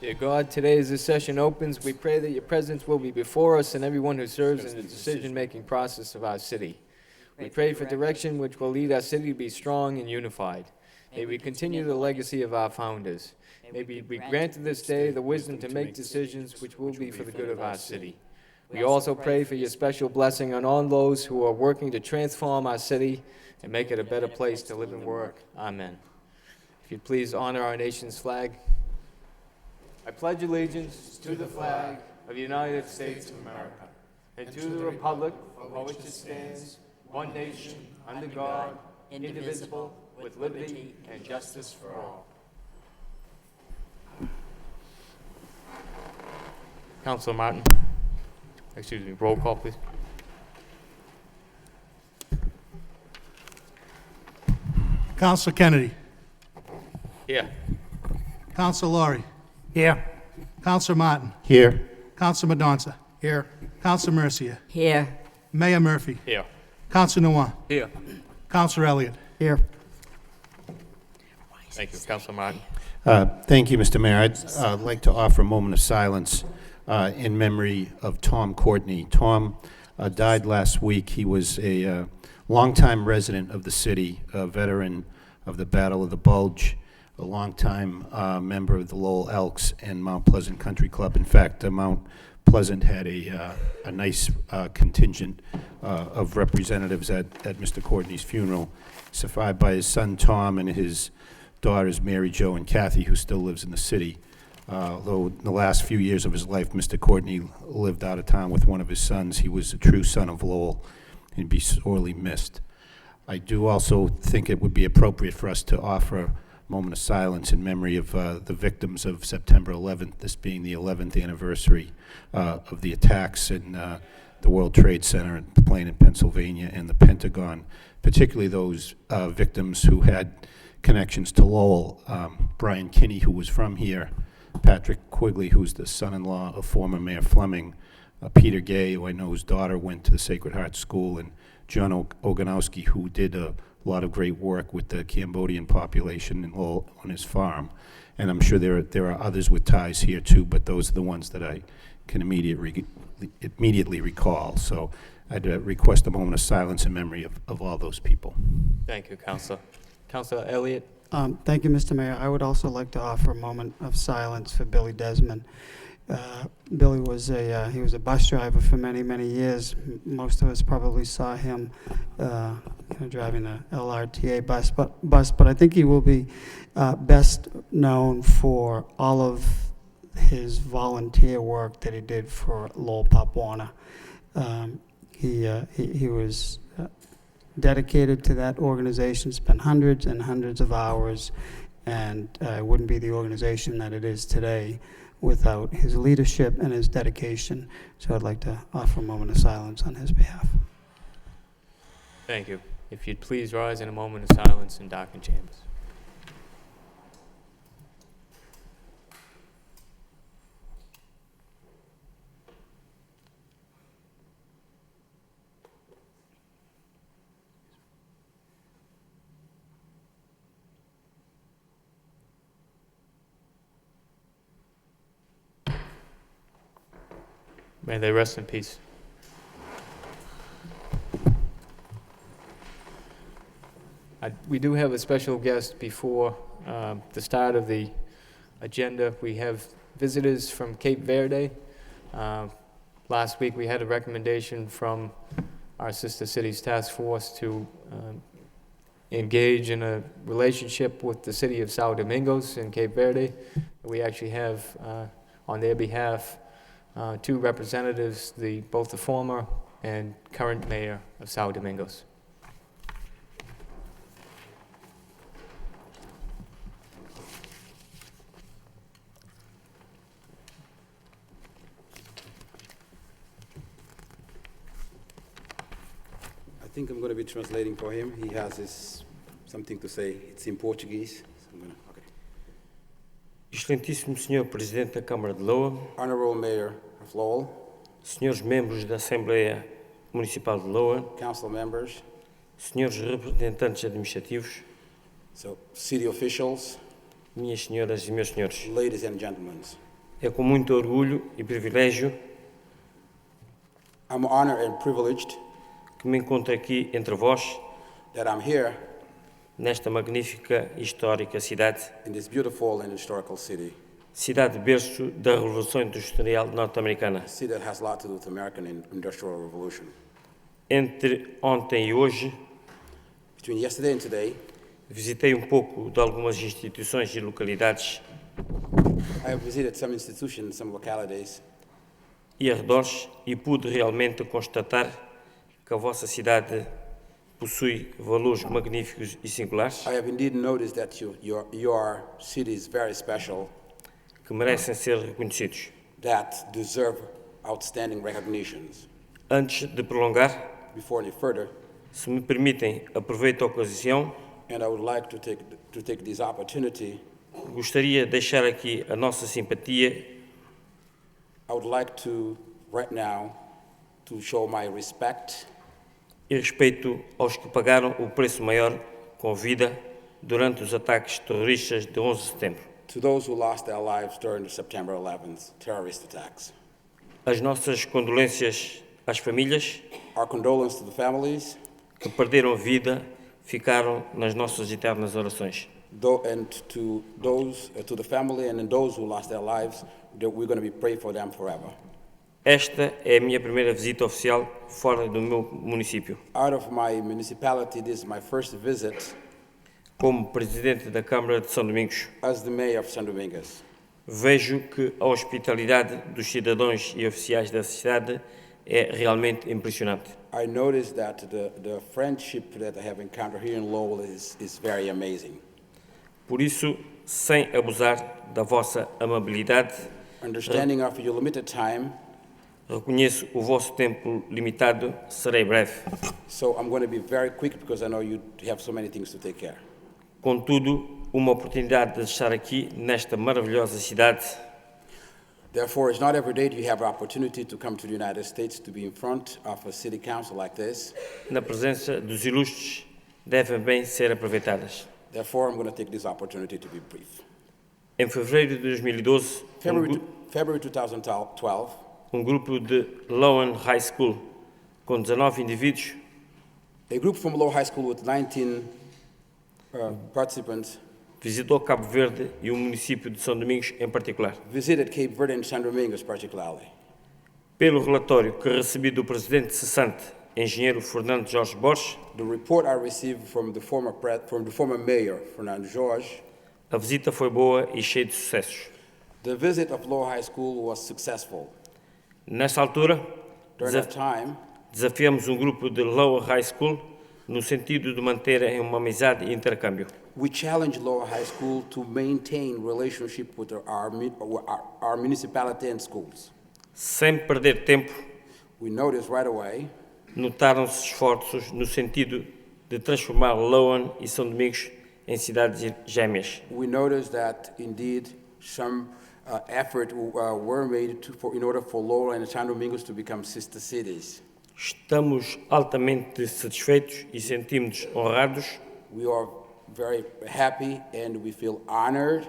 Dear God, today as this session opens, we pray that your presence will be before us and everyone who serves in the decision-making process of our city. We pray for direction which will lead our city to be strong and unified. May we continue the legacy of our founders. May we be granted this day the wisdom to make decisions which will be for the good of our city. We also pray for your special blessing on all those who are working to transform our city and make it a better place to live and work. Amen. If you'd please honor our nation's flag. I pledge allegiance to the flag of the United States of America and to the republic for which it stands, one nation, under God, indivisible, with liberty and justice for all. Councilor Martin. Excuse me, roll call, please. Councilor Kennedy. Here. Councilor Laurie. Here. Councilor Martin. Here. Councilor Madonza. Here. Councilor Mercia. Here. Mayor Murphy. Here. Councilor Noir. Here. Councilor Elliott. Here. Thank you, Councilor Martin. Thank you, Mr. Mayor. I'd like to offer a moment of silence in memory of Tom Courtney. Tom died last week. He was a longtime resident of the city, a veteran of the Battle of the Bulge, a longtime member of the Lowell Elks and Mount Pleasant Country Club. In fact, Mount Pleasant had a nice contingent of representatives at Mr. Courtney's funeral, survived by his son Tom and his daughters Mary Jo and Kathy, who still lives in the city. Though in the last few years of his life, Mr. Courtney lived out of town with one of his sons. He was a true son of Lowell and be sorely missed. I do also think it would be appropriate for us to offer a moment of silence in memory of the victims of September 11th, this being the 11th anniversary of the attacks in the World Trade Center in Plain in Pennsylvania and the Pentagon, particularly those victims who had connections to Lowell. Brian Kinney, who was from here, Patrick Quigley, who's the son-in-law of former Mayor Fleming, Peter Gay, who I know his daughter went to the Sacred Heart School, and John Oganowski, who did a lot of great work with the Cambodian population in Lowell on his farm. And I'm sure there are others with ties here too, but those are the ones that I can immediately recall. So I'd request a moment of silence in memory of all those people. Thank you, Councilor. Councilor Elliott. Thank you, Mr. Mayor. I would also like to offer a moment of silence for Billy Desmond. Billy was he was a bus driver for many, many years. Most of us probably saw him driving the LRTA bus, but I think he will be best known for all of his volunteer work that he did for Lowell Pop Warner. He was dedicated to that organization, spent hundreds and hundreds of hours, and it wouldn't be the organization that it is today without his leadership and his dedication. So I'd like to offer a moment of silence on his behalf. Thank you. If you'd please rise in a moment of silence in darkened chambers. May they rest in peace. We do have a special guest before the start of the agenda. We have visitors from Cape Verde. Last week we had a recommendation from our Sister Cities Task Force to engage in a relationship with the city of Sao Domingos in Cape Verde. We actually have, on their behalf, two representatives, both the former and current mayor of Sao Domingos. I think I'm going to be translating for him. He has something to say. It's in Portuguese. So okay. Excelentíssimo Senhor Presidente da Câmara de Lowell, Honorable Mayor of Lowell, Senhores Membros da Assembleia Municipal de Lowell, Council members, Senhores Representantes Administrativos, so city officials, Minhas Senhoras e Meus Senhores, ladies and gentlemen. É com muito orgulho e privilégio I'm honored and privileged que me encontro aqui entre vós, that I'm here nesta magnífica e histórica cidade, in this beautiful and historical city, cidade berço da Revolução Industrial norte-americana. a city that has a lot to do with the American Industrial Revolution. Entre ontem e hoje, Between yesterday and today, visitei um pouco de algumas instituições e localidades I have visited some institutions, some localities, e arredores e pude realmente constatar que a vossa cidade possui valores magníficos e singulares I have indeed noticed that your city is very special, que merecem ser reconhecidos. that deserve outstanding recognitions. Antes de prolongar, Before any further, se me permitem, aproveito a ocasião, and I would like to take this opportunity, gostaria de deixar aqui a nossa simpatia I would like to, right now, to show my respect e respeito aos que pagaram o preço maior com vida durante os ataques terroristas de 11 de setembro. to those who lost their lives during the September 11th terrorist attacks. As nossas condolências às famílias Our condolences to the families que perderam vida ficaram nas nossas eternas orações. and to the family and those who lost their lives, that we're going to be praying for them forever. Esta é a minha primeira visita oficial fora do meu município. Out of my municipality, this is my first visit Como presidente da Câmara de São Domingos, as the mayor of San Dominguez. vejo que a hospitalidade dos cidadãos e oficiais da cidade é realmente impressionante. I noticed that the friendship that I have encountered here in Lowell is very amazing. Por isso, sem abusar da vossa amabilidade, Understanding of your limited time, reconheço o vosso tempo limitado, serei breve. so I'm going to be very quick because I know you have so many things to take care. Contudo, uma oportunidade de estar aqui nesta maravilhosa cidade Therefore, it's not every day that you have an opportunity to come to the United States to be in front of a city council like this. na presença dos ilustres, devem bem ser aproveitadas. Therefore, I'm going to take this opportunity to be brief. Em fevereiro de 2012, February 2012, grupo de Lowell High School, com 19 indivíduos, a group from Lowell High School with 19 participants visitou Cabo Verde e o município de São Domingos em particular. visited Cape Verde and San Domingos particularly. Pelo relatório que recebi do presidente cessante, engenheiro Fernando Jorge Borges, The report I received from the former mayor, Fernando Jorge, a visita foi boa e cheia de sucessos. the visit of Lowell High School was successful. Nessa altura, During that time, desafiamos um grupo de Lowell High School no sentido de manterem uma amizade e intercâmbio. we challenged Lowell High School to maintain relationship with our municipality and schools. Sem perder tempo, We noticed right away notaram-se esforços no sentido de transformar Lowell e São Domingos em cidades gêmeas. we noticed that indeed some effort were made in order for Lowell and San Domingos to become sister cities. Estamos altamente satisfeitos e sentimos-nos honrados We are very happy and we feel honored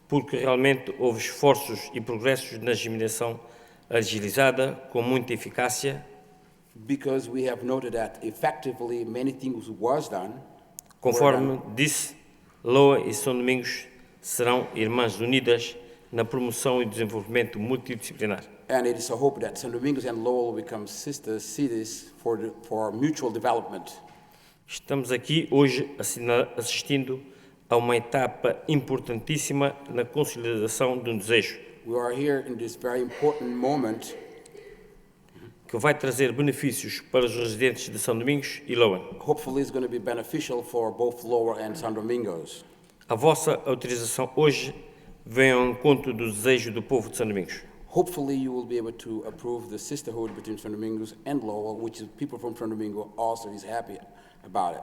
porque realmente houve esforços e progressos na disseminação agilizada com muita eficácia, because we have noted that effectively many things was done. conforme disse, Lowell e São Domingos serão irmãs unidas na promoção e desenvolvimento multidisciplinar. And it is a hope that San Domingos and Lowell will become sister cities for mutual development. Estamos aqui hoje assistindo a uma etapa importantíssima na consolidação de um desejo We are here in this very important moment que vai trazer benefícios para os residentes de São Domingos e Lowell. hopefully is going to be beneficial for both Lowell and San Domingos. A vossa autorização hoje vem ao encontro do desejo do povo de São Domingos. Hopefully you will be able to approve the sisterhood between San Domingos and Lowell, which is people from San Domingo also is happy about it.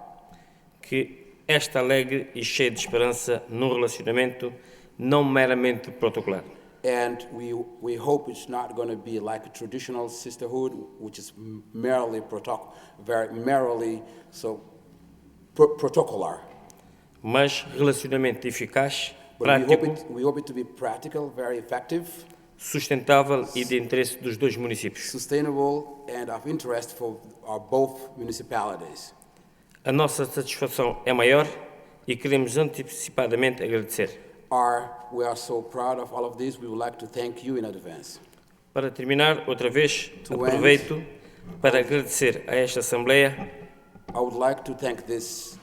Que esta alegre e cheia de esperança no relacionamento não meramente protocolar. And we hope it's not going to be like a traditional sisterhood, which is merely protocolar. Mas relacionamento eficaz, But prático we hope it to be practical, very effective, sustentável e de interesse dos dois municípios. sustainable and of interest for both municipalities. A nossa satisfação é maior e queremos antecipadamente agradecer. We are so proud of all of this. We would like to thank you in advance. Para terminar, outra vez, To aproveito para agradecer a esta Assembleia I would like to thank this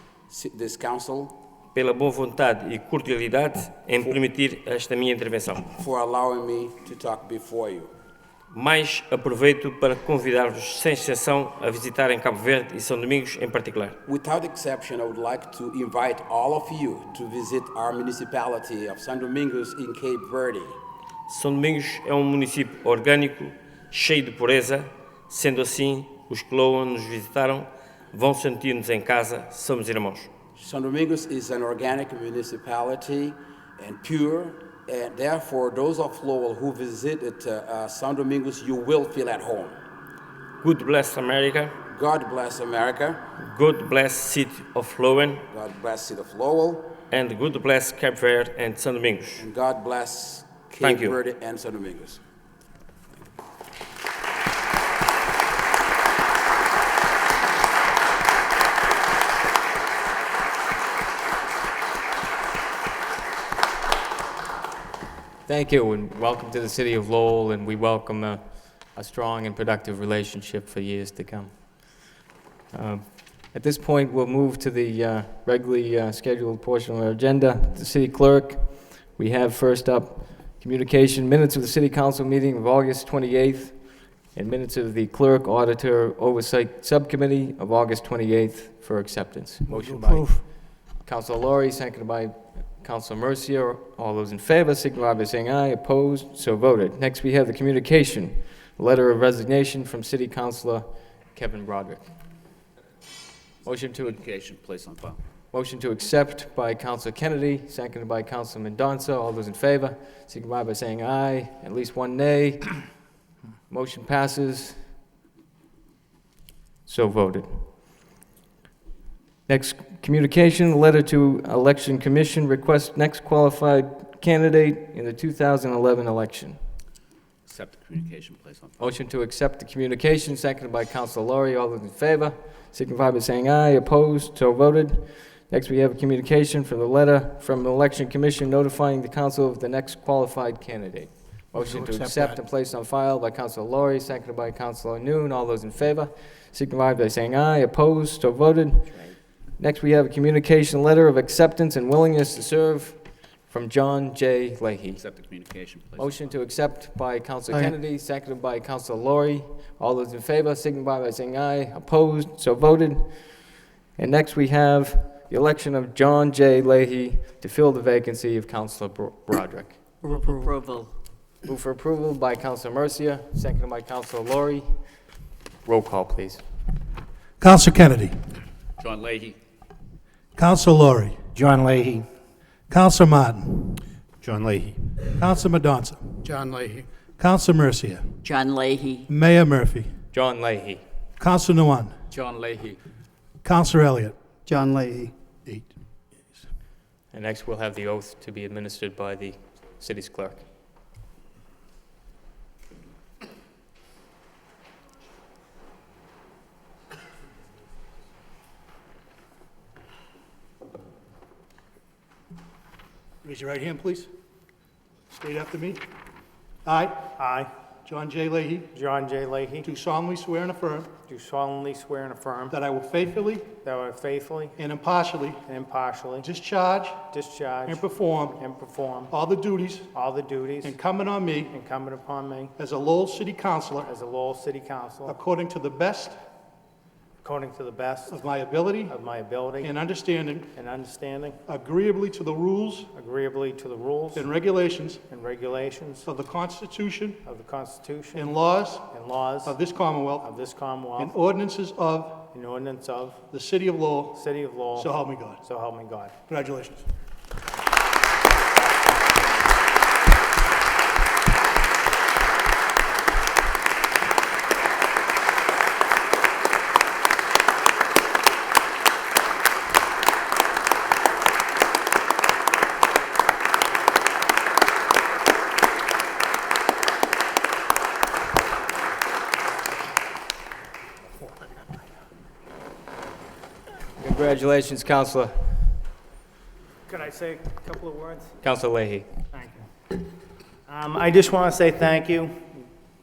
council pela boa vontade e cordialidade em permitir esta minha intervenção. for allowing me to talk before you. Mas aproveito para convidar-vos, sem exceção, a visitarem Cabo Verde e São Domingos em particular. Without exception, I would like to invite all of you to visit our municipality of São Domingos in Cape Verde. São Domingos é um município orgânico, cheio de pureza. Sendo assim, os que Lowell nos visitaram vão sentir-nos em casa, somos irmãos. São Domingos is an organic municipality and pure, and therefore those of Lowell who visited São Domingos, you will feel at home. God bless America. God bless America. God bless City of Lowell. God bless City of Lowell. And God bless Cape Verde and São Domingos. And God bless Thank Cape you. Verde and São Domingos. Thank you, and welcome to the city of Lowell, and we welcome a strong and productive relationship for years to come. At this point, we'll move to the regularly scheduled portion of our agenda. The city clerk, we have first up communication minutes of the city council meeting of August 28th, and minutes of the clerk auditor oversight subcommittee of August 28th for acceptance. Motion by Councilor Laurie, seconded by Councilor Mercia. All those in favor, signify by saying aye. Opposed, so voted. Next, we have the communication, letter of resignation from City Councilor Kevin Broderick. Motion to place on file. Motion to accept by Councilor Kennedy, seconded by Councilor Mendonça. All those in favor, signify by saying aye. At least one nay. Motion passes. So voted. Next, communication, letter to Election Commission, request next qualified candidate in the 2011 election. Accept the communication, place on file. Motion to accept the communication, seconded by Councilor Laurie. All those in favor, signify by saying aye. Opposed, so voted. Next, we have a communication from the letter from the Election Commission notifying the council of the next qualified candidate. Motion to accept and place on file by Councilor Laurie, seconded by Councilor Noon. All those in favor, signify by saying aye. Opposed, so voted. Next, we have a communication letter of acceptance and willingness to serve from John J. Leahy. Accept the communication, place on Motion file. to accept by Councilor Aye. Kennedy, seconded by Councilor Laurie. All those in favor, signify by saying aye. Opposed, so voted. And next, we have the election of John J. Leahy to fill the vacancy of Councilor Broderick. Approval. Move for approval by Councilor Mercia, seconded by Councilor Laurie. Roll call, please. Councilor Kennedy. John Leahy. Councilor Laurie. John Leahy. Councilor Martin. John Leahy. Councilor Mendonça. John Leahy. Councilor Mercia. John Leahy. Mayor Murphy. John Leahy. Councilor Nguyen. John Leahy. Councilor Elliott. John Leahy. 8. And next, we'll have the oath to be administered by the city's clerk. Raise your right hand, please. State after me. I, I, John J. Leahy, John J. Leahy, do solemnly swear and affirm do solemnly swear and affirm that I will faithfully that I will faithfully and impartially and impartially discharge discharge and perform and perform all the duties all the duties incumbent on me incumbent upon me as a Lowell City Councilor as a Lowell City Councilor according to the best according to the best of my ability of my ability and understanding, and understanding, agreeably to the rules agreeably to the rules and regulations and regulations of the Constitution of the Constitution and laws and laws of this Commonwealth of this and Commonwealth ordinances of and ordinance of the City of Lowell. City of Lowell. So help me God. So help me God. Congratulations. Congratulations, Counselor. Could I say a couple of words? Counselor Leahy. Thank you. I just want to say thank you,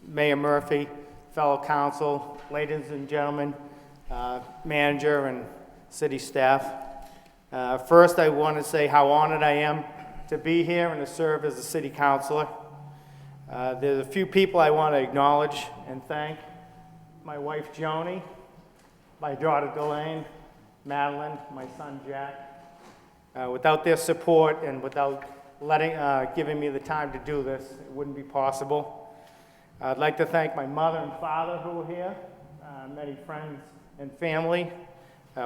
Mayor Murphy, fellow council, ladies and gentlemen, manager and city staff. First, I want to say how honored I am to be here and to serve as a city councilor. There's a few people I want to acknowledge and thank. My wife, Joni, my daughter, Delane, Madeline, my son, Jack. Without their support and without giving me the time to do this, it wouldn't be possible. I'd like to thank my mother and father who are here, many friends and family.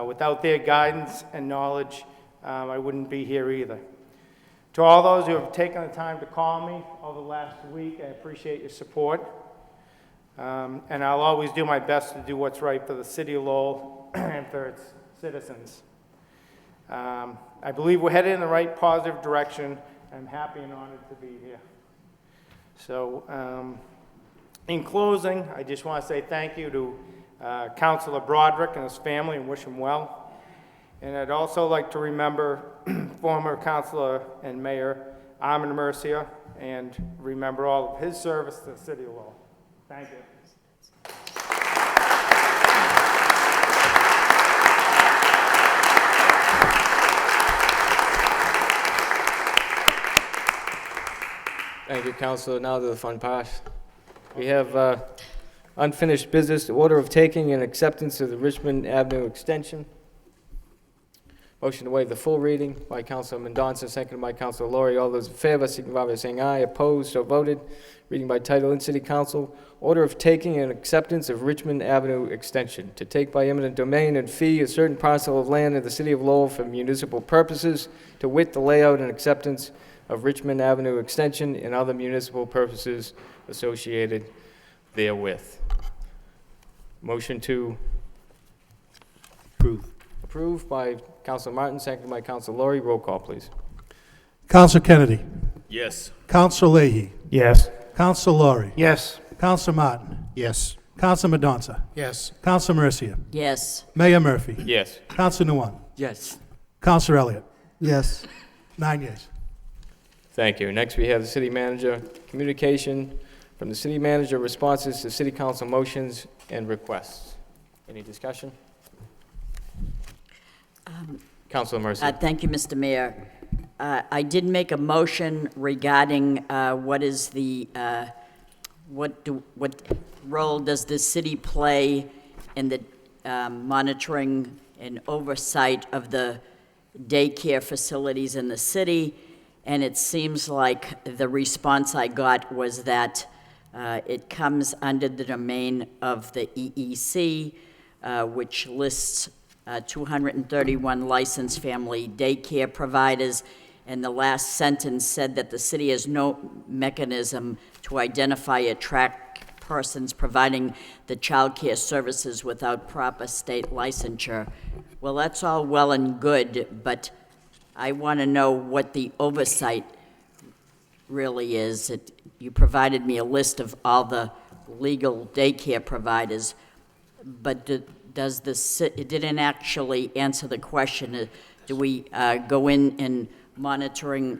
Without their guidance and knowledge, I wouldn't be here either. To all those who have taken the time to call me over the last week, I appreciate your support. And I'll always do my best to do what's right for the city of Lowell and for its citizens. I believe we're headed in the right positive direction. I'm happy and honored to be here. So, in closing, I just want to say thank you to Councilor Broderick and his family and wish him well. And I'd also like to remember former Councilor and Mayor Armin Mercia and remember all of his service to the city of Lowell. Thank you. Thank you, Counselor. Now to the fun part. We have unfinished business, order of taking and acceptance of the Richmond Avenue extension. Motion to waive the full reading by Counselor Mendonça, seconded by Counselor Laurie. All those in favor signify by saying aye. Opposed, so voted. Reading by title in City Council. Order of taking and acceptance of Richmond Avenue extension. To take by eminent domain and fee a certain parcel of land in the city of Lowell for municipal purposes, to wit the layout and acceptance of Richmond Avenue extension and other municipal purposes associated therewith. Motion to Approve. approve by Councilor Martin, seconded by Councilor Laurie. Roll call, please. Councilor Kennedy. Yes. Councilor Leahy. Yes. Councilor Laurie. Yes. Councilor Martin. Yes. Councilor Mendonça. Yes. Councilor Mercia. Yes. Mayor Murphy. Yes. Councilor Nguyen. Yes. Councilor Elliott. Yes. 9 yeas. Thank you. Next, we have the city manager. Communication from the city manager, responses to city council motions and requests. Any discussion? Councilor Mercy. Thank you, Mr. Mayor. I did make a motion regarding what role does the city play in the monitoring and oversight of the daycare facilities in the city, and it seems like the response I got was that it comes under the domain of the EEC, which lists 231 licensed family daycare providers, and the last sentence said that the city has no mechanism to identify or track persons providing the child care services without proper state licensure. Well, that's all well and good, but I want to know what the oversight really is. You provided me a list of all the legal daycare providers, but it didn't actually answer the question. Do we go in and monitoring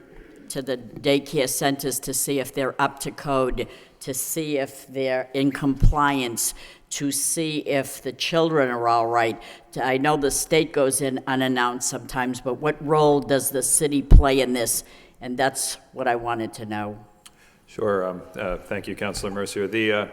to the daycare centers to see if they're up to code, to see if they're in compliance, to see if the children are all right? I know the state goes in unannounced sometimes, but what role does the city play in this? And that's what I wanted to know. Sure. Thank you, Councilor Mercier. There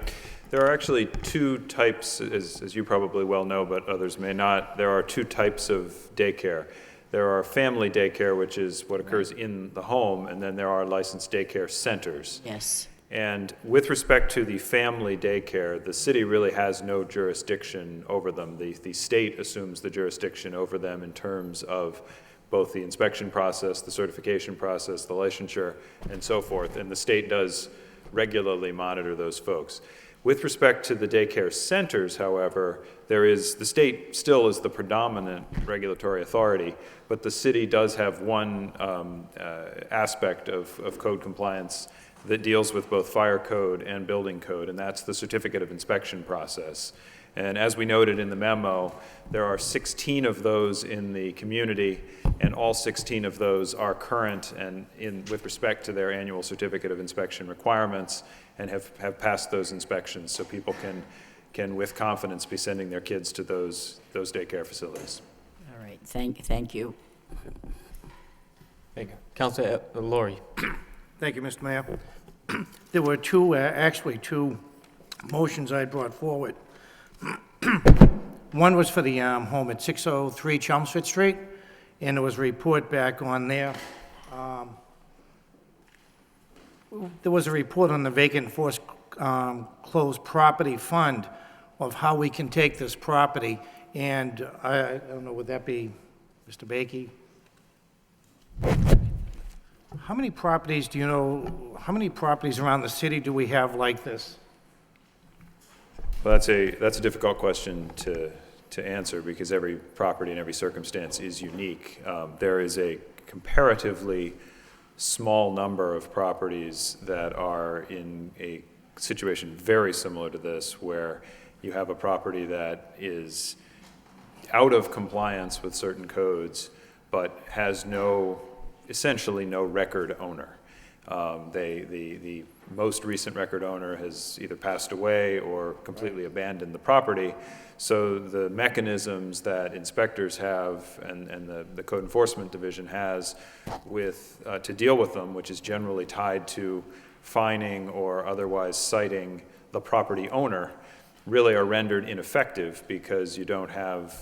are actually two types, as you probably well know, but others may not. There are two types of daycare. There are family daycare, which is what occurs in the home, and then there are licensed daycare centers. Yes. And with respect to the family daycare, the city really has no jurisdiction over them. The state assumes the jurisdiction over them in terms of both the inspection process, the certification process, the licensure, and so forth. And the state does regularly monitor those folks. With respect to the daycare centers, however, the state still is the predominant regulatory authority, but the city does have one aspect of code compliance that deals with both fire code and building code, and that's the certificate of inspection process. And as we noted in the memo, there are 16 of those in the community, and all 16 of those are current and with respect to their annual certificate of inspection requirements and have passed those inspections, so people can with confidence be sending their kids to those daycare facilities. All right, thank you. Thank you. Councilor Laurie. Thank you, Mr. Mayor. There were two, actually two motions I brought forward. One was for the home at 603 Chelmsford Street, and there was a report back on there. There was a report on the vacant foreclosed property fund of how we can take this property, and I don't know, would that be Mr. Bakey? How many properties do you know, how many properties around the city do we have like this? Well, that's a difficult question to answer because every property and every circumstance is unique. There is a comparatively small number of properties that are in a situation very similar to this, where you have a property that is out of compliance with certain codes, but has essentially no record owner. The most recent record owner has either passed away or completely abandoned the property. So the mechanisms that inspectors have and the Code Enforcement Division has to deal with them, which is generally tied to fining or otherwise citing the property owner, really are rendered ineffective because you don't have,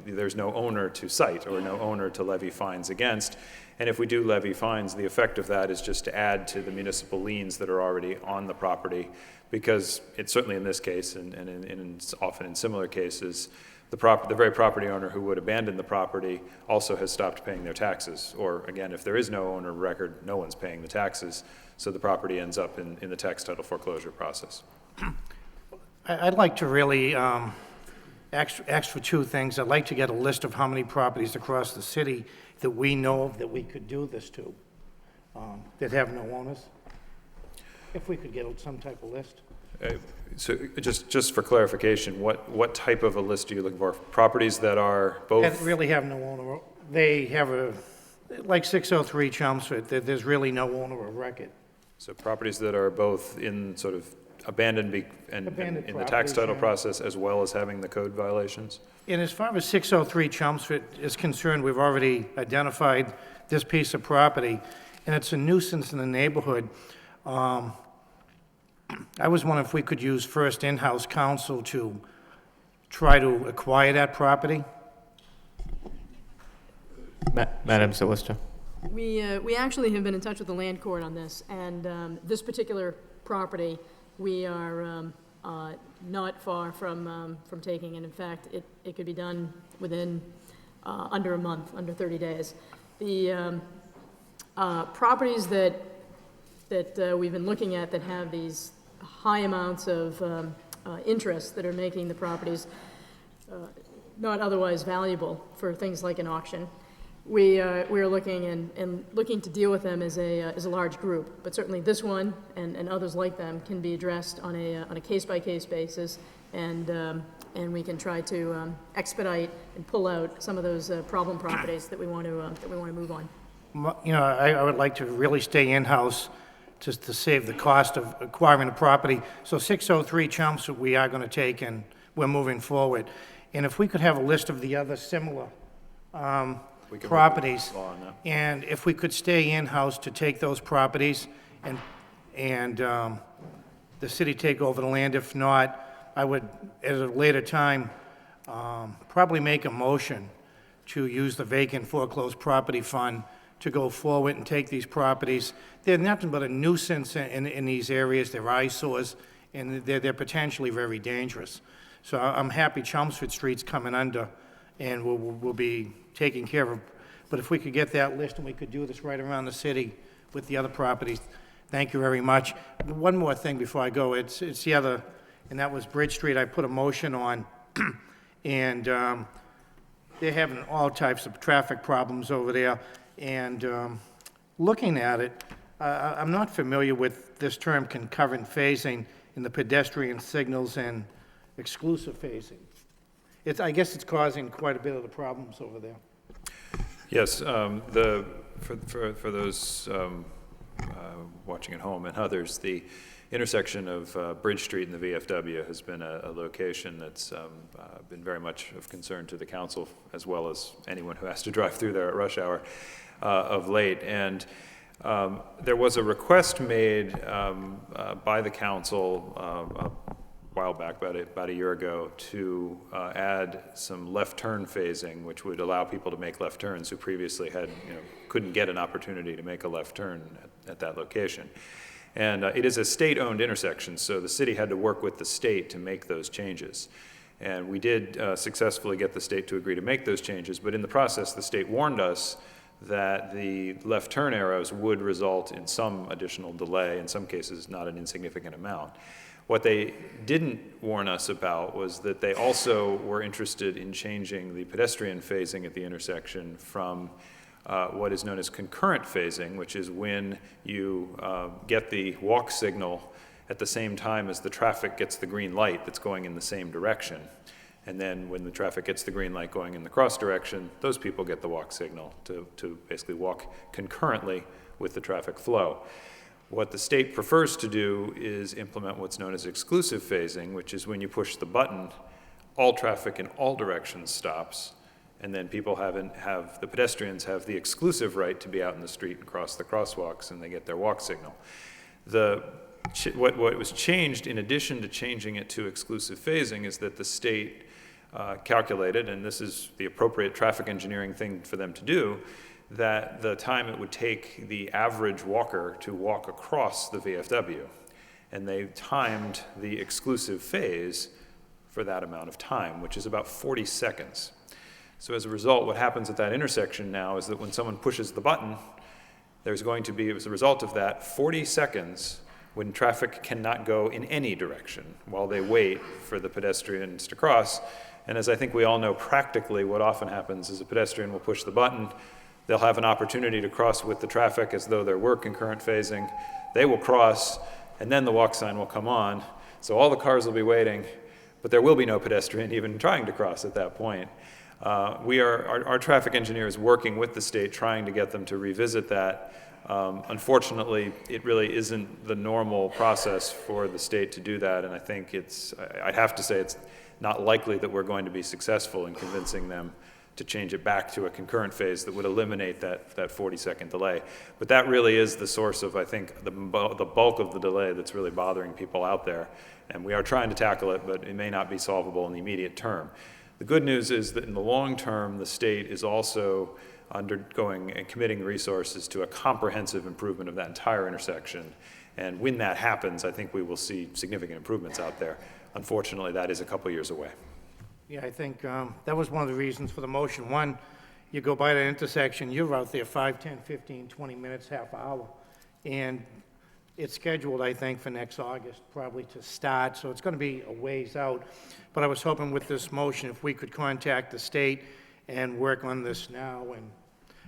there's no owner to cite or no owner to levy fines against. And if we do levy fines, the effect of that is just to add to the municipal liens that are already on the property, because it's certainly in this case and often in similar cases, the very property owner who would abandon the property also has stopped paying their taxes. Or again, if there is no owner record, no one's paying the taxes, so the property ends up in the tax title foreclosure process. I'd like to really ask for two things. I'd like to get a list of how many properties across the city that we know of that we could do this to, that have no owners. If we could get some type of list. So just for clarification, what type of a list are you looking for? Properties that are both? That really have no owner. They have like 603 Chelmsford, there's really no owner or record. So properties that are both in sort of abandoned in the tax title process as well as having the code violations? And as far as 603 Chelmsford is concerned, we've already identified this piece of property, and it's a nuisance in the neighborhood. I was wondering if we could use first in-house counsel to try to acquire that property. Madam Solicitor. We actually have been in touch with the land court on this, and this particular property, we are not far from taking, and in fact, it could be done within under a month, under 30 days. The properties that we've been looking at that have these high amounts of interest that are making the properties not otherwise valuable for things like an auction. We are looking and looking to deal with them as a large group, but certainly this one and others like them can be addressed on a case-by-case basis, and we can try to expedite and pull out some of those problem properties that we want to move on. You know, I would like to really stay in-house just to save the cost of acquiring the property. So 603 Chelmsford we are going to take, and we're moving forward. And if we could have a list of the other similar properties, and if we could stay in-house to take those properties and the city take over the land. If not, I would, at a later time, probably make a motion to use the vacant foreclosed property fund to go forward and take these properties. They're nothing but a nuisance in these areas. They're eyesores, and they're potentially very dangerous. So I'm happy Chelmsford Street's coming under, and we'll be taking care of. But if we could get that list and we could do this right around the city with the other properties, thank you very much. One more thing before I go, it's the other, and that was Bridge Street. I put a motion on, and they're having all types of traffic problems over there. And looking at it, I'm not familiar with this term concurrent phasing in the pedestrian signals and exclusive phasing. I guess it's causing quite a bit of the problems over there. Yes, for those watching at home and others, the intersection of Bridge Street and the VFW has been a location that's been very much of concern to the council, as well as anyone who has to drive through there at rush hour of late. And there was a request made by the council a while back, about a year ago, to add some left turn phasing, which would allow people to make left turns who previously couldn't get an opportunity to make a left turn at that location. And it is a state-owned intersection, so the city had to work with the state to make those changes. And we did successfully get the state to agree to make those changes, but in the process, the state warned us that the left turn arrows would result in some additional delay, in some cases not an insignificant amount. What they didn't warn us about was that they also were interested in changing the pedestrian phasing at the intersection from what is known as concurrent phasing, which is when you get the walk signal at the same time as the traffic gets the green light that's going in the same direction. And then when the traffic gets the green light going in the cross direction, those people get the walk signal to basically walk concurrently with the traffic flow. What the state prefers to do is implement what's known as exclusive phasing, which is when you push the button, all traffic in all directions stops, and then people the pedestrians have the exclusive right to be out in the street and cross the crosswalks, and they get their walk signal. What was changed, in addition to changing it to exclusive phasing, is that the state calculated, and this is the appropriate traffic engineering thing for them to do, that the time it would take the average walker to walk across the VFW. And they timed the exclusive phase for that amount of time, which is about 40 seconds. So as a result, what happens at that intersection now is that when someone pushes the button, there's going to be, as a result of that, 40 seconds when traffic cannot go in any direction while they wait for the pedestrians to cross. And as I think we all know practically, what often happens is a pedestrian will push the button, they'll have an opportunity to cross with the traffic as though there were concurrent phasing. They will cross, and then the walk sign will come on. So all the cars will be waiting, but there will be no pedestrian even trying to cross at that point. Our traffic engineer is working with the state, trying to get them to revisit that. Unfortunately, it really isn't the normal process for the state to do that, and I think I'd have to say it's not likely that we're going to be successful in convincing them to change it back to a concurrent phase that would eliminate that 40-second delay. But that really is the source of, I think, the bulk of the delay that's really bothering people out there. And we are trying to tackle it, but it may not be solvable in the immediate term. The good news is that in the long term, the state is also undergoing and committing resources to a comprehensive improvement of that entire intersection. And when that happens, I think we will see significant improvements out there. Unfortunately, that is a couple years away. Yeah, I think that was one of the reasons for the motion. One, you go by that intersection, you're out there 5, 10, 15, 20 minutes, half hour. And it's scheduled, I think, for next August, probably to start, so it's going to be a ways out. But I was hoping with this motion, if we could contact the state and work on this now,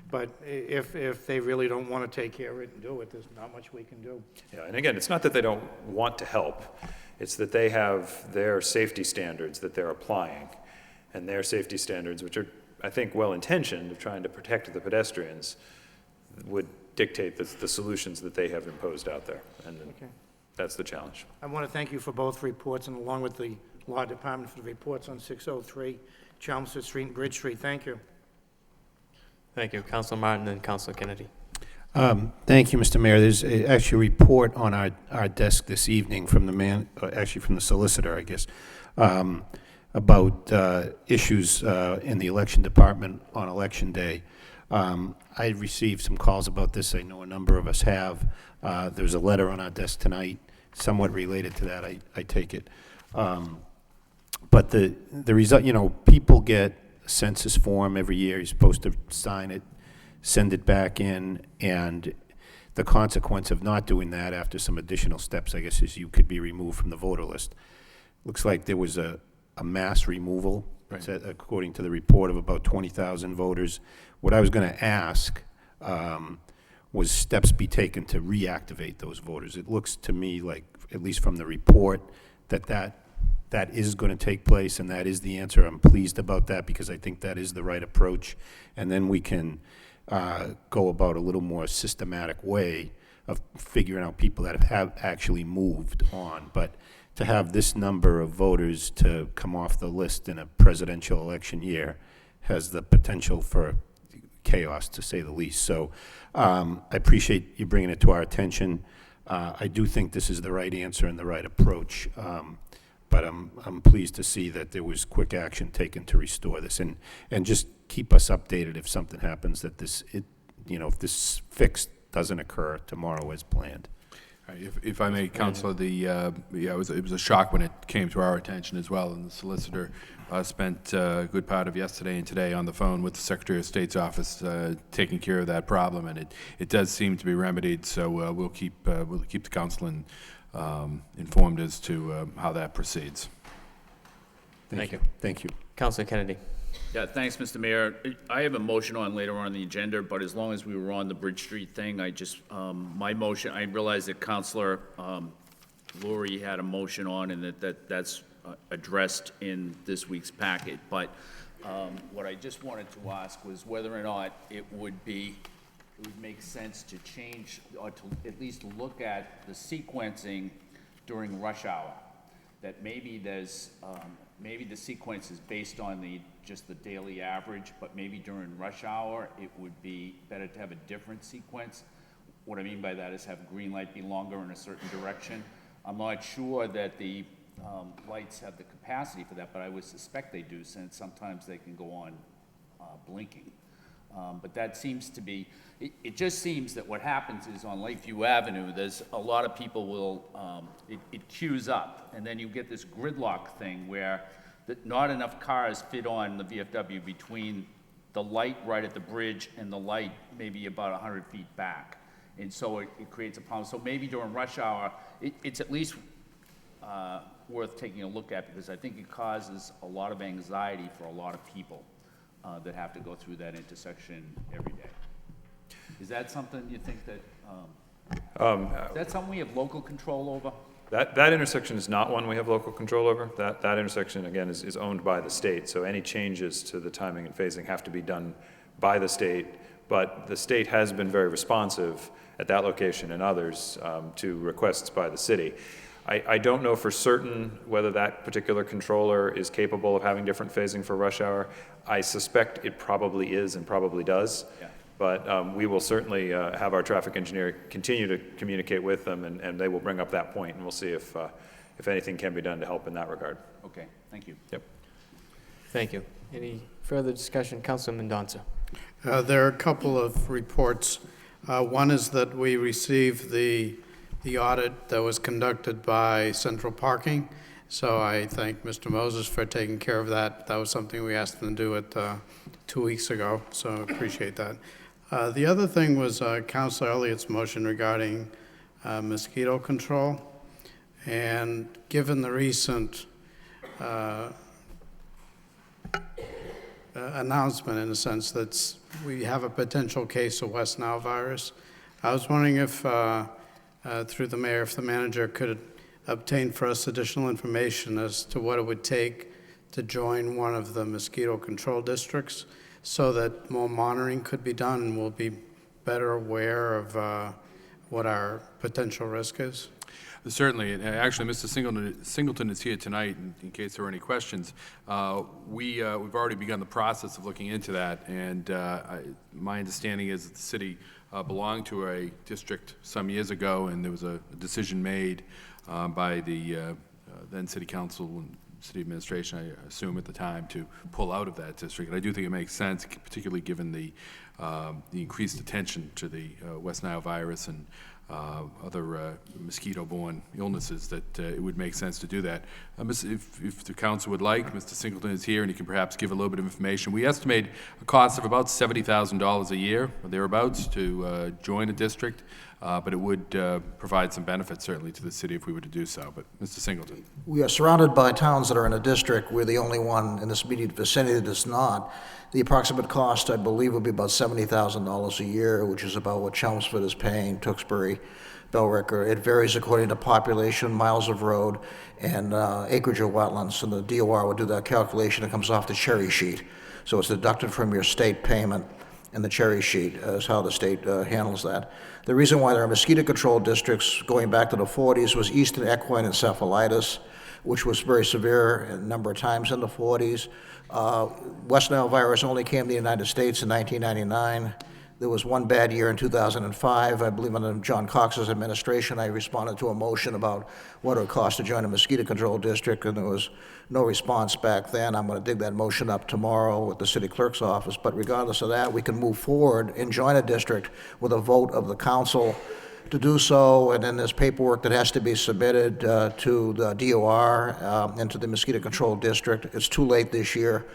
but if they really don't want to take care of it and do it, there's not much we can do. Yeah, and again, it's not that they don't want to help. It's that they have their safety standards that they're applying, and their safety standards, which are, I think, well-intentioned of trying to protect the pedestrians, would dictate the solutions that they have imposed out there, and that's the challenge. I want to thank you for both reports, and along with the Law Department for the reports on 603 Chelmsford Street and Bridge Street. Thank you. Thank you. Councilor Martin and Councilor Kennedy. Thank you, Mr. Mayor. There's actually a report on our desk this evening from from the solicitor, I guess, about issues in the election department on election day. I received some calls about this. I know a number of us have. There's a letter on our desk tonight, somewhat related to that, I take it. But the result, people get a census form every year. You're supposed to sign it, send it back in, and the consequence of not doing that after some additional steps, I guess, is you could be removed from the voter list. Looks like there was a mass removal, right, according to the report, of about 20,000 voters. What I was going to ask was steps be taken to reactivate those voters. It looks to me like, at least from the report, that that is going to take place, and that is the answer. I'm pleased about that because I think that is the right approach. And then we can go about a little more systematic way of figuring out people that have actually moved on. But to have this number of voters to come off the list in a presidential election year has the potential for chaos, to say the least. So I appreciate you bringing it to our attention. I do think this is the right answer and the right approach, but I'm pleased to see that there was quick action taken to restore this, and just keep us updated if something happens that if this fix doesn't occur tomorrow as planned. If I may, Counselor, it was a shock when it came to our attention as well, and the solicitor spent a good part of yesterday and today on the phone with the Secretary of State's office taking care of that problem, and it does seem to be remedied. So we'll keep the council informed as to how that proceeds. Thank you. Thank you. Councilor Kennedy. Yeah, thanks, Mr. Mayor. I have a motion on later on the agenda, but as long as we were on the Bridge Street thing, my motion, I realized that Councilor Lurie had a motion on and that's addressed in this week's packet. But what I just wanted to ask was whether or not it would make sense to change, or to at least look at the sequencing during rush hour. That maybe maybe the sequence is based on just the daily average, but maybe during rush hour, it would be better to have a different sequence. What I mean by that is have green light be longer in a certain direction. I'm not sure that the lights have the capacity for that, but I would suspect they do, since sometimes they can go on blinking. But that seems to be, it just seems that what happens is on Lakeview Avenue, there's a lot of people it queues up, and then you get this gridlock thing where not enough cars fit on the VFW between the light right at the bridge and the light maybe about 100 feet back. And so it creates a problem. So maybe during rush hour, it's at least worth taking a look at, because I think it causes a lot of anxiety for a lot of people that have to go through that intersection every day. Is that something you think that, is that something we have local control over? That intersection is not one we have local control over. That intersection, again, is owned by the state, so any changes to the timing and phasing have to be done by the state, but the state has been very responsive at that location and others to requests by the city. I don't know for certain whether that particular controller is capable of having different phasing for rush hour. I suspect it probably is and probably does. Yeah. But we will certainly have our traffic engineer continue to communicate with them, and they will bring up that point, and we'll see if anything can be done to help in that regard. Okay, thank you. Yep. Thank you. Any further discussion? Councilor Mendonça. There are a couple of reports. One is that we received the audit that was conducted by Central Parking. So I thank Mr. Moses for taking care of that. That was something we asked them to do it 2 weeks ago, so I appreciate that. The other thing was Councilor Elliott's motion regarding mosquito control. And given the recent announcement, in a sense, that we have a potential case of West Nile virus, I was wondering if, through the mayor, if the manager could obtain for us additional information as to what it would take to join one of the mosquito control districts, so that more monitoring could be done and we'll be better aware of what our potential risk is. Certainly, and actually, Mr. Singleton is here tonight, in case there are any questions. We've already begun the process of looking into that, and my understanding is that the city belonged to a district some years ago, and there was a decision made by the then City Council and City Administration, I assume at the time, to pull out of that district. And I do think it makes sense, particularly given the increased attention to the West Nile virus and other mosquito-borne illnesses, that it would make sense to do that. If the council would like, Mr. Singleton is here, and he can perhaps give a little bit of information. We estimate a cost of about $70,000 a year, or thereabouts, to join a district, but it would provide some benefits, certainly, to the city if we were to do so. But Mr. Singleton. We are surrounded by towns that are in a district. We're the only one in this immediate vicinity that is not. The approximate cost, I believe, would be about $70,000 a year, which is about what Chelmsford is paying, Tewksbury, Billerica. It varies according to population, miles of road, and acreage of wetlands, and the DOR would do that calculation. It comes off the cherry sheet. So it's deducted from your state payment, and the cherry sheet is how the state handles that. The reason why there are mosquito control districts going back to the 40s was Eastern equine encephalitis, which was very severe a number of times in the 40s. West Nile virus only came to the United States in 1999. There was one bad year in 2005. I believe under John Cox's administration, I responded to a motion about what it would cost to join a mosquito control district, and there was no response back then. I'm going to dig that motion up tomorrow with the city clerk's office. But regardless of that, we can move forward and join a district with a vote of the council to do so, and then there's paperwork that has to be submitted to the DOR and to the mosquito control district. It's too late this year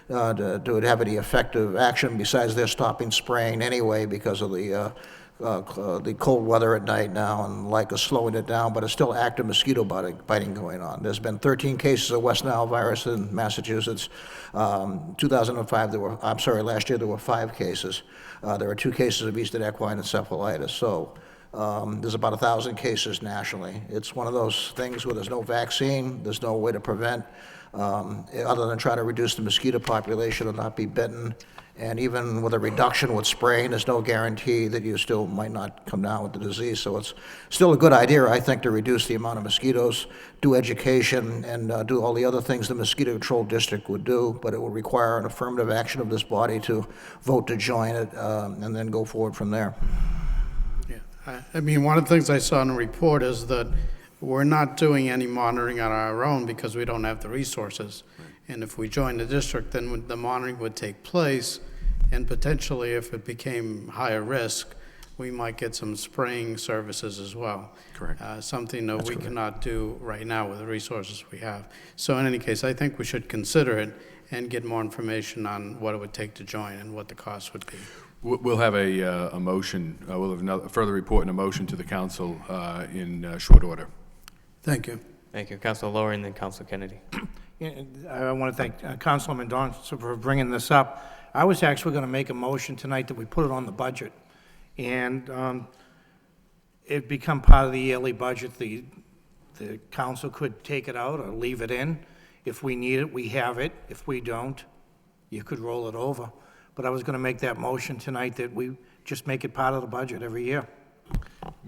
to have any effective action besides they're stopping spraying anyway because of the cold weather at night now, and like is slowing it down, but it's still active mosquito biting going on. There's been 13 cases of West Nile virus in Massachusetts. 2005, last year there were 5 cases. There were 2 cases of Eastern equine encephalitis. So there's about 1,000 cases nationally. It's one of those things where there's no vaccine, there's no way to prevent, other than try to reduce the mosquito population and not be bitten. And even with a reduction with spraying, there's no guarantee that you still might not come down with the disease. So it's still a good idea, I think, to reduce the amount of mosquitoes, do education, and do all the other things the mosquito control district would do, but it will require an affirmative action of this body to vote to join it and then go forward from there. I mean, one of the things I saw in the report is that we're not doing any monitoring on our own because we don't have the resources. And if we join the district, then the monitoring would take place, and potentially if it became higher risk, we might get some spraying services as well. Correct. Something that we cannot do right now with the resources we have. So in any case, I think we should consider it and get more information on what it would take to join and what the cost would be. We'll have a motion, we'll have a further report and a motion to the council in short order. Thank you. Thank you. Councilor Lowry and then Councilor Kennedy. Yeah, I want to thank Councilman Johnson for bringing this up. I was actually going to make a motion tonight that we put it on the budget, and it become part of the yearly budget. The council could take it out or leave it in. If we need it, we have it. If we don't, you could roll it over. But I was going to make that motion tonight that we just make it part of the budget every year.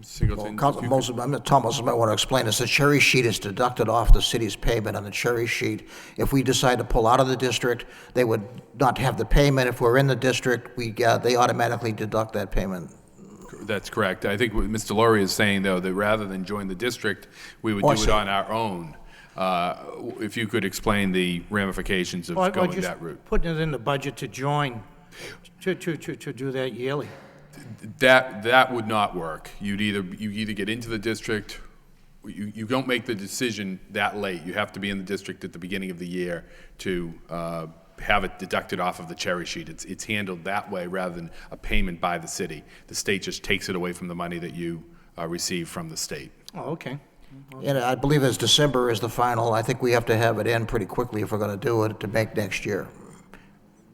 Singleton, Tom Moses might want to explain this. The cherry sheet is deducted off the city's payment on the cherry sheet. If we decide to pull out of the district, they would not have the payment. If we're in the district, they automatically deduct that payment. That's correct. I think what Mr. Lowry is saying, though, that rather than join the district, we would do it on our own. If you could explain the ramifications of going that route. Putting it in the budget to join, to do that yearly. That would not work. You either get into the district, you don't make the decision that late. You have to be in the district at the beginning of the year to have it deducted off of the cherry sheet. It's handled that way rather than a payment by the city. The state just takes it away from the money that you receive from the state. Oh, okay. And I believe as December is the final. I think we have to have it in pretty quickly if we're going to do it to make next year.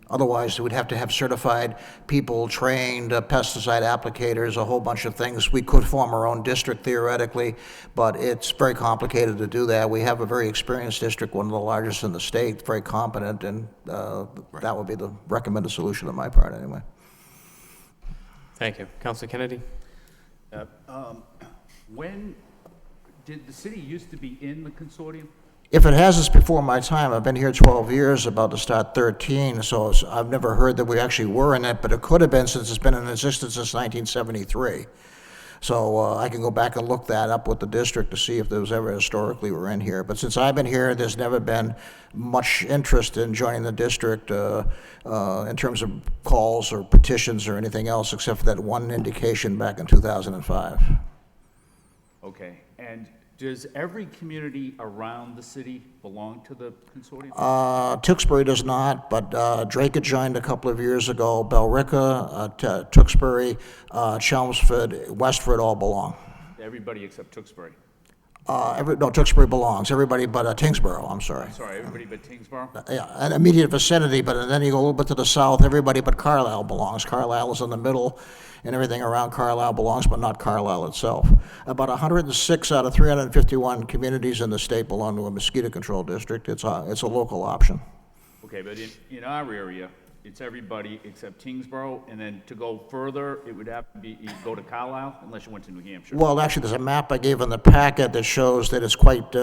Otherwise, we'd have to have certified people, trained pesticide applicators, a whole bunch of things. We could form our own district theoretically, but it's very complicated to do that. We have a very experienced district, one of the largest in the state, very competent, and that would be the recommended solution on my part anyway. Thank you. Councilor Kennedy? When did the city used to be in the consortium? If it has, it's before my time. I've been here 12 years, about to start 13, so I've never heard that we actually were in it, but it could have been since it's been in existence since 1973. So I can go back and look that up with the district to see if there was ever historically we're in here. But since I've been here, there's never been much interest in joining the district in terms of calls or petitions or anything else, except for that one indication back in 2005. Okay, and does every community around the chelmsford belong to the consortium? Tewksbury does not, but Drake had joined a couple of years ago. Billerica, Tewksbury, Chelmsford, Westford all belong. Everybody except Tewksbury? No, Tewksbury belongs, everybody but Tingsboro, I'm sorry. Sorry, everybody but Tingsboro? Yeah, an immediate vicinity, but then you go a little bit to the south, everybody but Carlisle belongs. Carlisle is in the middle, and everything around Carlisle belongs, but not Carlisle itself. About 106 out of 351 communities in the state belong to a mosquito control district. It's a local option. Okay, but in our area, it's everybody except Tingsboro, and then to go further, it would have to be, you go to Carlisle, unless you went to New Hampshire. Well, actually, there's a map I gave in the packet that shows that it's quite,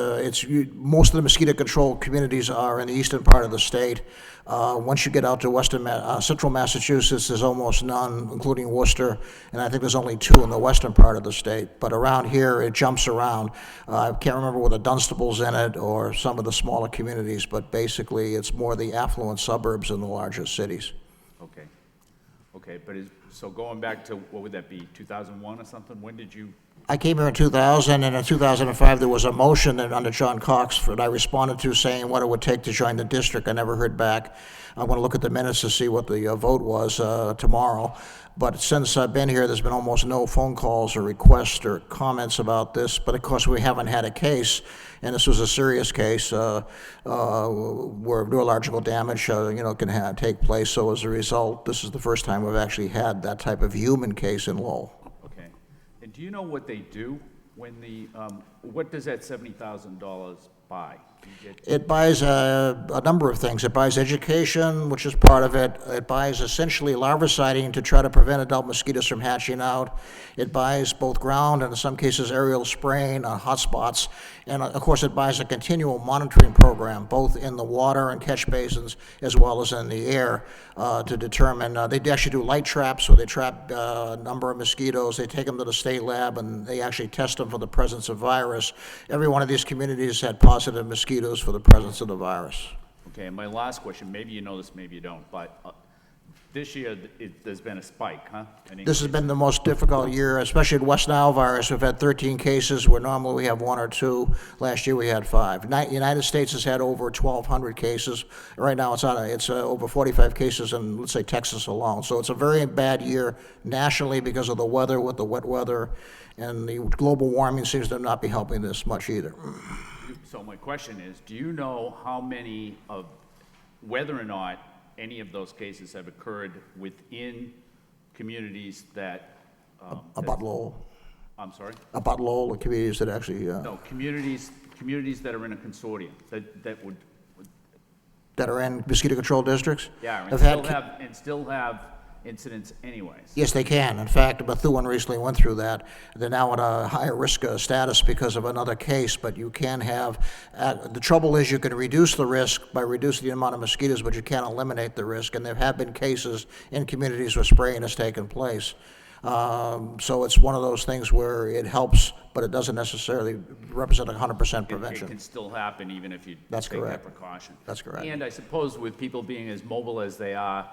most of the mosquito control communities are in the eastern part of the state. Once you get out to central Massachusetts, there's almost none, including Worcester, and I think there's only 2 in the western part of the state. But around here, it jumps around. I can't remember whether Dunstable's in it or some of the smaller communities, but basically, it's more the affluent suburbs in the larger cities. Okay. Okay, but so going back to, what would that be, 2001 or something? When did you? I came here in 2000, and in 2005, there was a motion that under John Cox that I responded to saying what it would take to join the district. I never heard back. I'm going to look at the minutes to see what the vote was tomorrow. But since I've been here, there's been almost no phone calls or requests or comments about this. But of course, we haven't had a case, and this was a serious case where neurological damage, can take place. So as a result, this is the first time we've actually had that type of human case in Lowell. Okay. And do you know what they do when what does that $70,000 buy? It buys a number of things. It buys education, which is part of it. It buys essentially larviciding to try to prevent adult mosquitoes from hatching out. It buys both ground and in some cases aerial spraying on hot spots. And of course it buys a continual monitoring program, both in the water and catch basins as well as in the air to determine, they actually do light traps where they trap a number of mosquitoes. They take them to the state lab and they actually test them for the presence of virus. Every one of these communities had positive mosquitoes for the presence of the virus. Okay, and my last question, maybe you know this, maybe you don't, but this year there's been a spike, huh? This has been the most difficult year, especially in West Nile virus. We've had 13 cases where normally we have 1 or 2. Last year we had 5. The United States has had over 1,200 cases. Right now it's over 45 cases in, let's say, Texas alone. So it's a very bad year nationally because of the weather, with the wet weather, and the global warming seems to not be helping this much either. So my question is, do you know how many of, whether or not any of those cases have occurred within communities that... about Lowell. I'm sorry? About Lowell, the communities that actually... No, communities that are in a consortium, that would... That are in mosquito control districts? Yeah, and still have incidents anyways. Yes, they can. In fact, Methuen recently went through that. They're now at a higher risk status because of another case, but you can have, the trouble is you can reduce the risk by reducing the amount of mosquitoes, but you can't eliminate the risk, and there have been cases in communities where spraying has taken place. So it's one of those things where it helps, but it doesn't necessarily represent 100% prevention. It can still happen even if you That's take correct. that precaution. That's correct. And I suppose with people being as mobile as they are,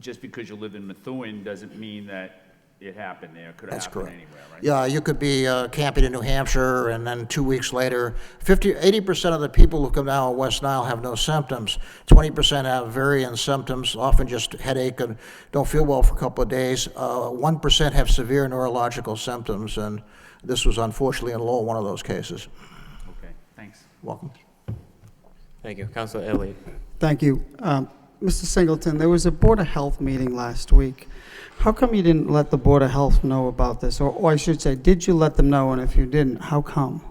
just because you live in Methuen doesn't mean that it happened there. It could have happened anywhere, right? Yeah, you could be camping in New Hampshire, and then 2 weeks later, 80% of the people who come down with West Nile have no symptoms. 20% have varying symptoms, often just headache and don't feel well for a couple of days. 1% have severe neurological symptoms, and this was unfortunately in Lowell one of those cases. Okay, thanks. Welcome. Thank you. Councilor Elliott. Thank you. Mr. Singleton, there was a Board of Health meeting last week. How come you didn't let the Board of Health know about this? Or I should say, did you let them know, and if you didn't, how come?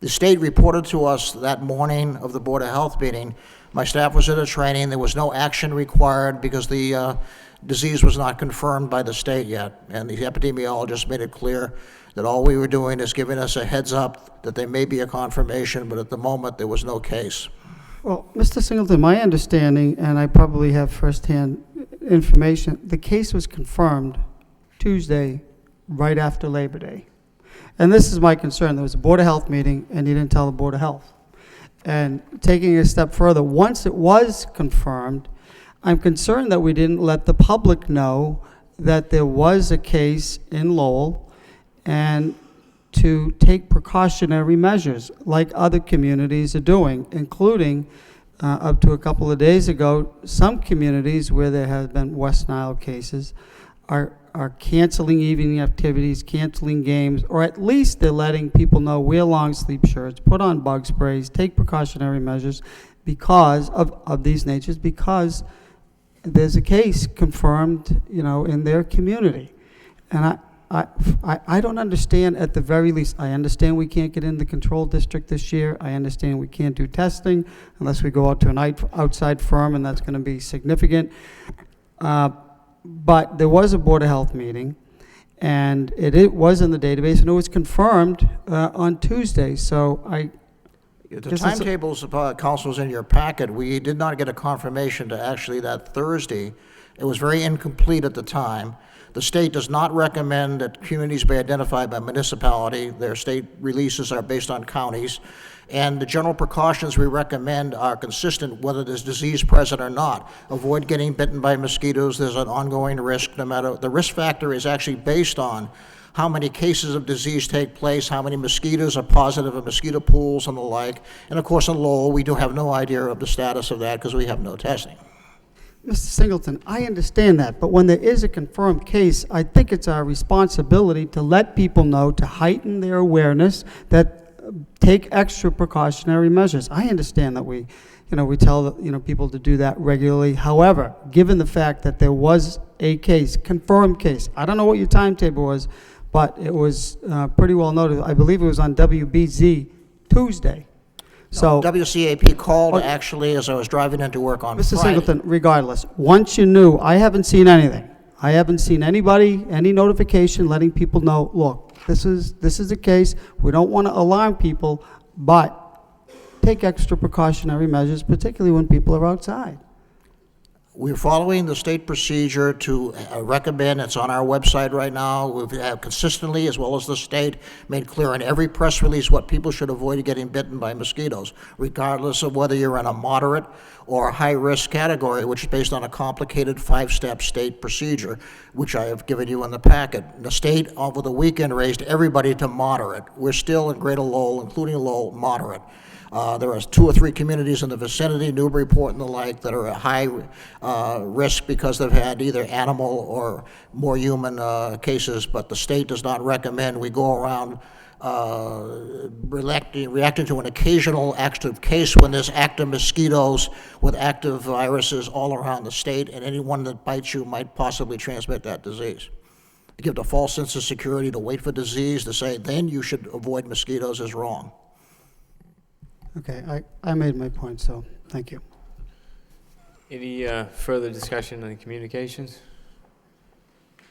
The state reported to us that morning of the Board of Health meeting. My staff was at a training. There was no action required because the disease was not confirmed by the state yet. And the epidemiologist made it clear that all we were doing is giving us a heads up that there may be a confirmation, but at the moment there was no case. Well, Mr. Singleton, my understanding, and I probably have firsthand information, the case was confirmed Tuesday, right after Labor Day. And this is my concern. There was a Board of Health meeting, and you didn't tell the Board of Health. And taking it a step further, once it was confirmed, I'm concerned that we didn't let the public know that there was a case in Lowell, and to take precautionary measures like other communities are doing, including up to a couple of days ago, some communities where there have been West Nile cases are are canceling evening activities, canceling games, or at least they're letting people know, wear long sleeve shirts, put on bug sprays, take precautionary measures because of these natures, because there's a case confirmed, in their community. And I don't understand, at the very least, I understand we can't get in the control district this year. I understand we can't do testing unless we go out to an outside firm, and that's going to be significant. But there was a Board of Health meeting, and it was in the database, and it was confirmed on Tuesday. So The timetables, council, is in your packet. We did not get a confirmation to actually that Thursday. It was very incomplete at the time. The state does not recommend that communities be identified by municipality. Their state releases are based on counties. And the general precautions we recommend are consistent whether there's disease present or not. Avoid getting bitten by mosquitoes. There's an ongoing risk no matter. The risk factor is actually based on how many cases of disease take place, how many mosquitoes are positive in mosquito pools and the like. And of course in Lowell, we do have no idea of the status of that because we have no testing. Mr. Singleton, I understand that, but when there is a confirmed case, I think it's our responsibility to let people know, to heighten their awareness, that take extra precautionary measures. I understand that we tell people to do that regularly. However, given the fact that there was a case, confirmed case, I don't know what your timetable was, but it was pretty well noted. I believe it was on WBZ Tuesday. So WCAP called actually as I was driving into work on Mr. Friday. Singleton, regardless, once you knew, I haven't seen anything. I haven't seen anybody, any notification letting people know, look, this is a case. We don't want to alarm people, but take extra precautionary measures, particularly when people are outside. We're following the state procedure to recommend, it's on our website right now, we have consistently, as well as the state, made clear in every press release what people should avoid getting bitten by mosquitoes, regardless of whether you're in a moderate or a high-risk category, which is based on a complicated 5-step state procedure, which I have given you in the packet. The state, over the weekend, raised everybody to moderate. We're still in Greater Lowell, including Lowell, moderate. There are 2 or 3 communities in the vicinity, Newburyport and the like, that are at high risk because they've had either animal or more human cases, but the state does not recommend we go around reacting to an occasional active case when there's active mosquitoes with active viruses all around the state, and anyone that bites you might possibly transmit that disease. To give the false sense of security, to wait for disease, to say then you should avoid mosquitoes is wrong. Okay, I made my point, so thank you. Any further discussion on the communications?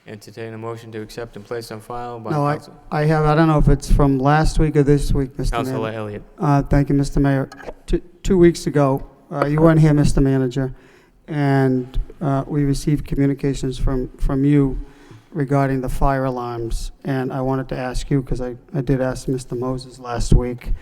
Entertain a motion to accept and place on file by No, Council. I don't know if it's from last week or this week, Mr. Councilor Manager. Elliott. Thank you, Mr. Mayor. 2 weeks ago, you weren't here, Mr. Manager, and we received communications from you regarding the fire alarms, and I wanted to ask you, because I did ask Mr. Moses last week.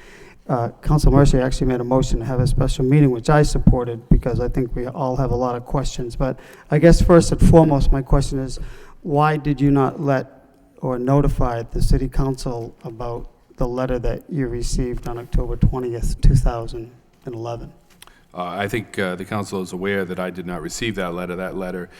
Council Mercy actually made a motion to have a special meeting, which I supported because I think we all have a lot of questions. But I guess first and foremost, my question is, why did you not let or notify the City Council about the letter that you received on October 20th, 2011? I think the council is aware that I did not receive that letter. That letter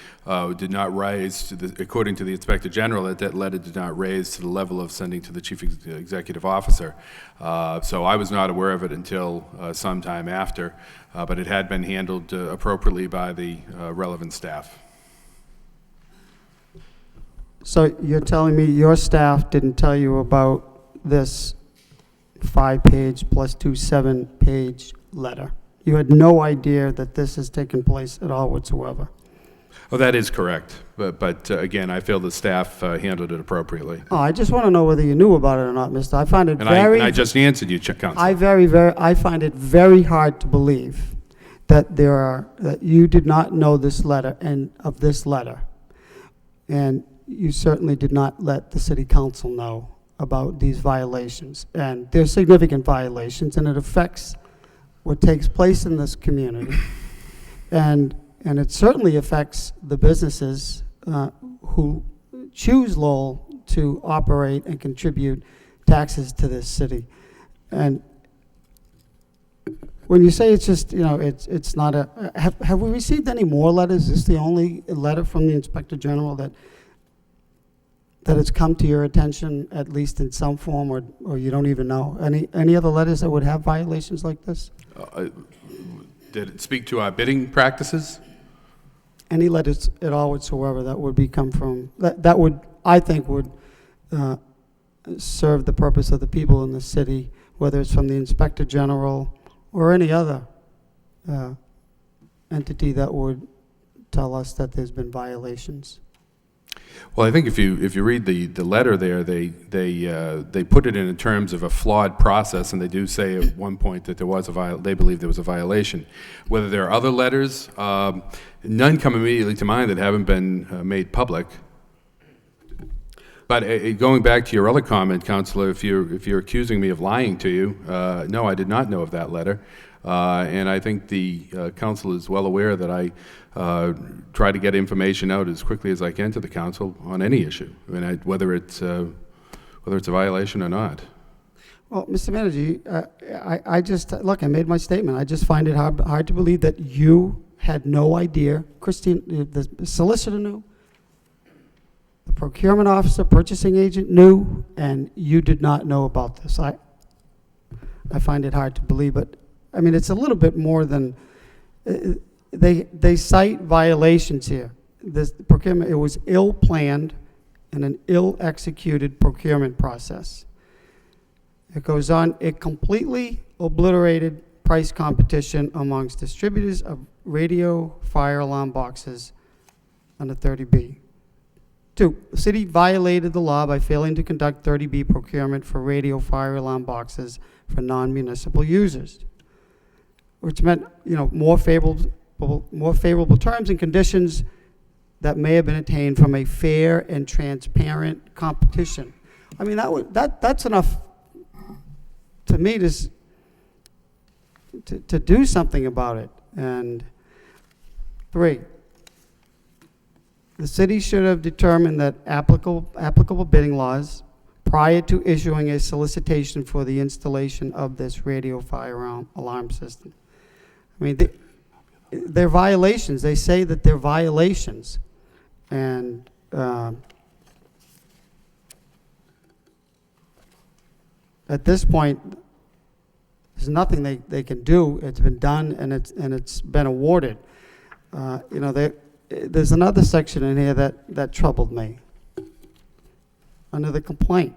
did not rise, according to the Inspector General, that letter did not raise to the level of sending to the Chief Executive Officer. So I was not aware of it until some time after, but it had been handled appropriately by the relevant staff. So you're telling me your staff didn't tell you about this 5-page plus 2 7-page letter? You had no idea that this has taken place at all whatsoever? Oh, that is correct. But again, I feel the staff handled it appropriately. Oh, I just want to know whether you knew about it or not, mister. I find it And very... I just answered you, Council. I find it very hard to believe that that you did not know this letter and of this letter. And you certainly did not let the City Council know about these violations. And they're significant violations, and it affects what takes place in this community. And it certainly affects the businesses who choose Lowell to operate and contribute taxes to this city. And when you say it's just, it's not a, have we received any more letters? Is this the only letter from the Inspector General that that it's come to your attention, at least in some form, or you don't even know? Any other letters that would have violations like this? Did it speak to our bidding practices? Any letters at all whatsoever that would become from, that would, I think, would serve the purpose of the people in the city, whether it's from the Inspector General or any other entity that would tell us that there's been violations. Well, I think if you read the letter there, they put it in terms of a flawed process, and they do say at one point that there was they believe there was a violation. Whether there are other letters, none come immediately to mind that haven't been made public. But going back to your other comment, Councilor, if you're accusing me of lying to you, no, I did not know of that letter. And I think the council is well aware that I try to get information out as quickly as I can to the council on any issue, whether it's a violation or not. Well, Mr. Manager, I just, look, I made my statement. I just find it hard to believe that you had no idea. Christine, the solicitor knew, the procurement officer, purchasing agent knew, and you did not know about this. I find it hard to believe, but I mean, it's a little bit more than, they cite violations here. This procurement, it was ill-planned and an ill-executed procurement process. It goes on, it completely obliterated price competition amongst distributors of radio fire alarm boxes under 30B. 2, the city violated the law by failing to conduct 30B procurement for radio fire alarm boxes for non-municipal users, which meant, more favorable terms and conditions that may have been attained from a fair and transparent competition. I mean, that's enough to me to do something about it. And 3, the city should have determined that applicable bidding laws prior to issuing a solicitation for the installation of this radio fire alarm system. I mean, they're violations. They say that they're violations. And at this point, there's nothing they can do. It's been done, and it's been awarded. There's another section in here that troubled me. Under the complaint,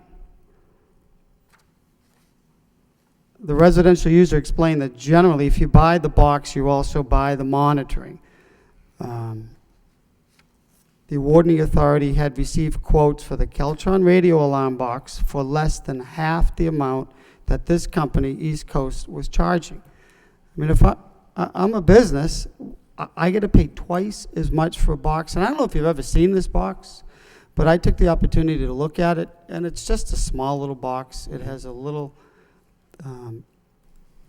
the residential user explained that generally, if you buy the box, you also buy the monitoring. The awarding authority had received quotes for the Keltron radio alarm box for less than half the amount that this company, East Coast, was charging. I mean, if I'm a business, I get to pay twice as much for a box. And I don't know if you've ever seen this box, but I took the opportunity to look at it, and it's just a small little box. It has a little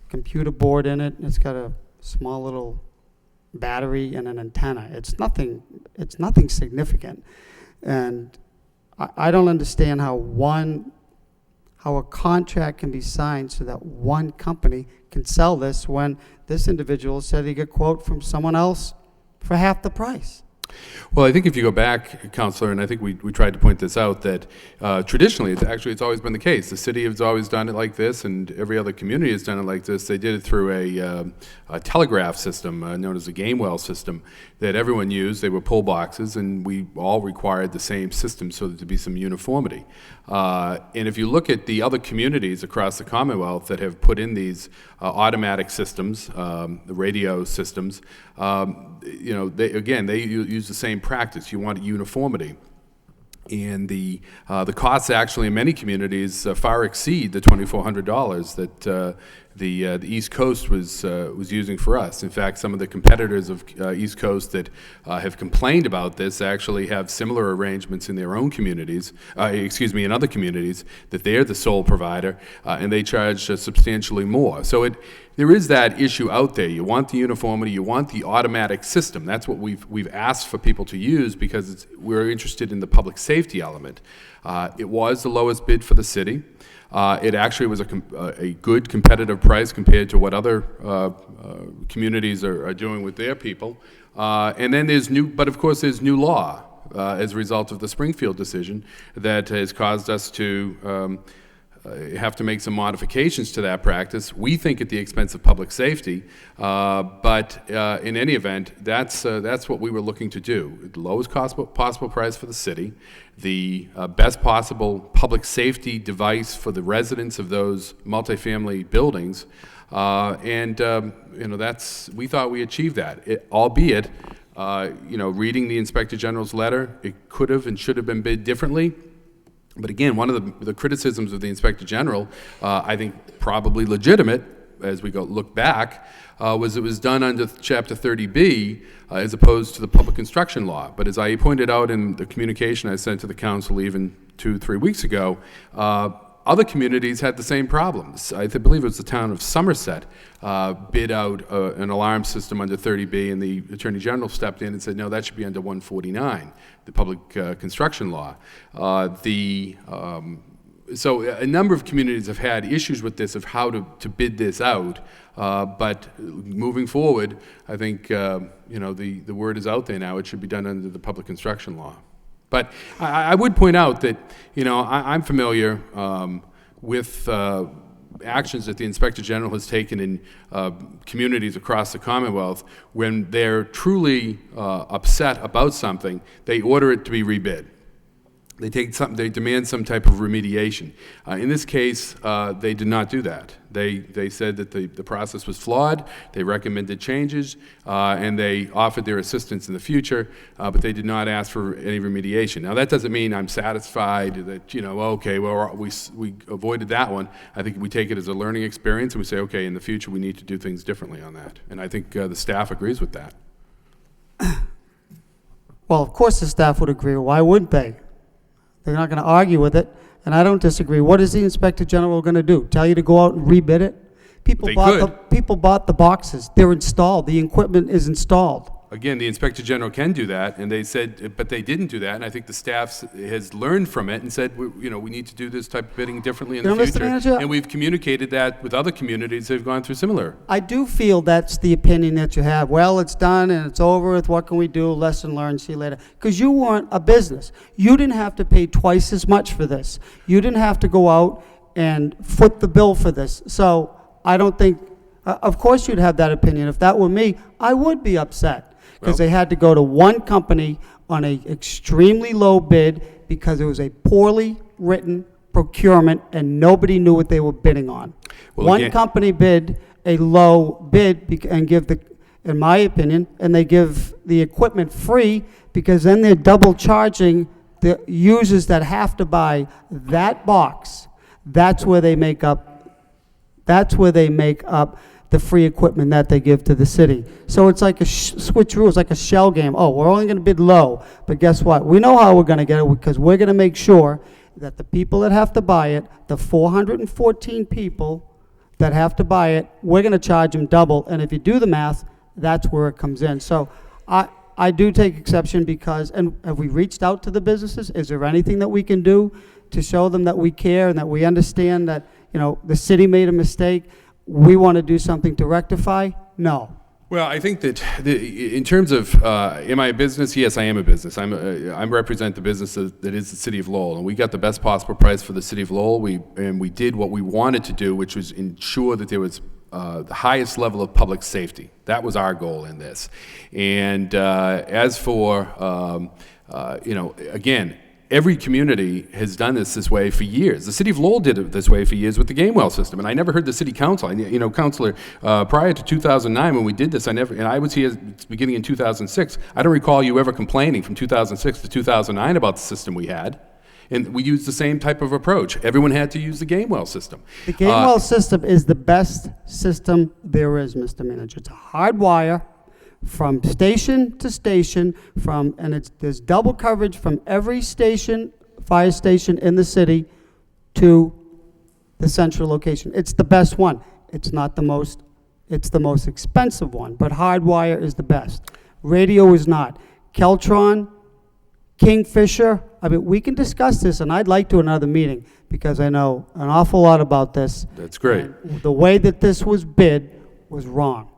computer board in it. It's got a small little battery and an antenna. It's nothing significant. And I don't understand how a contract can be signed so that one company can sell this when this individual said he got a quote from someone else for half the price. Well, I think if you go back, Councilor, and I think we tried to point this out, that traditionally, it's always been the case. The city has always done it like this, and every other community has done it like this. They did it through a telegraph system known as a Gamewell system that everyone used. They were pull boxes, and we all required the same system so that there be some uniformity. And if you look at the other communities across the Commonwealth that have put in these automatic systems, the radio systems, they use the same practice. You want uniformity. And the costs actually in many communities far exceed the $2,400 that the East Coast was using for us. In fact, some of the competitors of East Coast that have complained about this actually have similar arrangements in their own communities, in other communities, that they're the sole provider, and they charge substantially more. So there is that issue out there. You want the uniformity, you want the automatic system. That's what we've asked for people to use because we're interested in the public safety element. It was the lowest bid for the city. It actually was a good competitive price compared to what other communities are doing with their people. And then but of course there's new law. as a result of the Springfield decision that has caused us to have to make some modifications to that practice. We think at the expense of public safety, but in any event, that's what we were looking to do. The lowest possible price for the city, the best possible public safety device for the residents of those multifamily buildings, and we thought we achieved that. Albeit, reading the Inspector General's letter, it could have and should have been bid differently. But again, one of the criticisms of the Inspector General, I think probably legitimate, as we look back, was it was done under Chapter 30B as opposed to the public construction law. But as I pointed out in the communication I sent to the council even 2-3 weeks ago, other communities had the same problems. I believe it was the town of Somerset bid out an alarm system under 30B, and the Attorney General stepped in and said, no, that should be under 149, the public construction law. So a number of communities have had issues with this, of how to bid this out. But moving forward, I think the word is out there now. It should be done under the public construction law. But I would point out that I'm familiar with actions that the Inspector General has taken in communities across the Commonwealth. When they're truly upset about something, they order it to be rebid. They demand some type of remediation. In this case, they did not do that. They said that the process was flawed, they recommended changes, and they offered their assistance in the future, but they did not ask for any remediation. Now, that doesn't mean I'm satisfied that, okay, well, we avoided that one. I think we take it as a learning experience, and we say, okay, in the future, we need to do things differently on that. And I think the staff agrees with that. Well, of course the staff would agree. Why wouldn't they? They're not going to argue with it, and I don't disagree. What is the Inspector General going to do? Tell you to go out and rebid it? People bought the boxes. They're installed. The equipment is installed. Again, the Inspector General can do that, and they said, but they didn't do that, and I think the staff has learned from it and said, we need to do this type of bidding differently in the Mr. future. Manager, and we've communicated that with other communities that have gone through similar. I do feel that's the opinion that you have. Well, it's done and it's over with. What can we do? Lesson learned. See you later. Because you weren't a business. You didn't have to pay twice as much for this. You didn't have to go out and foot the bill for this. So I don't think, of course you'd have that opinion. If that were me, I would be upset. Because they had to go to one company on an extremely low bid because it was a poorly written procurement and nobody knew what they were bidding on. One company bid a low bid and in my opinion, and they give the equipment free because then they're double charging the users that have to buy that box. That's where they make up the free equipment that they give to the city. So it's like a switcheroo, it's like a shell game. Oh, we're only going to bid low, but guess what? We know how we're going to get it because we're going to make sure that the people that have to buy it, the 414 people that have to buy it, we're going to charge them double, and if you do the math, that's where it comes in. So I do take exception because, and have we reached out to the businesses? Is there anything that we can do to show them that we care and that we understand that, the city made a mistake? We want to do something to rectify? No. Well, I think that in terms of, am I a business? Yes, I am a business. I represent the business that is the city of Lowell, and we got the best possible price for the city of Lowell. We did what we wanted to do, which was ensure that there was the highest level of public safety. That was our goal in this. And as for, again, every community has done this way for years. The city of Lowell did it this way for years with the Gamewell system, and I never heard the city council. Counselor, prior to 2009 when we did this, and I was here beginning in 2006. I don't recall you ever complaining from 2006 to 2009 about the system we had. And we used the same type of approach. Everyone had to use the Gamewell system. The Gamewell system is the best system there is, Mr. Manager. It's a hard wire from station to station, there's double coverage from every fire station in the city to the central location. It's the best one. It's not the most, it's the most expensive one, but hardwire is the best. Radio is not. Keltron, Kingfisher, we can discuss this, and I'd like to another meeting because I know an awful lot about this. That's great. And the way that this was bid was wrong.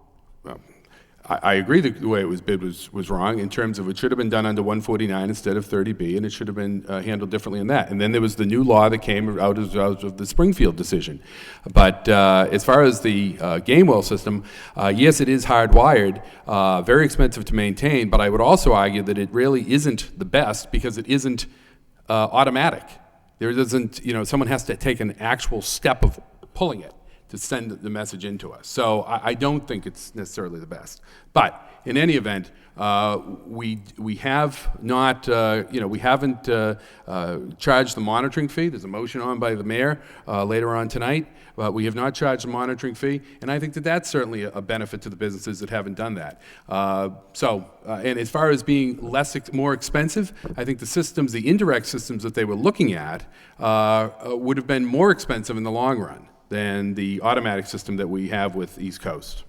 I agree that the way it was bid was wrong in terms of it should have been done under 149 instead of 30B, and it should have been handled differently in that. And then there was the new law that came out of the Springfield decision. But as far as the Gamewell system, yes, it is hardwired, very expensive to maintain, but I would also argue that it really isn't the best because it isn't automatic. There doesn't, someone has to take an actual step of pulling it to send the message into us. So I don't think it's necessarily the best. But in any event, we have not, we haven't charged the monitoring fee. There's a motion on by the mayor later on tonight. We have not charged the monitoring fee, and I think that that's certainly a benefit to the businesses that haven't done that. And as far as being more expensive, I think the systems, the indirect systems that they were looking at would have been more expensive in the long run than the automatic system that we have with East Coast.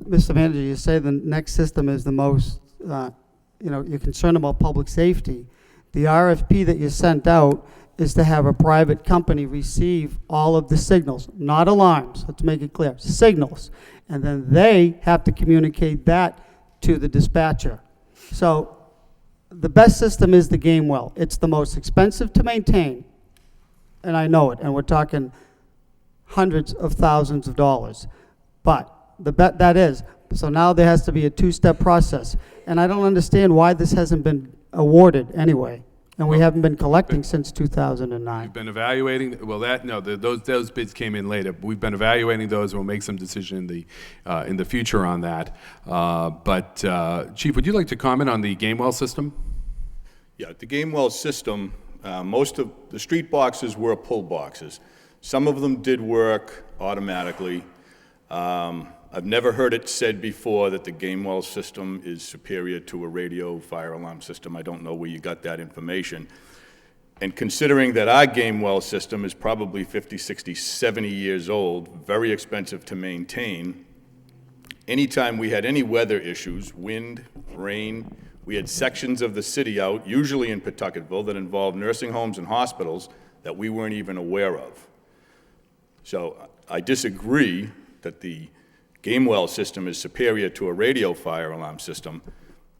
Mr. Manager, you say the next system is the most, you're concerned about public safety. The RFP that you sent out is to have a private company receive all of the signals, not alarms, let's make it clear, signals. And then they have to communicate that to the dispatcher. So the best system is the Gamewell. It's the most expensive to maintain, and I know it, and we're talking hundreds of thousands of dollars. But that is, so now there has to be a two-step process. And I don't understand why this hasn't been awarded anyway. And we haven't been collecting since 2009. We've been evaluating, those bids came in later. We've been evaluating those, and we'll make some decision in the future on that. Chief, would you like to comment on the Gamewell system? Yeah, the Gamewell system, most of the street boxes were pull boxes. Some of them did work automatically. I've never heard it said before that the Gamewell system is superior to a radio fire alarm system. I don't know where you got that information. And considering that our Gamewell system is probably 50, 60, 70 years old, very expensive to maintain, anytime we had any weather issues, wind, rain, we had sections of the city out, usually in Pawtucketville, that involved nursing homes and hospitals that we weren't even aware of. So I disagree that the Gamewell system is superior to a radio fire alarm system.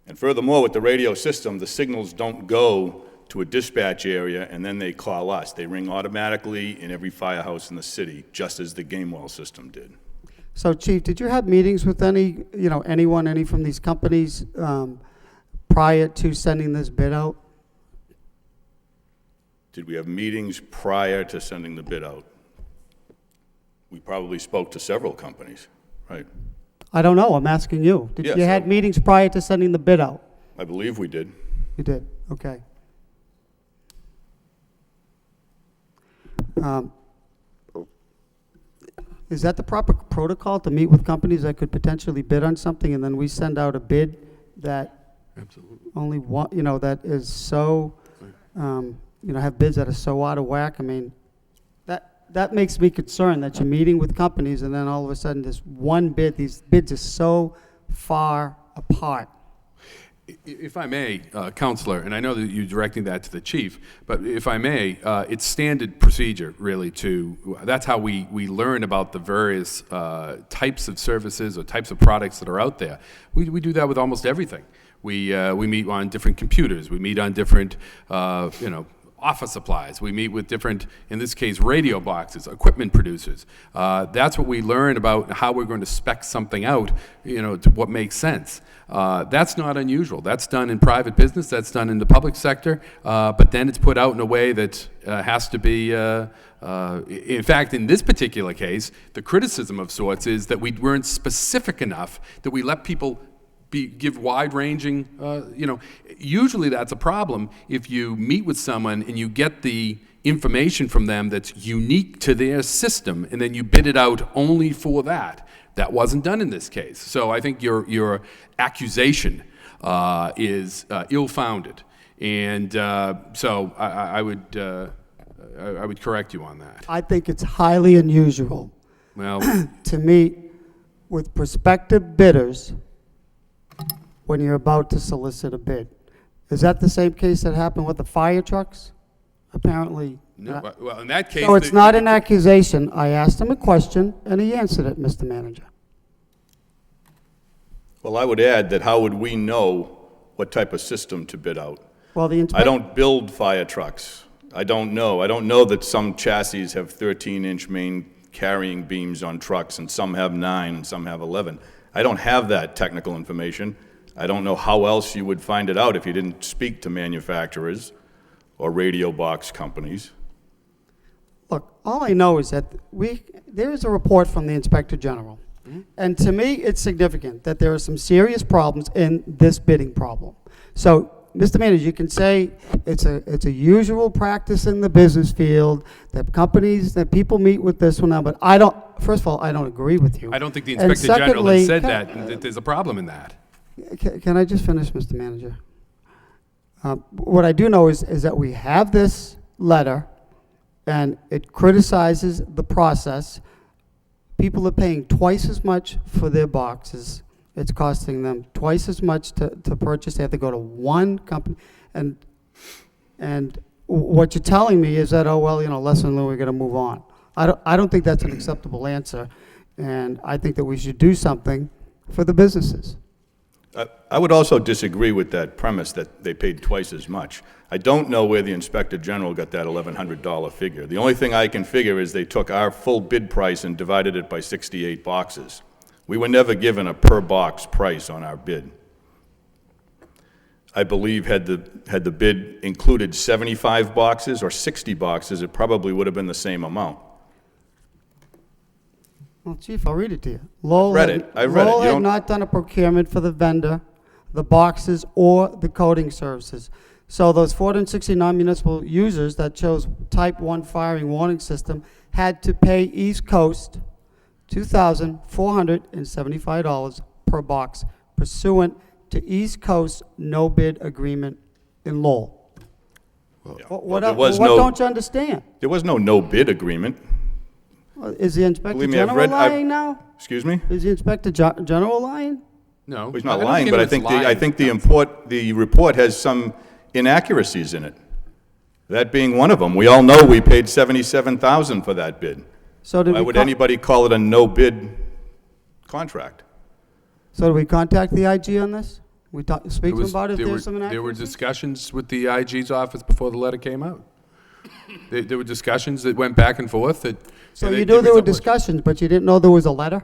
And furthermore, with the radio system, the signals don't go to a dispatch area and then they call us. They ring automatically in every firehouse in the city, just as the Gamewell system did. So, Chief, did you have meetings with any from these companies prior to sending this bid out? Did we have meetings prior to sending the bid out? We probably spoke to several companies, right? I don't know, I'm asking you. Yes, You had meetings prior to sending the bid out? I believe we did. You did, okay. Is that the proper protocol, to meet with companies that could potentially bid on something, and then we send out a bid that only one, that is so, have bids that are so out of whack? I mean, that makes me concerned that you're meeting with companies and then all of a sudden this one bid, these bids are so far apart. If I may, Counselor, and I know that you're directing that to the chief, but if I may, it's standard procedure, really, that's how we learn about the various types of services or types of products that are out there. We do that with almost everything. We meet on different computers. We meet on different, office supplies. We meet with different, in this case, radio boxes, equipment producers. That's what we learn about how we're going to spec something out, to what makes sense. That's not unusual. That's done in private business. That's done in the public sector. But then it's put out in a way that has to be, in fact, in this particular case, the criticism of sorts is that we weren't specific enough, that we let people give wide-ranging, usually that's a problem if you meet with someone and you get the information from them that's unique to their system and then you bid it out only for that. That wasn't done in this case. So I think your accusation is ill-founded. And so I would correct you on that. I think it's highly unusual to meet with prospective bidders when you're about to solicit a bid. Is that the same case that happened with the fire trucks? Apparently. No, well, in that case... So it's not an accusation. I asked him a question, and he answered it, Mr. Manager. Well, I would add that how would we know what type of system to bid out? Well, the I inspector, don't build fire trucks. I don't know. I don't know that some chassis have 13-inch main carrying beams on trucks, and some have 9 and some have 11. I don't have that technical information. I don't know how else you would find it out if you didn't speak to manufacturers or radio box companies. look, all I know is that there is a report from the Inspector General. And to me, it's significant that there are some serious problems in this bidding problem. So, Mr. Manager, you can say it's a usual practice in the business field that people meet with this one now, but first of all, I don't agree with you. I don't think the And Inspector General has secondly, said that there's a problem in that. Can I just finish, Mr. Manager? What I do know is that we have this letter, and it criticizes the process. People are paying twice as much for their boxes. It's costing them twice as much to purchase. They have to go to one company. And what you're telling me is that, oh, well, lesson learned, we're going to move on. I don't think that's an acceptable answer, and I think that we should do something for the businesses. I would also disagree with that premise that they paid twice as much. I don't know where the Inspector General got that $1,100 figure. The only thing I can figure is they took our full bid price and divided it by 68 boxes. We were never given a per box price on our bid. I believe had the bid included 75 boxes or 60 boxes, it probably would have been the same amount. Well, Chief, I'll read it to you. Lowell I read it. Lowell You had don't- not done a procurement for the vendor, the boxes, or the coding services. So those 460 non-municipal users that chose Type 1 firing warning system had to pay East Coast $2,475 per box pursuant to East Coast no bid agreement in Lowell. What don't you understand? There was no bid agreement. Is the Inspector Believe me, I've General read- I've- lying now? Excuse me? Is the Inspector General lying? No. Well, he's not don't lying, think but I it's think lying. the report has some inaccuracies in it. That being one of them. We all know we paid $77,000 for that bid. So did Why we would co- anybody call it a no-bid contract? So do we contact the IG on this? We speak to him about it if there were- there's some There were inaccuracies? discussions with the IG's office before the letter came out. There were discussions that went back and forth that. So and you they- knew there were was- discussions, but you didn't know there was a letter?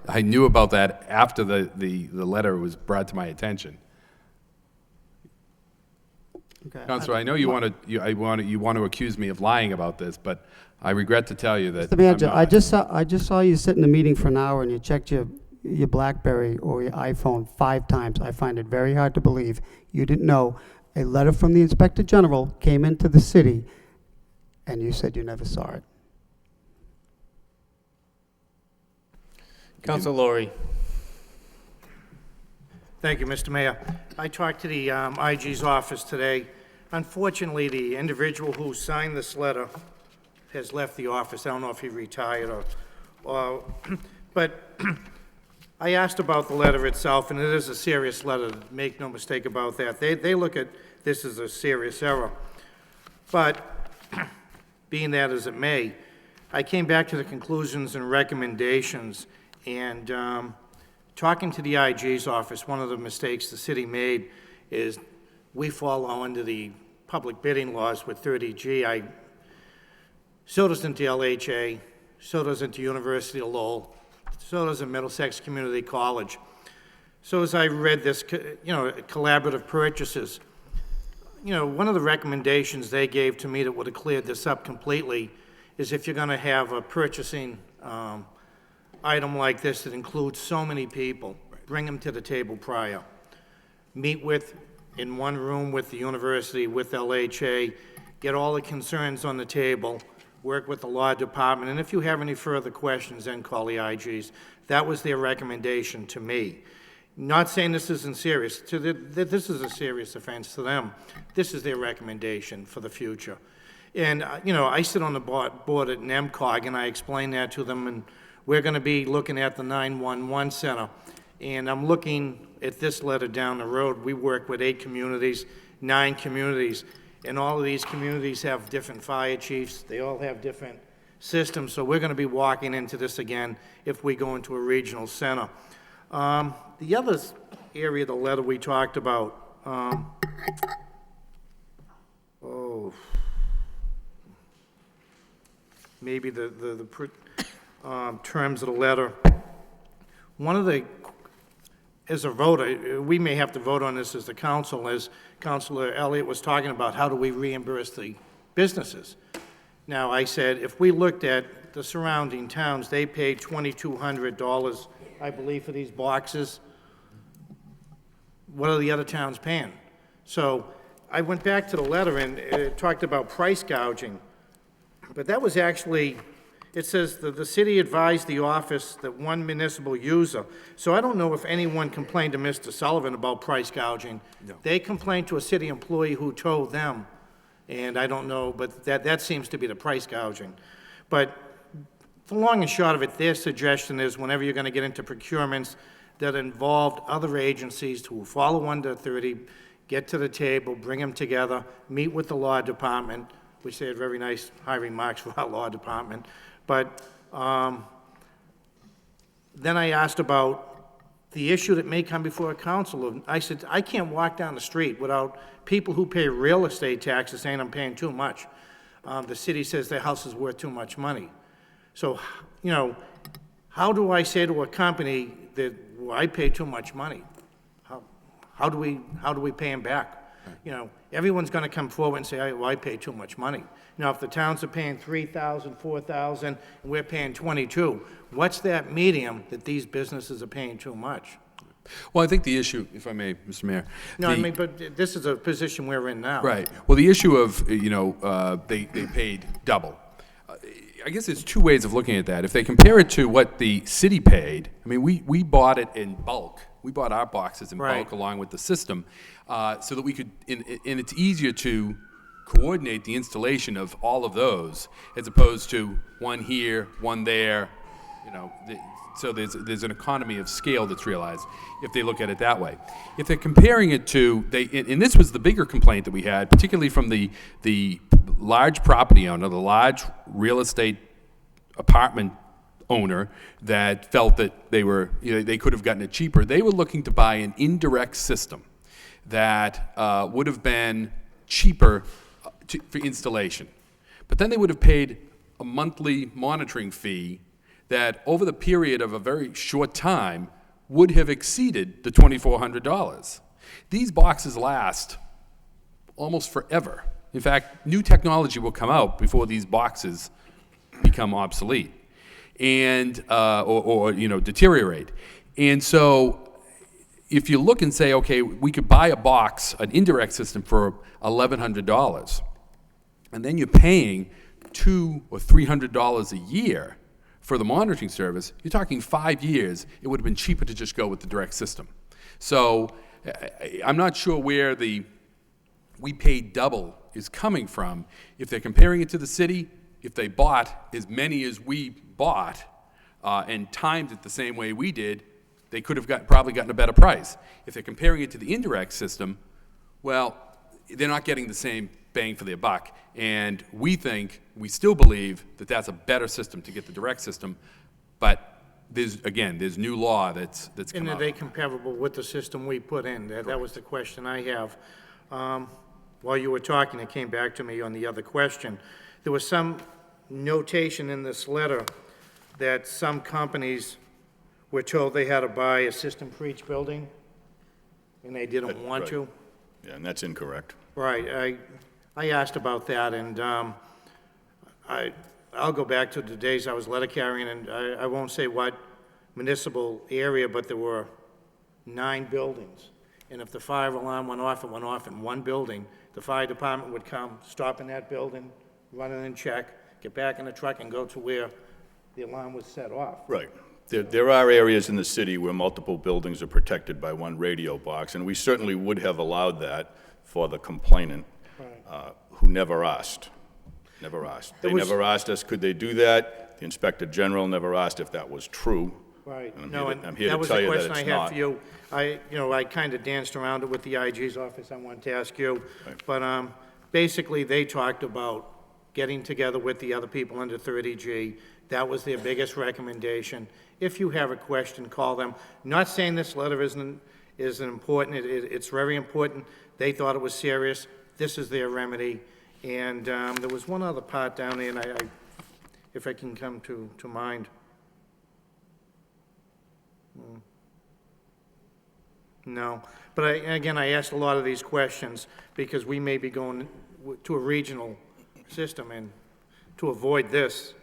I knew about that after the letter was brought to my attention. Okay. Counselor, I know you want to accuse me of lying about this, but I regret to tell you that. Mr. Manager, I'm I not. just saw you sit in a meeting for an hour and you checked your BlackBerry or your iPhone 5 times. I find it very hard to believe you didn't know a letter from the Inspector General came into the city and you said you never saw it. Council Laurie. Thank you, Mr. Mayor. I talked to the IG's office today. Unfortunately, the individual who signed this letter has left the office. I don't know if he retired or but I asked about the letter itself, and it is a serious letter, make no mistake about that. They look at this as a serious error. But being that as it may, I came back to the conclusions and recommendations, and talking to the IG's office, one of the mistakes the city made is we fall under the public bidding laws with 30G. So does into LHA, so does into University of Lowell, so does in Middlesex Community College. So as I read this, collaborative purchases, one of the recommendations they gave to me that would have cleared this up completely is if you're going to have a purchasing item like this that includes so many people, bring them to the table prior. Meet in one room with the university, with LHA, get all the concerns on the table, work with the law department, and if you have any further questions, then call the IGs. That was their recommendation to me. Not saying this isn't serious. This is a serious offense to them. This is their recommendation for the future. And, I sit on the board at NEMCOG, and I explain that to them, and we're going to be looking at the 911 center. And I'm looking at this letter down the road. We work with 8 communities, 9 communities, and all of these communities have different fire chiefs. They all have different systems, so we're going to be walking into this again if we go into a regional center. The other area of the letter we talked about, maybe terms of the letter. One of the, as a voter, we may have to vote on this as the council, as Councilor Elliott was talking about, how do we reimburse the businesses? Now, I said, if we looked at the surrounding towns, they paid $2,200, I believe, for these boxes. What are the other towns paying? So I went back to the letter and it talked about price gouging. But that was actually, it says that the city advised the office that one municipal user. So I don't know if anyone complained to Mr. Sullivan about price gouging. No. They complained to a city employee who told them, and I don't know, but that seems to be the price gouging. But the long and short of it, their suggestion is whenever you're going to get into procurements that involved other agencies to follow under 30, get to the table, bring them together, meet with the law department, which they had very nice high remarks for our law department. But then I asked about the issue that may come before a council. I said, I can't walk down the street without people who pay real estate taxes saying I'm paying too much. The city says their house is worth too much money. So, you know, how do I say to a company that well, I pay too much money? How do we pay them back? You know, everyone's going to come forward and say, well, I pay too much money. Now, if the towns are paying $3,000, $4,000, and we're paying $22,000, what's that medium that these businesses are paying too much? Well, I think the issue, if I may, Mr. Mayor. No, I mean, but this is a position we're in now. Right. Well, the issue of, you know, they paid double. I guess there's two ways of looking at that. If they compare it to what the city paid, I mean, we bought it in bulk. We bought our boxes in bulk along with the system, so that we could, and it's easier to coordinate the installation of all of those as opposed to one here, one there, you know. So there's an economy of scale that's realized if they look at it that way. If they're comparing it to, and this was the bigger complaint that we had, particularly from the large property owner, the large real estate apartment owner that felt that they were, you know, they could have gotten it cheaper. They were looking to buy an indirect system that would have been cheaper for installation. But then they would have paid a monthly monitoring fee that over the period of a very short time would have exceeded the $2,400. These boxes last almost forever. In fact, new technology will come out before these boxes become obsolete and or you know, deteriorate. And so if you look and say, okay, we could buy a box, an indirect system for $1,100, and then you're paying $200 or $300 a year for the monitoring service, you're talking 5 years, it would have been cheaper to just go with the direct system. So I'm not sure where we paid double is coming from. If they're comparing it to the city, if they bought as many as we bought and timed it the same way we did, they could have probably gotten a better price. If they're comparing it to the indirect system, well, they're not getting the same bang for their buck. And we still believe that that's a better system to get the direct system. But there's new law that's come And are out. they comparable with the system we put in? That was the question I have. While you were talking, it came back to me on the other question. There was some notation in this letter that some companies were told they had to buy a system for each building, and they didn't want to. Yeah, and that's incorrect. Right. I asked about that, and I'll go back to the days I was letter carrying, and I won't say what municipal area, but there were 9 buildings. And if the fire alarm went off, it went off in one building. The fire department would come, stop in that building, run in and check, get back in the truck and go to where the alarm was set off. Right. There are areas in the city where multiple buildings are protected by one radio box, and we certainly would have allowed that for the complainant, who never asked. Never asked. They never asked us, could they do that? The Inspector General never asked if that was true. Right. And I'm here to tell you that it's not. That was the question I had for you. I kind of danced around it with the IG's office. I wanted to ask you. Right. But basically, they talked about getting together with the other people under 30G, That was their biggest recommendation. If you have a question, call them. Not saying this letter isn't important. It's very important. They thought it was serious. This is their remedy. And there was one other part down there, and if I can come to mind. No, but again, I asked a lot of these questions because we may be going to a regional system and to avoid this.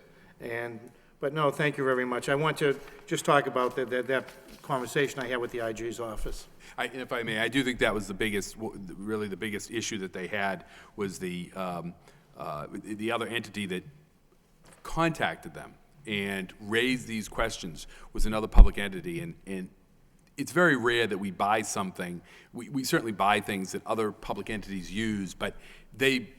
But no, thank you very much. I want to just talk about that conversation I had with the IG's office. If I may, I do think that was the biggest, really the biggest issue that they had was the other entity that contacted them and raised these questions was another public entity, and it's very rare that we buy something. We certainly buy things that other public entities use, but they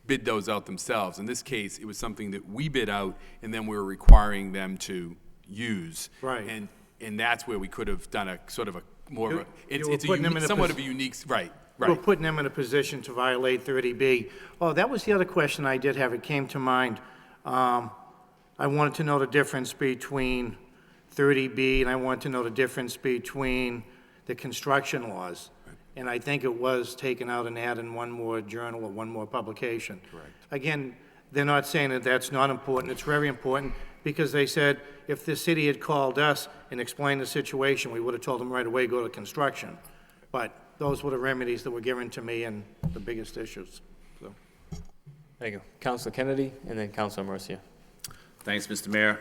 bid those out themselves. In this case, it was something that we bid out, and then we were requiring them to use. Right. And that's where we could have done a sort of a more of a, You were it's a putting them unique, in a somewhat of a unique, right. We're putting them in a position to violate 30B. Oh, that was the other question I did have. It came to mind. I wanted to know the difference between 30B, and I wanted to know the difference between the construction laws. And I think it was taken out and added in one more journal or one more publication. Correct. Again, they're not saying that that's not important. It's very important because they said if the city had called us and explained the situation, we would have told them right away, go to construction. But those were the remedies that were given to me and the biggest issues. So. Thank you. Councilor Kennedy, and then Councilor Mercia. Thanks, Mr. Mayor.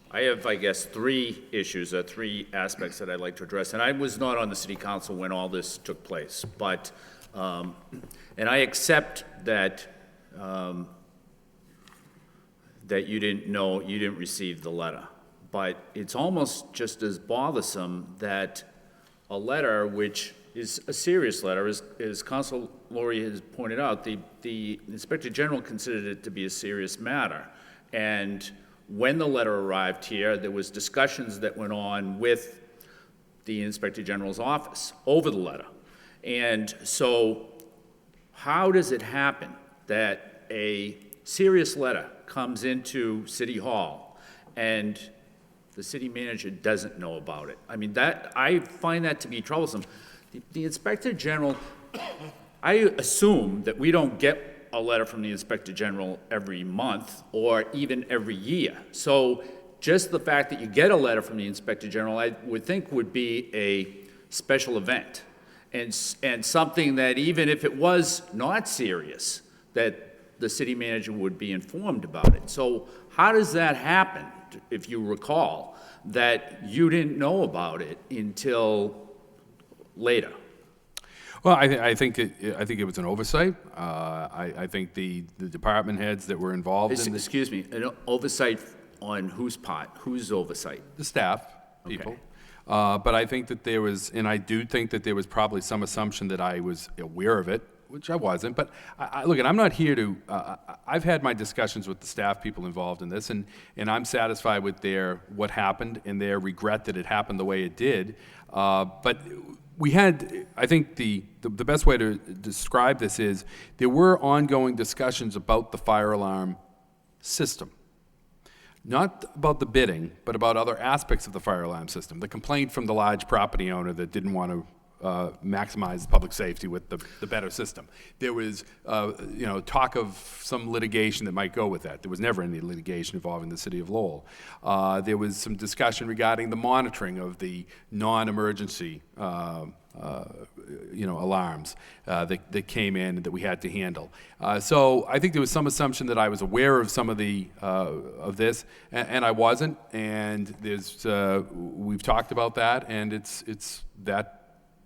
I have, I guess, three issues, three aspects that I'd like to address. And I was not on the city council when all this took place, but, and I accept that, that you didn't know, you didn't receive the letter. But it's almost just as bothersome that a letter, which is a serious letter, as Council Laurie has pointed out, the Inspector General considered it to be a serious matter. And when the letter arrived here, there was discussions that went on with the Inspector General's office over the letter. And so how does it happen that a serious letter comes into City Hall and the city manager doesn't know about it? I mean, I find that to be troublesome. The Inspector General, I assume that we don't get a letter from the Inspector General every month or even every year. So just the fact that you get a letter from the Inspector General, I would think would be a special event and something that even if it was not serious, that the city manager would be informed about it. So how does that happen, if you recall, that you didn't know about it until later? Well, I think it was an oversight. I think the department heads that were involved in this. Excuse me, an oversight on whose part? Whose oversight? The staff, people. Okay. But I think that there was, and I do think that there was probably some assumption that I was aware of it, which I wasn't. But look, I'm not here to, I've had my discussions with the staff people involved in this, and I'm satisfied with what happened and their regret that it happened the way it did. But we had, I think the best way to describe this is there were ongoing discussions about the fire alarm system. Not about the bidding, but about other aspects of the fire alarm system. The complaint from the large property owner that didn't want to maximize public safety with the better system. There was, talk of some litigation that might go with that. There was never any litigation involving the city of Lowell. There was some discussion regarding the monitoring of the non-emergency, alarms that came in that we had to handle. So I think there was some assumption that I was aware of some of of this, and I wasn't. And we've talked about that, and it's that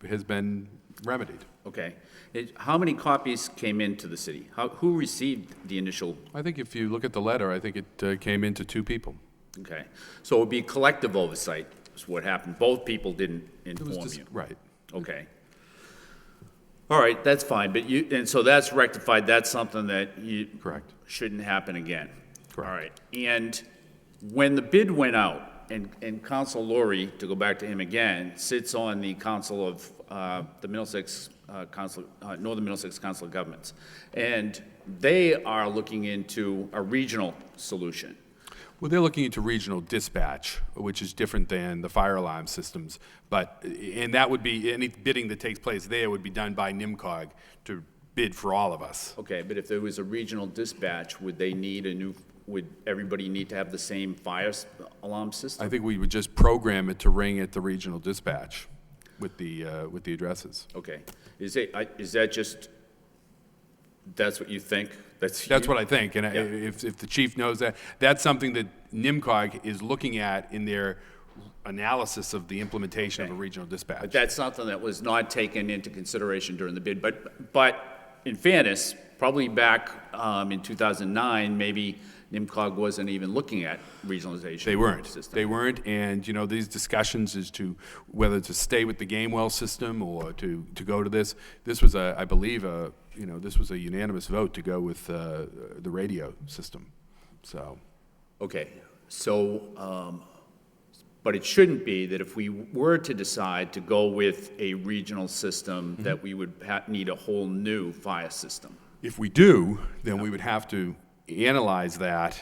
has been remedied. Okay. How many copies came into the city? Who received the initial? I think if you look at the letter, I think it came into 2 people. Okay. So it would be collective oversight is what happened. Both people didn't inform you. Right. Okay. All right, that's fine. But and so that's rectified. That's something that correct shouldn't happen again. Correct. All right. And when the bid went out, and Council Laurie, to go back to him again, sits on the council of the Middlesex Northern Middlesex Council of Governments, and they are looking into a regional solution. Well, they're looking into regional dispatch, which is different than the fire alarm systems. And that would be, any bidding that takes place there would be done by NIMCOG to bid for all of us. Okay, but if there was a regional dispatch, would everybody need to have the same alarm system? I think we would just program it to ring at the regional dispatch with the addresses. Okay. Is that just, that's what you think? That's what I think, and if the chief knows that, that's something that NIMCOG is looking at in their analysis of the implementation of a regional dispatch. But that's something that was not taken into consideration during the bid. But in fairness, probably back in 2009, maybe NIMCOG wasn't even looking at regionalization. They weren't. System. They weren't, and these discussions as to whether to stay with the Gamewell system or to go to this. This was I believe this was a unanimous vote to go with the radio system. So. Okay. So, but it shouldn't be that if we were to decide to go with a regional system, that we would need a whole new fire system. If we do, then we would have to analyze that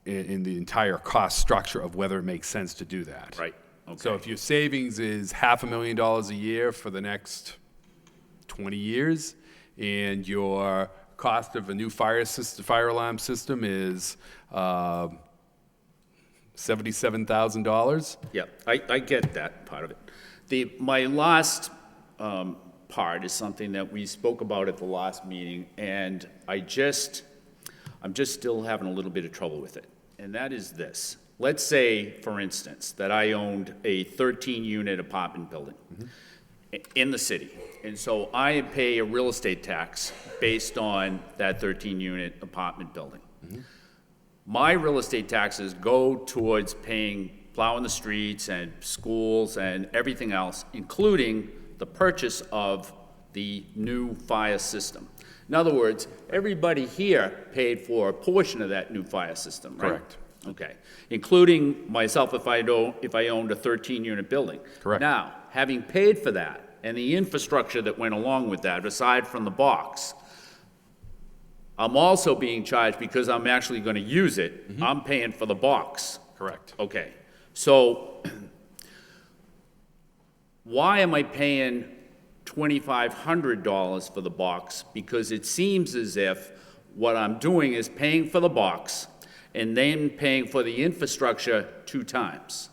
in the entire cost structure of whether it makes sense to do that. Right. Okay. So if your savings is $500,000 a year for the next 20 years, and your cost of a new fire alarm system is $77,000. Yeah, I get that part of it. My last part is something that we spoke about at the last meeting, and I'm just still having a little bit of trouble with it. And that is this. Let's say, for instance, that I owned a 13-unit apartment building in the city. And so I pay a real estate tax based on that 13-unit apartment building. My real estate taxes go towards plowing the streets and schools and everything else, including the purchase of the new fire system. In other words, everybody here paid for a portion of that new fire system, right? Correct. Okay, including myself if I owned a 13-unit building. Correct. Now, having paid for that and the infrastructure that went along with that, aside from the box, I'm also being charged because I'm actually going to use it. I'm paying for the box. Correct. Okay, so why am I paying $2,500 for the box? Because it seems as if what I'm doing is paying for the box and then paying for the infrastructure 2 times.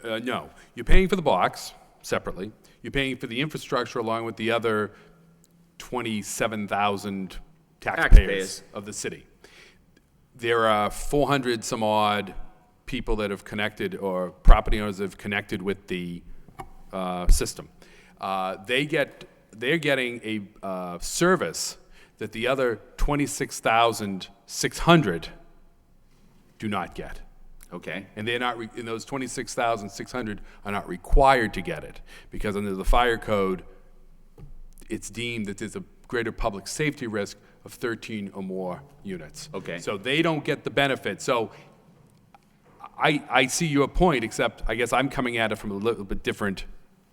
No, you're paying for the box separately. You're paying for the infrastructure along with the other 27,000 taxpayers of the city. There are 400 some odd people that have connected, or property owners that have connected with the system. They're getting a service that the other 26,600 do not get. Okay. And they're not, and those 26,600 are not required to get it, because under the fire code, it's deemed that there's a greater public safety risk of 13 or more units. Okay. So they don't get the benefit. So I see your point, except I guess I'm coming at it from a little bit different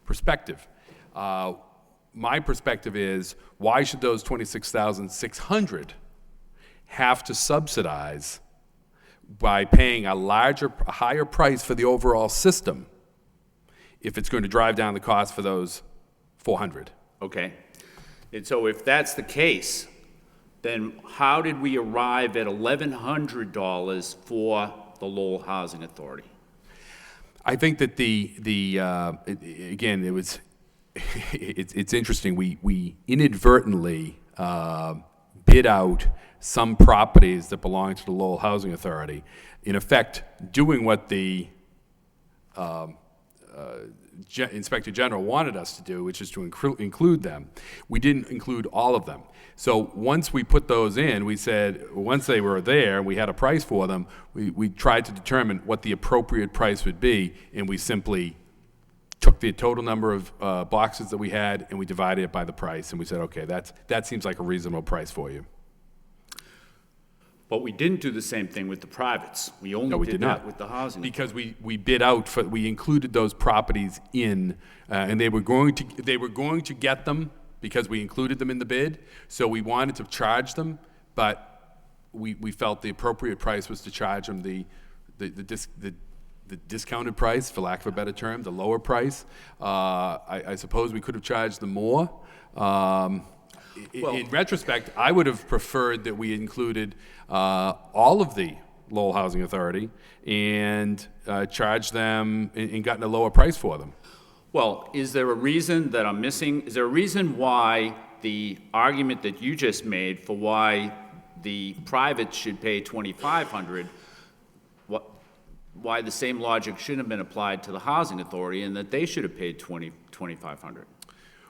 perspective. My perspective is, why should those 26,600 have to subsidize by paying a higher price for the overall system if it's going to drive down the cost for those 400? Okay. And so if that's the case, then how did we arrive at $1,100 for the Lowell Housing Authority? I think that again, it's interesting. We inadvertently bid out some properties that belong to the Lowell Housing Authority, in effect doing what the Inspector General wanted us to do, which is to include them. We didn't include all of them. So once we put those in, we said, once they were there, we had a price for them, we tried to determine what the appropriate price would be, and we simply took the total number of boxes that we had, and we divided it by the price, and we said, okay, that seems like a reasonable price for you. But we didn't do the same thing with the privates. We only did that with the housing. Because we bid out we included those properties in, and they were going to get them because we included them in the bid. So we wanted to charge them, but we felt the appropriate price was to charge them the the discounted price, for lack of a better term, the lower price. I suppose we could have charged them more. In retrospect, I would have preferred that we included all of the Lowell Housing Authority and charged them and gotten a lower price for them. Well, is there a reason that I'm missing? Is there a reason why the argument that you just made for why the privates should pay $2,500, why the same logic shouldn't have been applied to the housing authority and that they should have paid $2,500?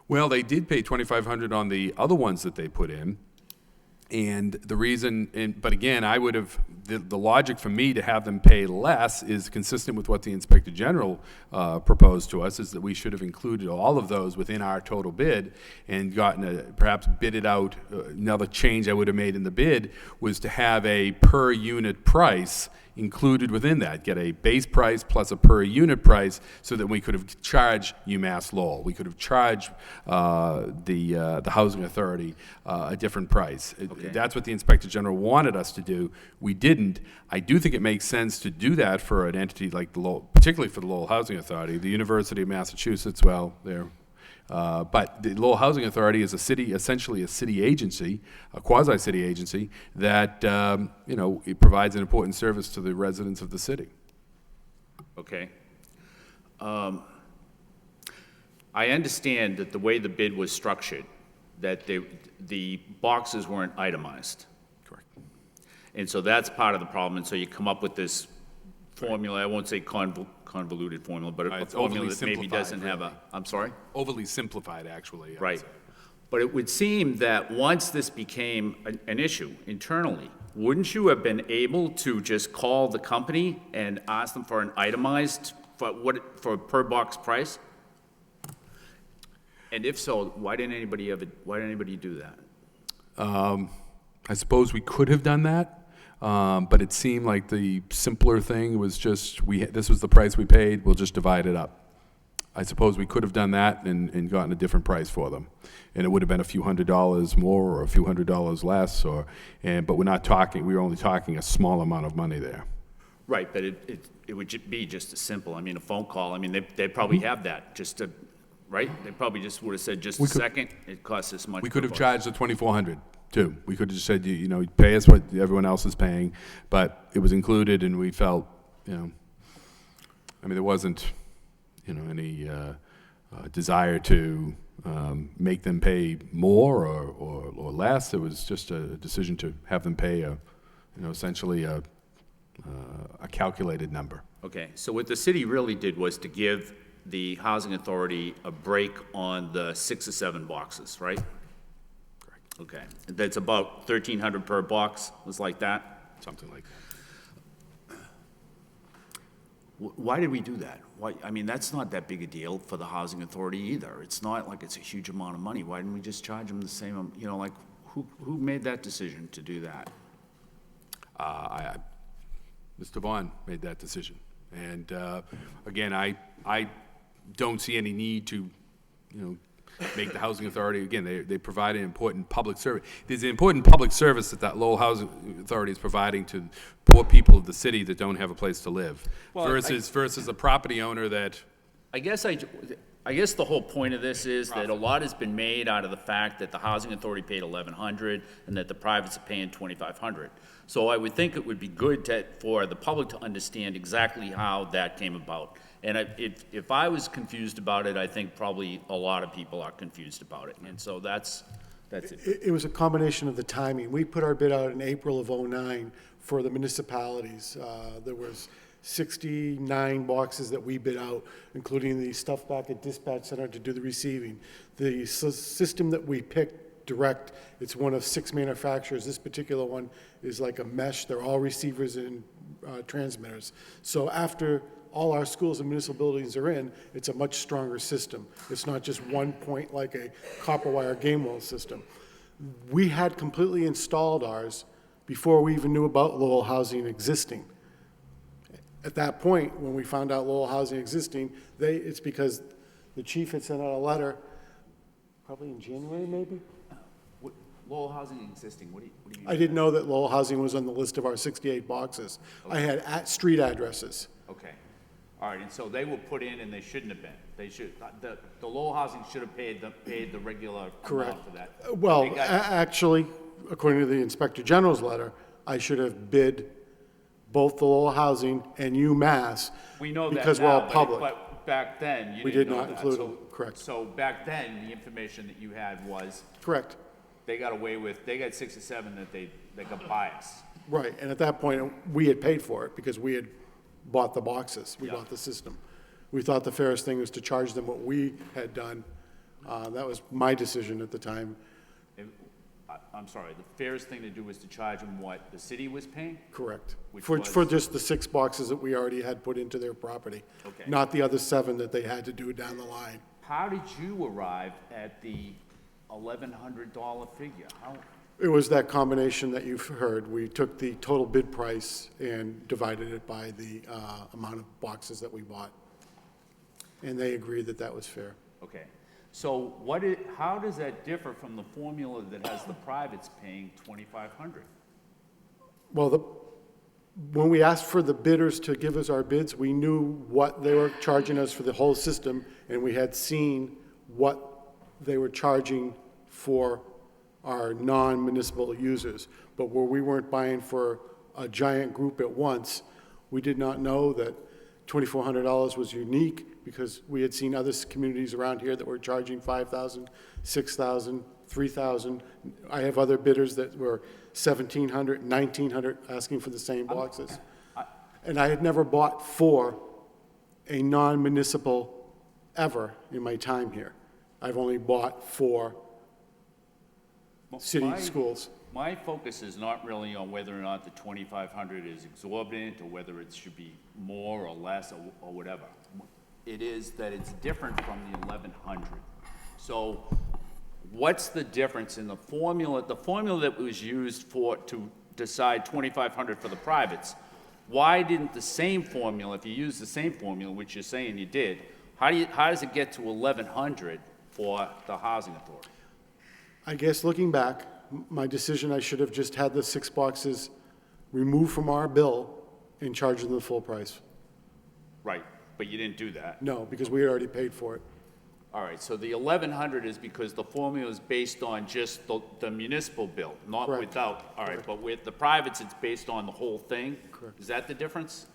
Well, they did pay $2,500 on the other ones that they put in. And the reason, but again, I would have, the logic for me to have them pay less is consistent with what the Inspector General proposed to us, is that we should have included all of those within our total bid and gotten perhaps bidded out. Another change I would have made in the bid was to have a per unit price included within that, get a base price plus a per unit price, so that we could have charged UMass Lowell. We could have charged the housing authority a different price. Okay. That's what the Inspector General wanted us to do. We didn't. I do think it makes sense to do that for an entity like the Lowell, particularly for the Lowell Housing Authority. The University of Massachusetts, well, they're but the Lowell Housing Authority is a city, essentially a city agency, a quasi-city agency that, it provides an important service to the residents of the city. Okay. I understand that the way the bid was structured, that the boxes weren't itemized. Correct. And so that's part of the problem, and so you come up with this formula, I won't say convoluted formula, but a It's formula overly that maybe simplified, doesn't have a, really. I'm sorry? Overly simplified, actually. I would Right. say. But it would seem that once this became an issue internally, wouldn't you have been able to just call the company and ask them for an itemized, for a per box price? And if so, why didn't anybody do that? I suppose we could have done that. But it seemed like the simpler thing was just, this was the price we paid, we'll just divide it up. I suppose we could have done that and gotten a different price for them. And it would have been a few $100s more or a few $100 less, but we're only talking a small amount of money there. Right, but it would be just as simple, a phone call, they probably have that, right? They probably just would have said, just a second, it costs this much. We could per have box. charged the $2,400 too. We could have just said, pay us what everyone else is paying, but it was included, and we felt, there wasn't, any desire to make them pay more or less. It was just a decision to have them pay essentially a calculated number. Okay, so what the city really did was to give the housing authority a break on the 6 or 7 boxes, right? Correct. Okay, that's about $1,300 per box, was like that? Something like that. Why did we do that? Why, that's not that big a deal for the housing authority either. It's not like it's a huge amount of money. Why didn't we just charge them the same, who made that decision to do that? Mr. Vaughn made that decision. And again, I don't see any need to, make the housing authority, again, they provide an important public service. There's an important public service that Lowell Housing Authority is providing to poor people of the city that don't have a place to live, versus a property owner that. I guess the whole point of this is that a lot has been made out of the fact that the housing authority paid $1,100 and that the privates are paying $2,500. So I would think it would be good for the public to understand exactly how that came about. And if I was confused about it, I think probably a lot of people are confused about it. And so that's it. It was a combination of the timing. We put our bid out in April of '09 for the municipalities. There was 69 boxes that we bid out, including the stuff back at Dispatch Center to do the receiving. The system that we picked, Direct, it's one of 6 manufacturers. This particular one is like a mesh. They're all receivers and transmitters. So after all our schools and municipal buildings are in, it's a much stronger system. It's not just one point like a copper wire game wall system. We had completely installed ours before we even knew about Lowell Housing existing. At that point, when we found out Lowell Housing existing, it's because the chief had sent out a letter, probably in January maybe? Lowell Housing existing, what do you? I didn't know that Lowell Housing was on the list of our 68 boxes. I had street addresses. Okay. All right, and so they were put in and they shouldn't have been. They should, the Lowell Housing should have paid the regular Correct. amount for that. Well, They got- actually, according to the Inspector General's letter, I should have bid both the Lowell Housing and UMass. We know that because we're all now, public. but back then, you We didn't did know not that. include So- them, correct. So back then, the information that you had was, Correct. they got away with, they got 6 or 7 that they got biased. Right, and at that point, we had paid for it because we had bought the boxes. We Yeah. bought the system. We thought the fairest thing was to charge them what we had done. That was my decision at the time. I'm sorry, the fairest thing to do was to charge them what the city was paying? Correct. Which For was- just the 6 boxes that we already had put into their property. Okay. Not the other 7 that they had to do down the line. How did you arrive at the $1,100 figure? How, It was that combination that you've heard. We took the total bid price and divided it by the amount of boxes that we bought. And they agreed that that was fair. okay. So how does that differ from the formula that has the privates paying $2,500? Well, when we asked for the bidders to give us our bids, we knew what they were charging us for the whole system, and we had seen what they were charging for our non-municipal users. But where we weren't buying for a giant group at once, we did not know that $2,400 was unique because we had seen other communities around here that were charging $5,000, $6,000, $3,000. I have other bidders that were $1,700, $1,900 asking for the same boxes. And I had never bought for a non-municipal ever in my time here. I've only bought for city schools. My focus is not really on whether or not the 2,500 is exorbitant or whether it should be more or less or whatever. It is that it's different from the 1,100. So what's the difference in the formula that was used to decide 2,500 for the privates? Why didn't the same formula, if you use the same formula, which you're saying you did, how does it get to 1,100 for the housing authority? I guess looking back, my decision, I should have just had the 6 boxes removed from our bill and charged them the full price. Right, but you didn't do that. No, because we had already paid for it. All right, so the 1,100 is because the formula is based on just the municipal bill, not Correct. without. All right, but with the privates, it's based on the whole thing? Correct. Is that the difference?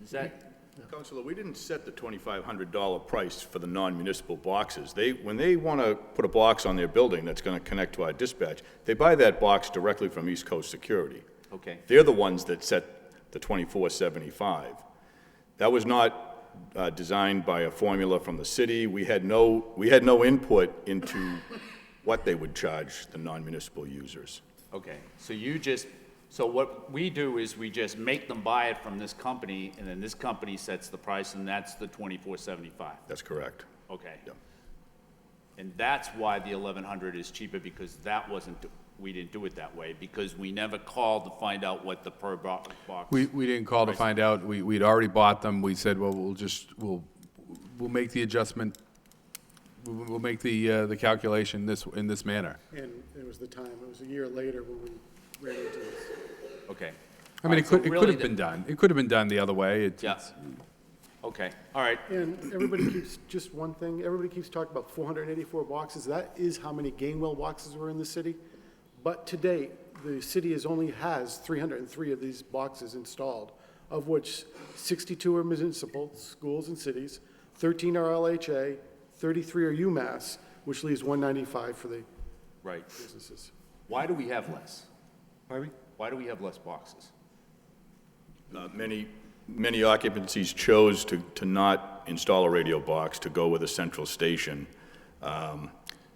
Is that? Counselor, we didn't set the $2,500 price for the non-municipal boxes. When they want to put a box on their building that's going to connect to our dispatch, they buy that box directly from East Coast Security. Okay. They're the ones that set the $2,475. That was not designed by a formula from the city. We had no input into what they would charge the non-municipal users. Okay, so what we do is we just make them buy it from this company, and then this company sets the price, and that's the $2,475. That's correct. Okay. Yep. And that's why the 1,100 is cheaper, because we didn't do it that way, because we never called to find out what the per box. We didn't call to find out. We'd already bought them. We said, well, we'll make the adjustment. We'll make the calculation in this manner. And it was the time, it was a year later when we ran into this. Okay. I mean, All right, so it could really have been done. It could have been done the other way. Yes. Okay, all right. And everybody keeps, just one thing, everybody keeps talking about 484 boxes. That is how many Gainwell boxes were in the city. But to date, the city only has 303 of these boxes installed, of which 62 are municipal, schools and cities, 13 are LHA, 33 are UMass, which leaves 195 for the Right. businesses. Why do we have less? Pardon me? Why do we have less boxes? Many occupancies chose to not install a radio box, to go with a central station.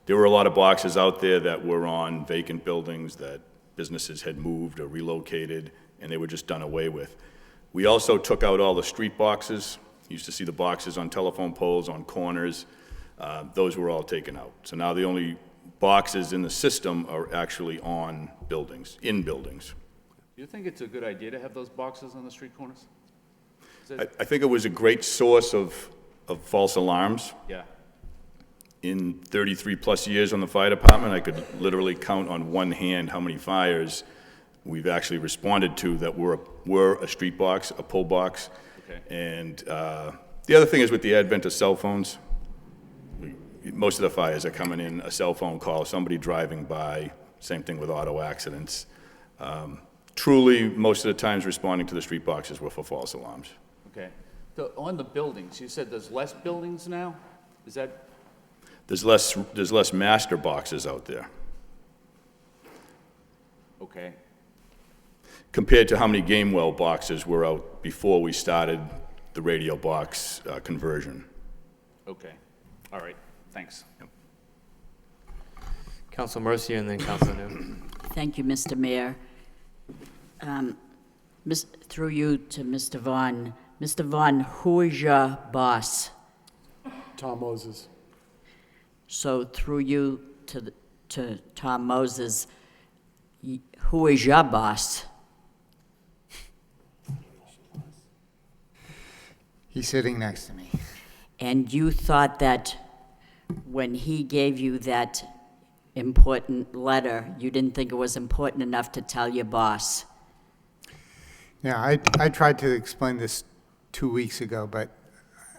There were a lot of boxes out there that were on vacant buildings that businesses had moved or relocated, and they were just done away with. We also took out all the street boxes. You used to see the boxes on telephone poles, on corners. Those were all taken out. So now the only boxes in the system are actually on buildings, in buildings. Do you think it's a good idea to have those boxes on the street corners? I think it was a great source of false alarms. Yeah. in 33-plus years on the fire department, I could literally count on one hand how many fires we've actually responded to that were a street box, a pull box. Okay. And the other thing is with the advent of cell phones, most of the fires are coming in a cell phone call, somebody driving by, same thing with auto accidents. Truly, most of the times responding to the street boxes were for false alarms. Okay. So on the buildings, you said there's less buildings now? Is that, There's less master boxes out there okay. compared to how many Gamewell boxes were out before we started the radio box conversion. Okay. All right. Thanks. Council Mercia and then Council New. Thank you, Mr. Mayor. Through you to Mr. Vaughn. Mr. Vaughn, who is your boss? Tom Moses. So through you to Tom Moses, who is your boss? He's sitting next to me. And you thought that when he gave you that important letter, you didn't think it was important enough to tell your boss? Now, I tried to explain this 2 weeks ago, but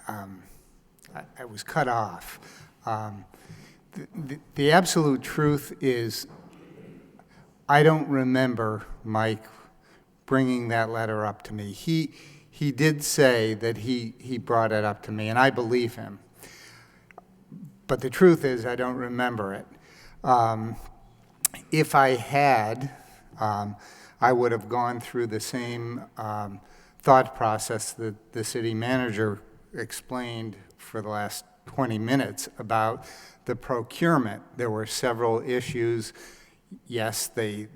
I was cut off. The absolute truth is, I don't remember Mike bringing that letter up to me. He did say that he brought it up to me, and I believe him. But the truth is, I don't remember it. If I had, I would have gone through the same thought process that the city manager explained for the last 20 minutes about the procurement. There were several issues. Yes, they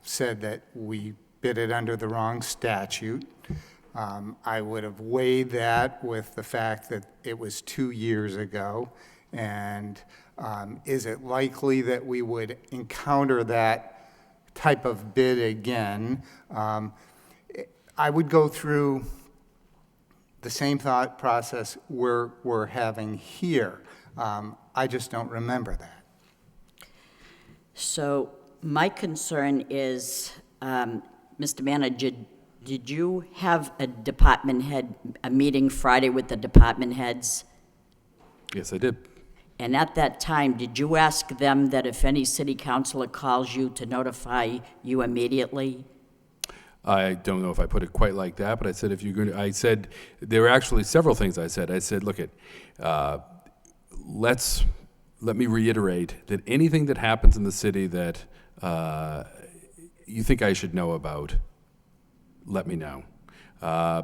said that we bid it under the wrong statute. I would have weighed that with the fact that it was 2 years ago, and is it likely that we would encounter that type of bid again? I would go through the same thought process we're having here. I just don't remember that. So my concern is, Mr. Manager, did you have a meeting Friday with the department heads? Yes, I did. And at that time, did you ask them that if any city councilor calls you to notify you immediately? I don't know if I put it quite like that, but I said if you're going to, I said, there were actually several things I said. I said, look, let me reiterate that anything that happens in the city that you think I should know about, let me know.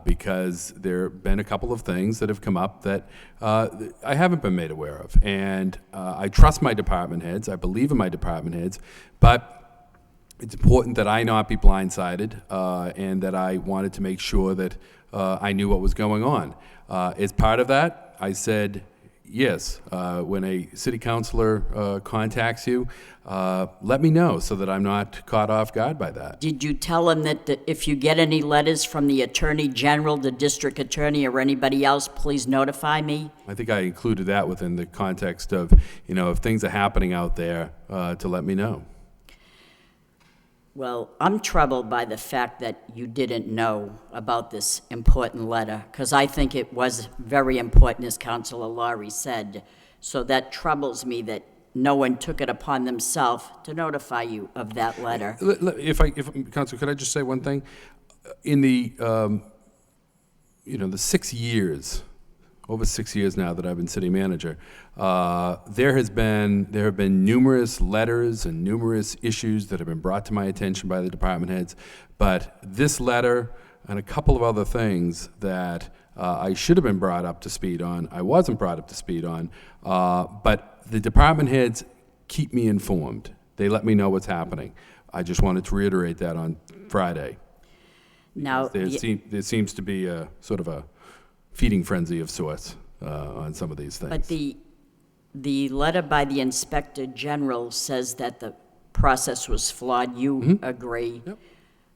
Because there have been a couple of things that have come up that I haven't been made aware of. And I trust my department heads, I believe in my department heads, but it's important that I not be blindsided, and that I wanted to make sure that I knew what was going on. As part of that, I said, yes, when a city councilor contacts you, let me know so that I'm not caught off guard by that. Did you tell them that if you get any letters from the Attorney General, the District Attorney, or anybody else, please notify me? I think I included that within the context of, if things are happening out there, to let me know. Well, I'm troubled by the fact that you didn't know about this important letter, because I think it was very important, as Councilor Laurie said. So that troubles me that no one took it upon themselves to notify you of that letter. If Councilor, could I just say one thing? In the, the 6 years, over 6 years now that I've been city manager, there have been numerous letters and numerous issues that have been brought to my attention by the department heads. But this letter and a couple of other things that I should have been brought up to speed on, I wasn't brought up to speed on. But the department heads keep me informed. They let me know what's happening. I just wanted to reiterate that on Friday. Now, There seems to be a sort of a feeding frenzy of sorts on some of these things. But the letter by the Inspector General says that the process was flawed. You agree? Yep.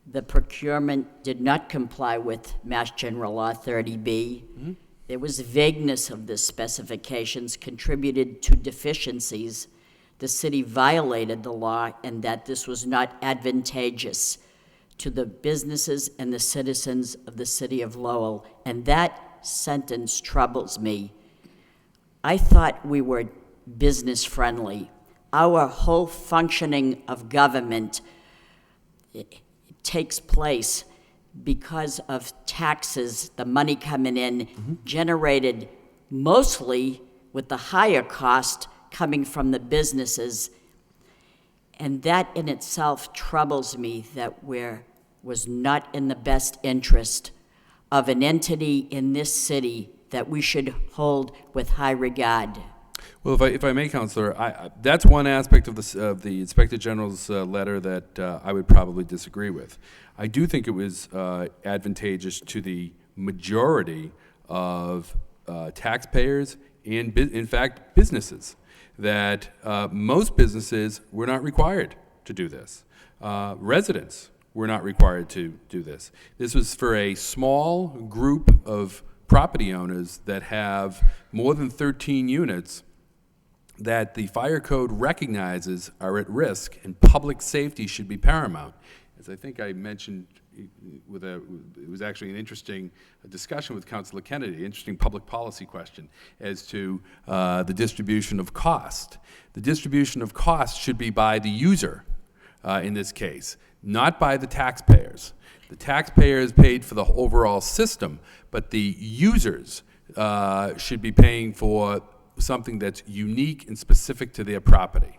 The procurement did not comply with Mass General Law 30B. there was vagueness of the specifications contributed to deficiencies, the city violated the law and that this was not advantageous to the businesses and the citizens of the city of Lowell. And that sentence troubles me. I thought we were business friendly. Our whole functioning of government takes place because of taxes, the money coming in, generated mostly with the higher cost coming from the businesses. And that in itself troubles me, that was not in the best interest of an entity in this city that we should hold with high regard. Well, if I may, Counselor, that's one aspect of the Inspector General's letter that I would probably disagree with. I do think it was advantageous to the majority of taxpayers and, in fact, businesses, that most businesses were not required to do this. Residents were not required to do this. This was for a small group of property owners that have more than 13 units that the fire code recognizes are at risk, and public safety should be paramount. As I think I mentioned, it was actually an interesting discussion with Councilor Kennedy, interesting public policy question as to the distribution of cost. The distribution of cost should be by the user in this case, not by the taxpayers. The taxpayers paid for the overall system, but the users should be paying for something that's unique and specific to their property.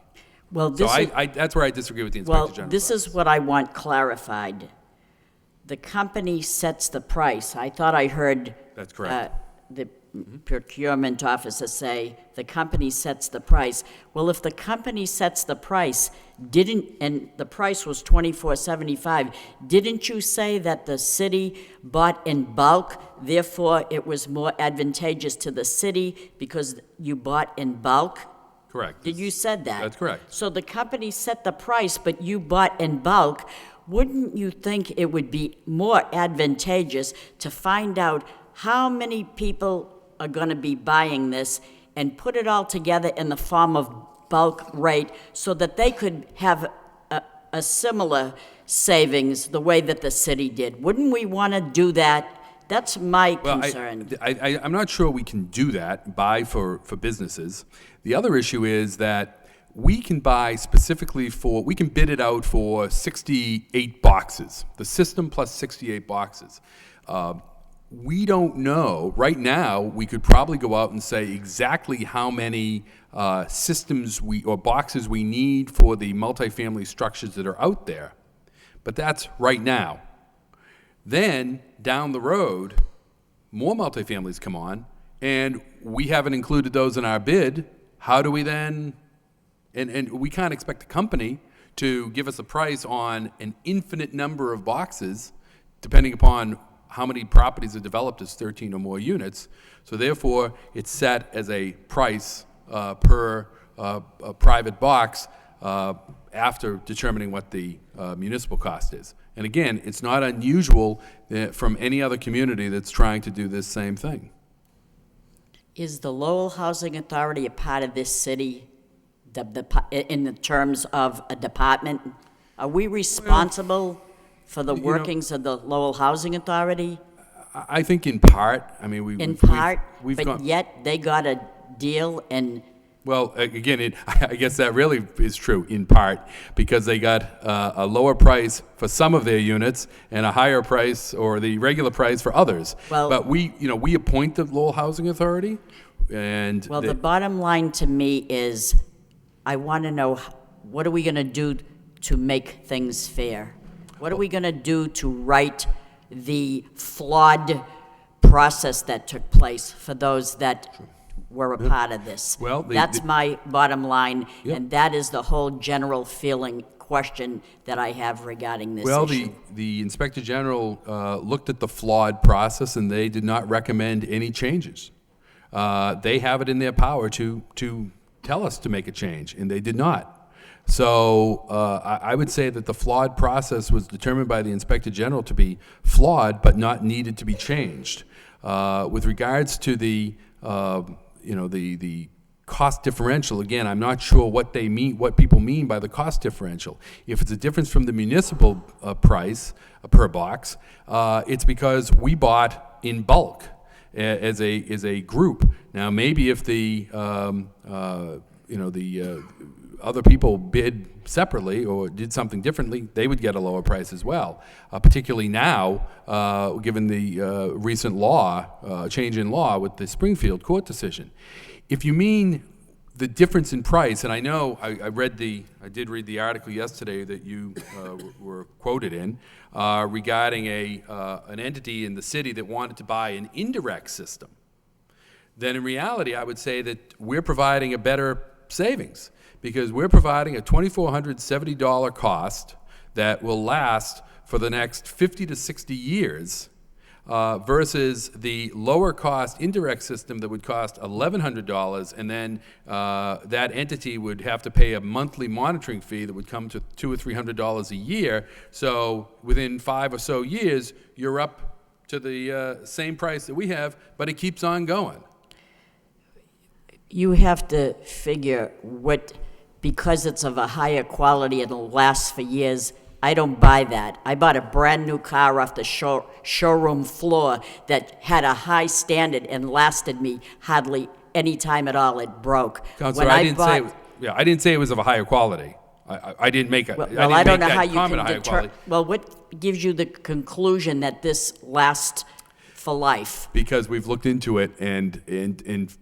Well, so that's where I disagree with the Inspector General. Well, this is what I want clarified. The company sets the price. I thought I heard that's correct. The procurement officer say the company sets the price. Well, if the company sets the price, and the price was $24.75, didn't you say that the city bought in bulk, therefore it was more advantageous to the city because you bought in bulk? Correct. Did you said that? That's correct. So the company set the price, but you bought in bulk. Wouldn't you think it would be more advantageous to find out how many people are going to be buying this and put it all together in the form of bulk rate so that they could have a similar savings the way that the city did? Wouldn't we want to do that? That's my concern. I'm not sure we can do that, buy for businesses. The other issue is that we can buy specifically we can bid it out for 68 boxes, the system plus 68 boxes. We don't know. Right now, we could probably go out and say exactly how many systems or boxes we need for the multifamily structures that are out there. But that's right now. Then, down the road, more multifamilies come on, and we haven't included those in our bid. How do we then, and we can't expect the company to give us a price on an infinite number of boxes, depending upon how many properties are developed as 13 or more units. So therefore, it's set as a price per a private box after determining what the municipal cost is. And again, it's not unusual from any other community that's trying to do this same thing. Is the Lowell Housing Authority a part of this city in the terms of a department? Are we responsible for the workings of the Lowell Housing Authority? I think in part. I mean, yet they got a deal and. Well, again, I guess that really is true in part because they got a lower price for some of their units and a higher price or the regular price for others. Well, but we appoint the Lowell Housing Authority, and the bottom line to me is, I want to know what are we going to do to make things fair? What are we going to do to right the flawed process that took place for those that were a part of this? Well, that's my bottom line, and that is the whole general feeling question that I have regarding this issue. The Inspector General looked at the flawed process, and they did not recommend any changes. They have it in their power to tell us to make a change, and they did not. So I would say that the flawed process was determined by the Inspector General to be flawed, but not needed to be changed. With regards to the, the cost differential, again, I'm not sure what they mean, what people mean by the cost differential. If it's a difference from the municipal price per box, it's because we bought in bulk as a group. Now, maybe if the other people bid separately or did something differently, they would get a lower price as well. Particularly now, given the recent change in law with the Springfield court decision. If you mean the difference in price, and I know I did read the article yesterday that you were quoted in regarding an entity in the city that wanted to buy an indirect system, then in reality, I would say that we're providing a better savings, because we're providing a $2,470 cost that will last for the next 50 to 60 years versus the lower cost indirect system that would cost $1,100, and then that entity would have to pay a monthly monitoring fee that would come to $200 or $300 a year. So within 5 or so years, you're up to the same price that we have, but it keeps on going. You have to figure because it's of a higher quality, it'll last for years. I don't buy that. I bought a brand new car off the showroom floor that had a high standard and lasted me hardly any time at all. It broke. Counselor, I didn't say it was of a higher quality. I didn't make a. Well, I don't know how you can determine. Well, what gives you the conclusion that this lasts for life? Because we've looked into it and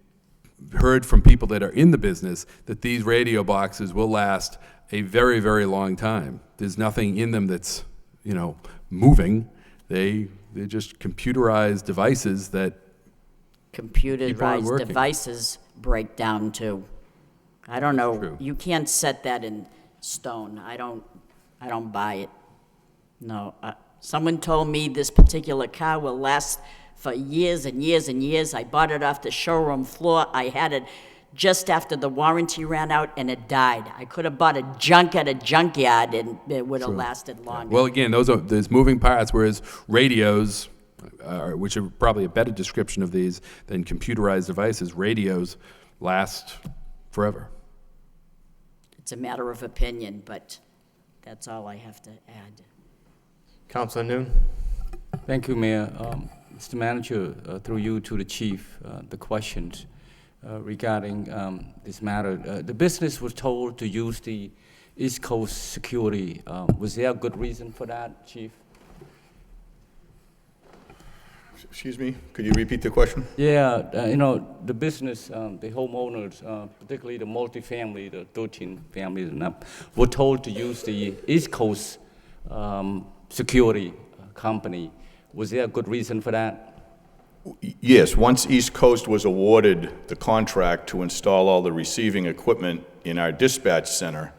heard from people that are in the business that these radio boxes will last a very, very long time. There's nothing in them that's, moving. They're just computerized devices that computerized devices break down too. I don't know. True. You can't set that in stone. I don't buy it. No. Someone told me this particular car will last for years and years and years. I bought it off the showroom floor. I had it just after the warranty ran out, and it died. I could have bought a junk at a junkyard, and it would have lasted longer. Well, again, there's moving parts, whereas radios, which are probably a better description of these than computerized devices, radios last forever. It's a matter of opinion, but that's all I have to add. Councilor Noon. Thank you, Mayor. Mr. Manager, through you to the Chief, the questions regarding this matter. The business was told to use the East Coast security. Was there a good reason for that, Chief? Excuse me, could you repeat the question? Yeah, the business, the homeowners, particularly the multifamily, the 13 families and up, were told to use the East Coast security company. Was there a good reason for that? Yes, once East Coast was awarded the contract to install all the receiving equipment in our dispatch center,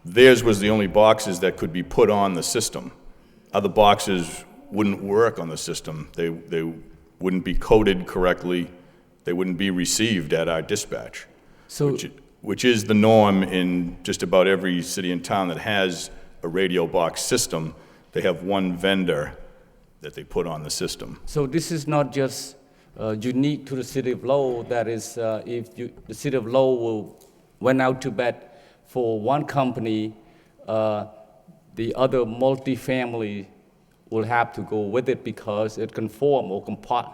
theirs was the only boxes that could be put on the system. Other boxes wouldn't work on the system. They wouldn't be coded correctly. They wouldn't be received at our dispatch, which is the norm in just about every city and town that has a radio box system. They have one vendor that they put on the system. So this is not just unique to the city of Lowell. That is, the city of Lowell went out to bet for one company, the other multifamily will have to go with it because it conform or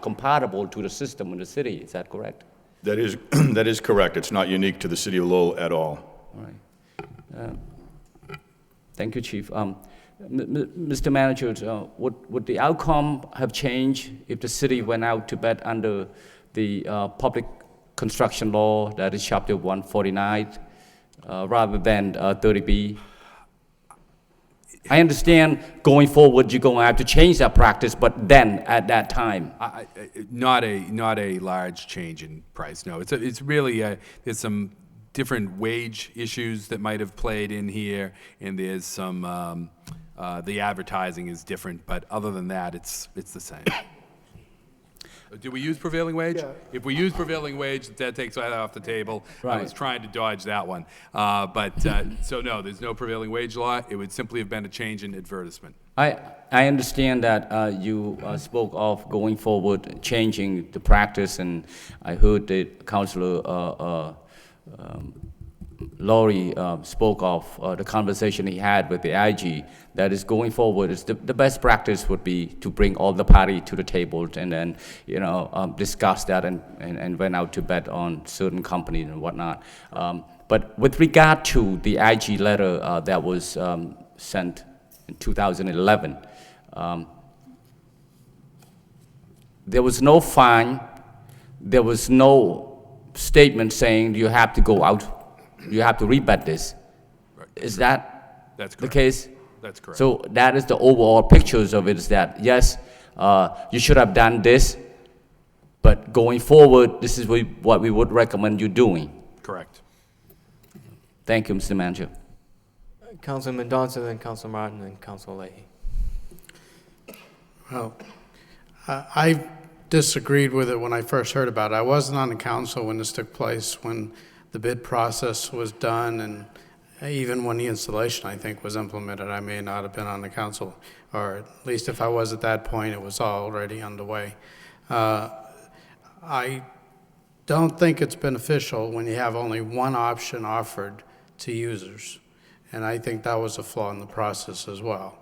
compatible to the system in the city. Is that correct? That is correct. It's not unique to the city of Lowell at all. All right. Thank you, Chief. Mr. Manager, would the outcome have changed if the city went out to bet under the public construction law, that is Chapter 149, rather than 30B? I understand going forward you're going to have to change that practice, but then at that time, Not a large change in price. No, it's really there's some different wage issues that might have played in here, and there's some the advertising is different, but other than that, it's the same. Did we use prevailing wage? Yeah. If we use prevailing wage, that takes that off the table. I Right. was trying to dodge that one. So no, there's no prevailing wage law. It would simply have been a change in advertisement. I understand that you spoke of going forward, changing the practice, and I heard that Councilor Laurie spoke of the conversation he had with the IG, that is going forward, is the best practice would be to bring all the party to the table and then, discuss that and went out to bet on certain companies and whatnot. But with regard to the IG letter that was sent in 2011, there was no fine, there was no statement saying you have to go out, you have to rebut this. Is that the case? That's correct. So that is the overall pictures of it, is that, yes, you should have done this, but going forward, this is what we would recommend you doing. Correct. Thank you, Mr. Manager. Councilman Mendonça, then Councilor Martin, then Councilor Leahy. Well, I disagreed with it when I first heard about it. I wasn't on the council when this took place, when the bid process was done, and even when the installation, I think, was implemented. I may not have been on the council, or at least if I was at that point, it was already underway. I don't think it's beneficial when you have only one option offered to users, and I think that was a flaw in the process as well.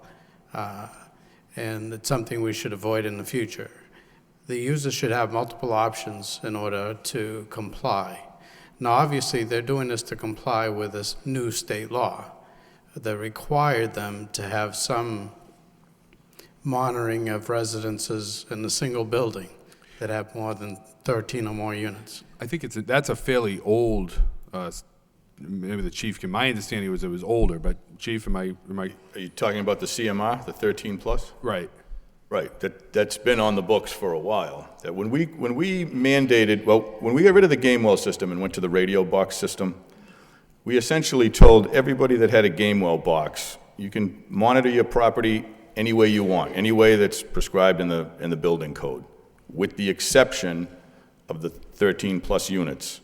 And it's something we should avoid in the future. The user should have multiple options in order to comply. Now, obviously, they're doing this to comply with this new state law that required them to have some monitoring of residences in a single building that have more than 13 or more units. I think that's a fairly old, maybe the chief can, my understanding was it was older, but Chief, Are you talking about the CMR, the 13 plus? Right. Right, that's been on the books for a while. That when we mandated, when we got rid of the Gamewell system and went to the radio box system, we essentially told everybody that had a Gamewell box, you can monitor your property any way you want, any way that's prescribed in the building code, with the exception of the 13 plus units.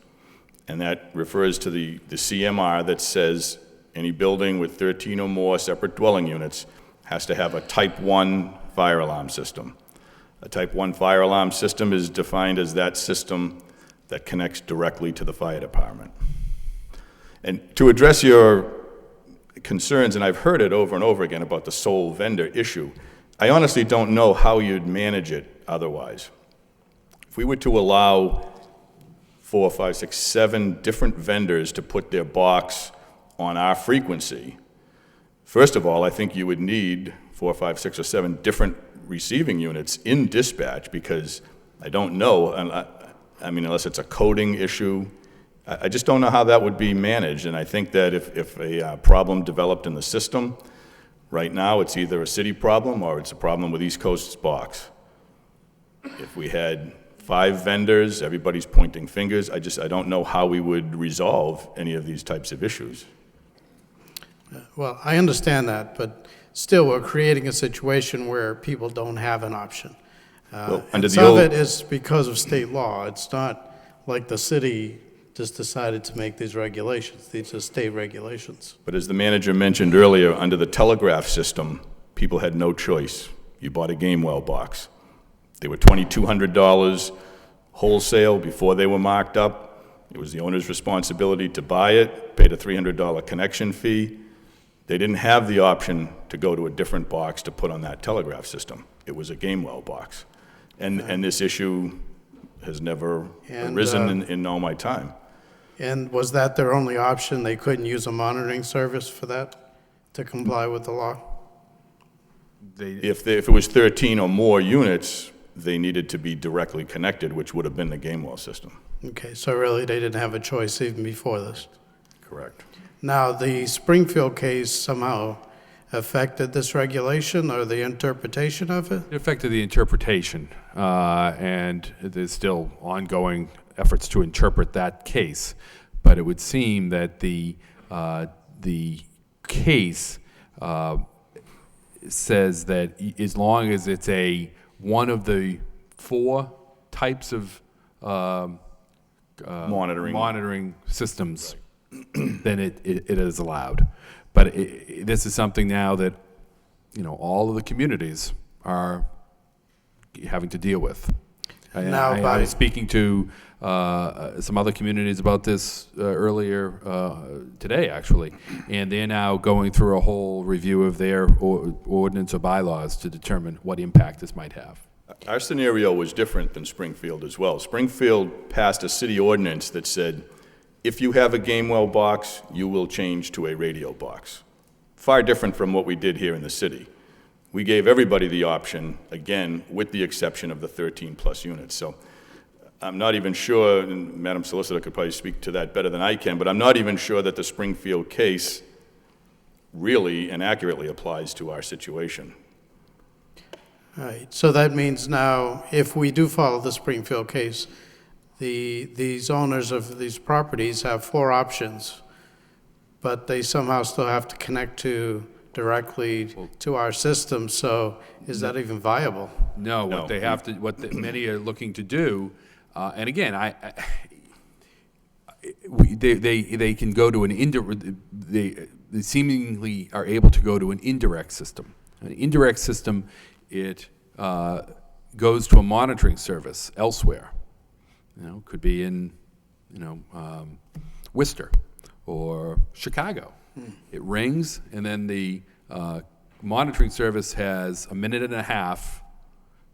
And that refers to the CMR that says any building with 13 or more separate dwelling units has to have a type 1 fire alarm system. A type 1 fire alarm system is defined as that system that connects directly to the fire department. And to address your concerns, and I've heard it over and over again about the sole vendor issue, I honestly don't know how you'd manage it otherwise. If we were to allow 4, 5, 6, 7 different vendors to put their box on our frequency, first of all, I think you would need 4, 5, 6, or 7 different receiving units in dispatch, because I don't know, I mean, unless it's a coding issue, I just don't know how that would be managed. And I think that if a problem developed in the system, right now it's either a city problem or it's a problem with East Coast's box. If we had 5 vendors, everybody's pointing fingers, I don't know how we would resolve any of these types of issues. Well, I understand that, but still, we're creating a situation where people don't have an option. And some of it is because of state law. It's not like the city just decided to make these regulations. These are state regulations. But as the manager mentioned earlier, under the telegraph system, people had no choice. You bought a Gamewell box. They were $2,200 wholesale before they were marked up. It was the owner's responsibility to buy it, paid a $300 connection fee. They didn't have the option to go to a different box to put on that telegraph system. It was a Gamewell box. And this issue has never arisen in all my time. And was that their only option? They couldn't use a monitoring service for that to comply with the law? If it was 13 or more units, they needed to be directly connected, which would have been the Gamewell system. Okay, so really they didn't have a choice even before this? Correct. Now, the Springfield case somehow affected this regulation or the interpretation of it? It affected the interpretation, and there's still ongoing efforts to interpret that case. But it would seem that the case says that as long as it's one of the 4 types of monitoring systems, then it is allowed. But this is something now that, all of the communities are having to deal with. I was speaking to some other communities about this earlier today, actually, and they're now going through a whole review of their ordinance or bylaws to determine what impact this might have. Our scenario was different than Springfield as well. Springfield passed a city ordinance that said, if you have a Gamewell box, you will change to a radio box. Far different from what we did here in the city. We gave everybody the option, again, with the exception of the 13-plus units. So I'm not even sure, and Madam Solicitor could probably speak to that better than I can, but I'm not even sure that the Springfield case really and accurately applies to our situation. All right, so that means now, if we do follow the Springfield case, these owners of these properties have 4 options, but they somehow still have to connect directly to our system, so is that even viable? No, what they have to, many are looking to do, and again, they can go to an they seemingly are able to go to an indirect system. An indirect system, it goes to a monitoring service elsewhere. Could be in, Worcester or Chicago. It rings, and then the monitoring service has a minute and a half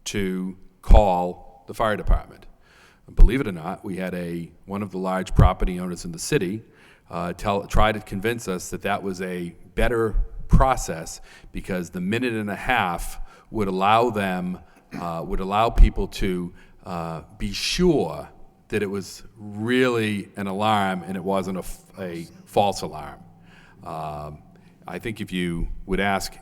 to call the fire department. Believe it or not, we had one of the large property owners in the city try to convince us that was a better process because the minute and a half would allow people to be sure that it was really an alarm and it wasn't a false alarm. I think if you would ask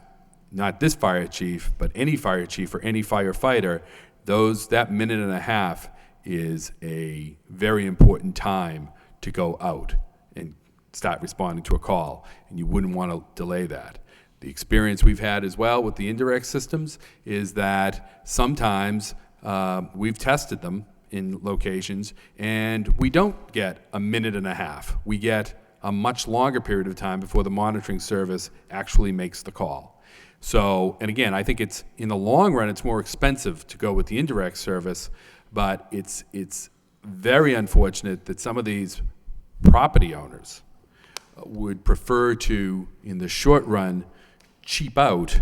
not this fire chief, but any fire chief or any firefighter, that minute and a half is a very important time to go out and start responding to a call, and you wouldn't want to delay that. The experience we've had as well with the indirect systems is that sometimes we've tested them in locations, and we don't get a minute and a half. We get a much longer period of time before the monitoring service actually makes the call. So, and again, I think it's, in the long run, it's more expensive to go with the indirect service, but it's very unfortunate that some of these property owners would prefer to, in the short run, cheap out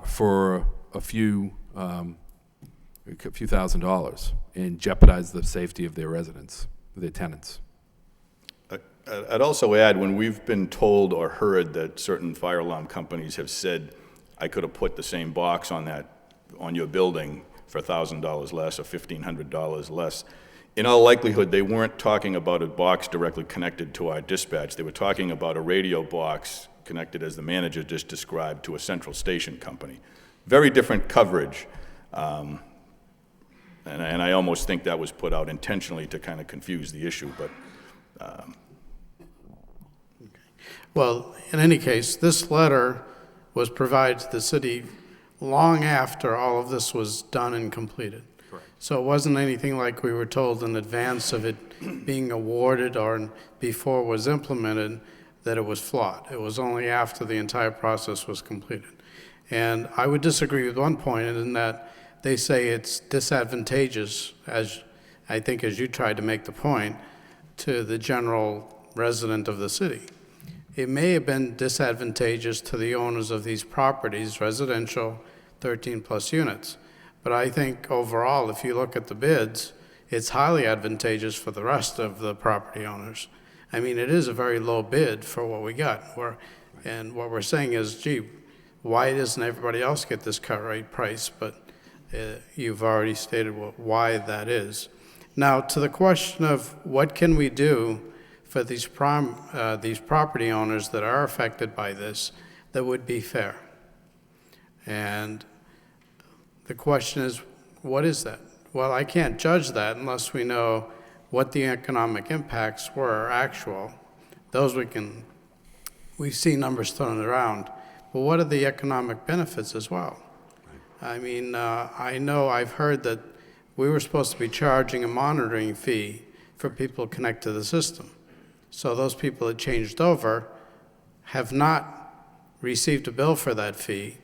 for a few $1,000s and jeopardize the safety of their residents, their tenants. I'd also add, when we've been told or heard that certain fire alarm companies have said, I could have put the same box on your building for $1,000 less or $1,500 less, in all likelihood, they weren't talking about a box directly connected to our dispatch. They were talking about a radio box connected, as the manager just described, to a central station company. Very different coverage. And I almost think that was put out intentionally to kind of confuse the issue, but... Well, in any case, this letter was provided to the city long after all of this was done and completed. Correct. So it wasn't anything like we were told in advance of it being awarded or before it was implemented that it was flawed. It was only after the entire process was completed. And I would disagree with one point in that they say it's disadvantageous, as I think as you tried to make the point, to the general resident of the city. It may have been disadvantageous to the owners of these properties, residential, 13-plus units. But I think overall, if you look at the bids, it's highly advantageous for the rest of the property owners. I mean, it is a very low bid for what we got. And what we're saying is, gee, why doesn't everybody else get this cut rate price? But you've already stated why that is. Now, to the question of what can we do for these property owners that are affected by this that would be fair. And the question is, what is that? Well, I can't judge that unless we know what the economic impacts were actual. Those we've seen numbers thrown around, but what are the economic benefits as well? I mean, I know I've heard that we were supposed to be charging a monitoring fee for people to connect to the system. So those people that changed over have not received a bill for that fee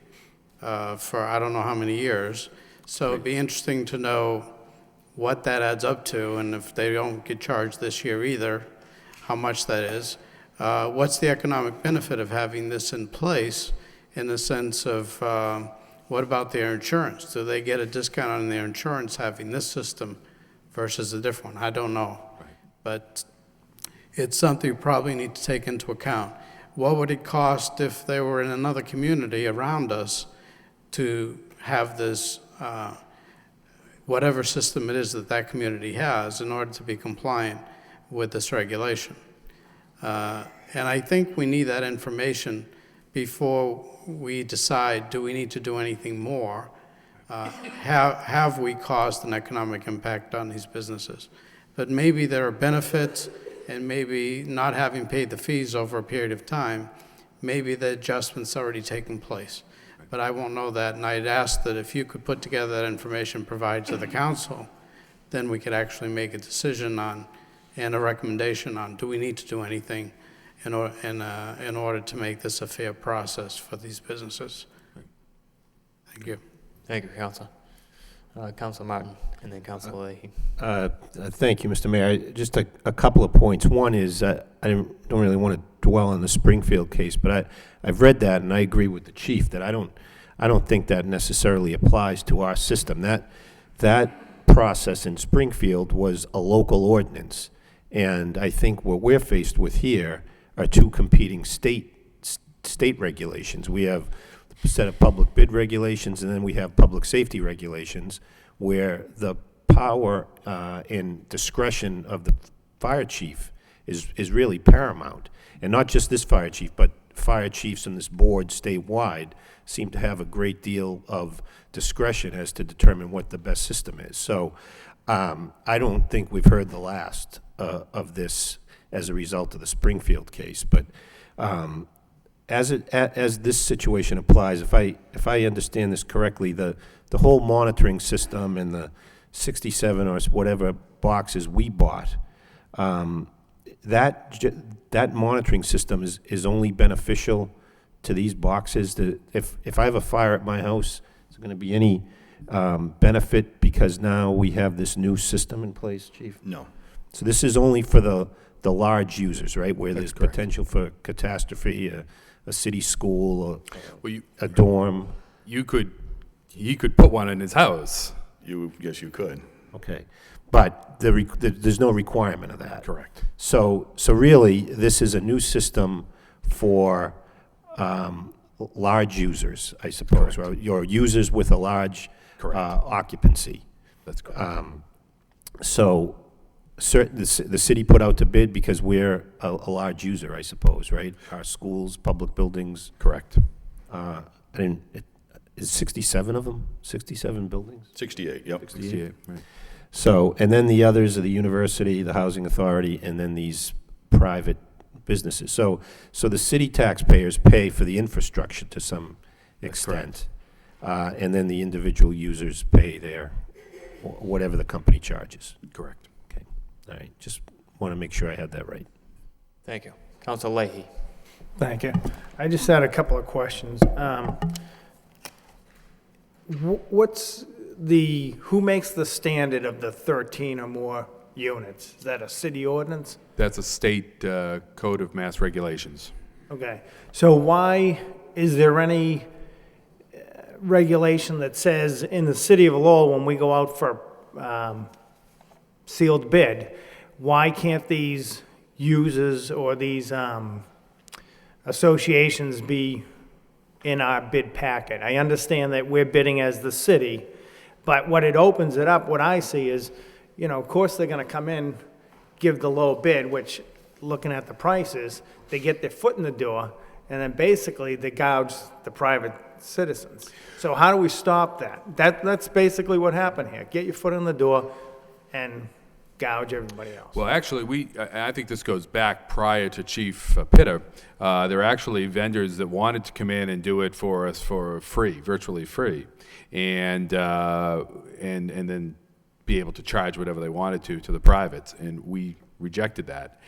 for I don't know how many years. So it'd be interesting to know what that adds up to, and if they don't get charged this year either, how much that is. What's the economic benefit of having this in place in the sense of what about their insurance? Do they get a discount on their insurance having this system versus a different one? I don't know. But it's something you probably need to take into account. What would it cost if they were in another community around us to have this, whatever system it is that that community has in order to be compliant with this regulation? And I think we need that information before we decide, do we need to do anything more? Have we caused an economic impact on these businesses? But maybe there are benefits, and maybe not having paid the fees over a period of time, maybe the adjustment's already taken place. But I won't know that, and I'd ask that if you could put together that information provided to the council, then we could actually make a decision on, and a recommendation on, do we need to do anything in order to make this a fair process for these businesses? Thank you. Thank you, Council. Council Martin, and then Council Leahy. Thank you, Mr. Mayor. Just a couple of points. One is I don't really want to dwell on the Springfield case, but I've read that, and I agree with the chief that I don't think that necessarily applies to our system. That process in Springfield was a local ordinance, and I think what we're faced with here are two competing state regulations. We have a set of public bid regulations, and then we have public safety regulations, where the power and discretion of the fire chief is really paramount. And not just this fire chief, but fire chiefs and this board statewide seem to have a great deal of discretion as to determine what the best system is. So I don't think we've heard the last of this as a result of the Springfield case. But as this situation applies, if I understand this correctly, the whole monitoring system and the 67 or whatever boxes we bought, that monitoring system is only beneficial to these boxes. If I have a fire at my house, is there going to be any benefit because now we have this new system in place, Chief? No. So this is only for the large users, right, where there's potential for catastrophe, a city school, a dorm. He could put one in his house. Yes, you could. Okay. But there's no requirement of that. Correct. So really, this is a new system for large users, I suppose, right? Your users with a large occupancy. That's correct. So the city put out to bid because we're a large user, I suppose, right? Our schools, public buildings. Correct. Is 67 of them? 67 buildings? 68, yep. 68, right. So, and then the others are the university, the housing authority, and then these private businesses. So the city taxpayers pay for the infrastructure to some extent, and then the individual users pay whatever the company charges. Correct. Okay. All right. Just want to make sure I had that right. Thank you. Council Leahy. Thank you. I just had a couple of questions. Who makes the standard of the 13 or more units? Is that a city ordinance? That's a state code of mass regulations. Okay. So why is there any regulation that says in the city of Lowell, when we go out for sealed bid, why can't these users or these associations be in our bid packet? I understand that we're bidding as the city, but what it opens it up, what I see is, of course they're going to come in, give the low bid, which, looking at the prices, they get their foot in the door, and then basically they gouge the private citizens. So how do we stop that? That's basically what happened here. Get your foot in the door and gouge everybody else. Well, actually, I think this goes back prior to Chief Pitta. There were actually vendors that wanted to come in and do it for us for free, virtually free, and then be able to charge whatever they wanted to the privates, and we rejected that.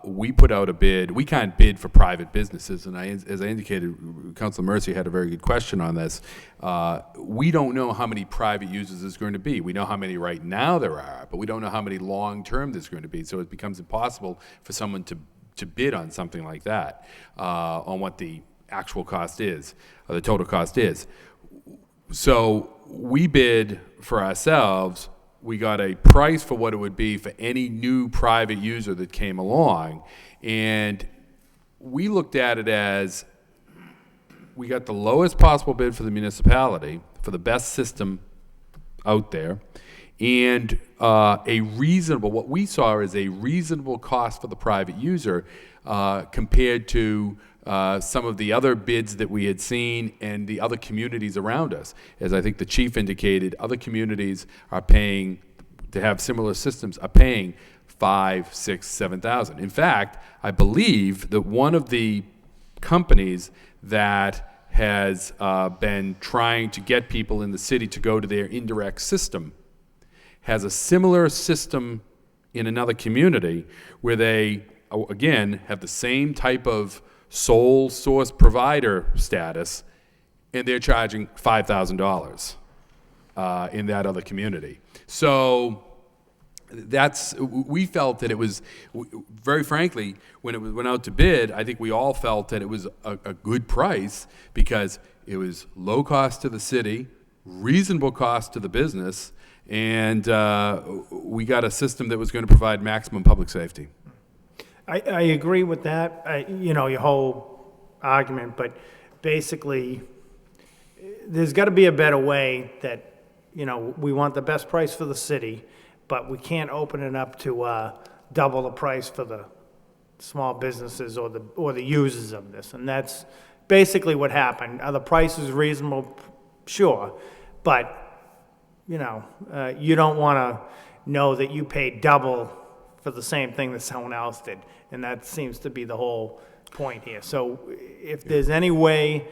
We put out a bid. We can't bid for private businesses, and as I indicated, Councilor Mercy had a very good question on this. We don't know how many private users there's going to be. We know how many right now there are, but we don't know how many long-term there's going to be, so it becomes impossible for someone to bid on something like that, on what the actual cost is, or the total cost is. So we bid for ourselves. We got a price for what it would be for any new private user that came along, and we looked at it as we got the lowest possible bid for the municipality for the best system out there, and what we saw is a reasonable cost for the private user compared to some of the other bids that we had seen and the other communities around us. As I think the chief indicated, other communities are paying, to have similar systems, are paying $5,000, $6,000, $7,000. In fact, I believe that one of the companies that has been trying to get people in the city to go to their indirect system has a similar system in another community where they, again, have the same type of sole source provider status, and they're charging $5,000 in that other community. So we felt that it was, very frankly, when it went out to bid, I think we all felt that it was a good price because it was low cost to the city, reasonable cost to the business, and we got a system that was going to provide maximum public safety. I agree with that, your whole argument, but basically, there's got to be a better way that, we want the best price for the city, but we can't open it up to double the price for the small businesses or the users of this. And that's basically what happened. Are the prices reasonable? Sure. But, you don't want to know that you paid double for the same thing that someone else did. And that seems to be the whole point here. So if there's any way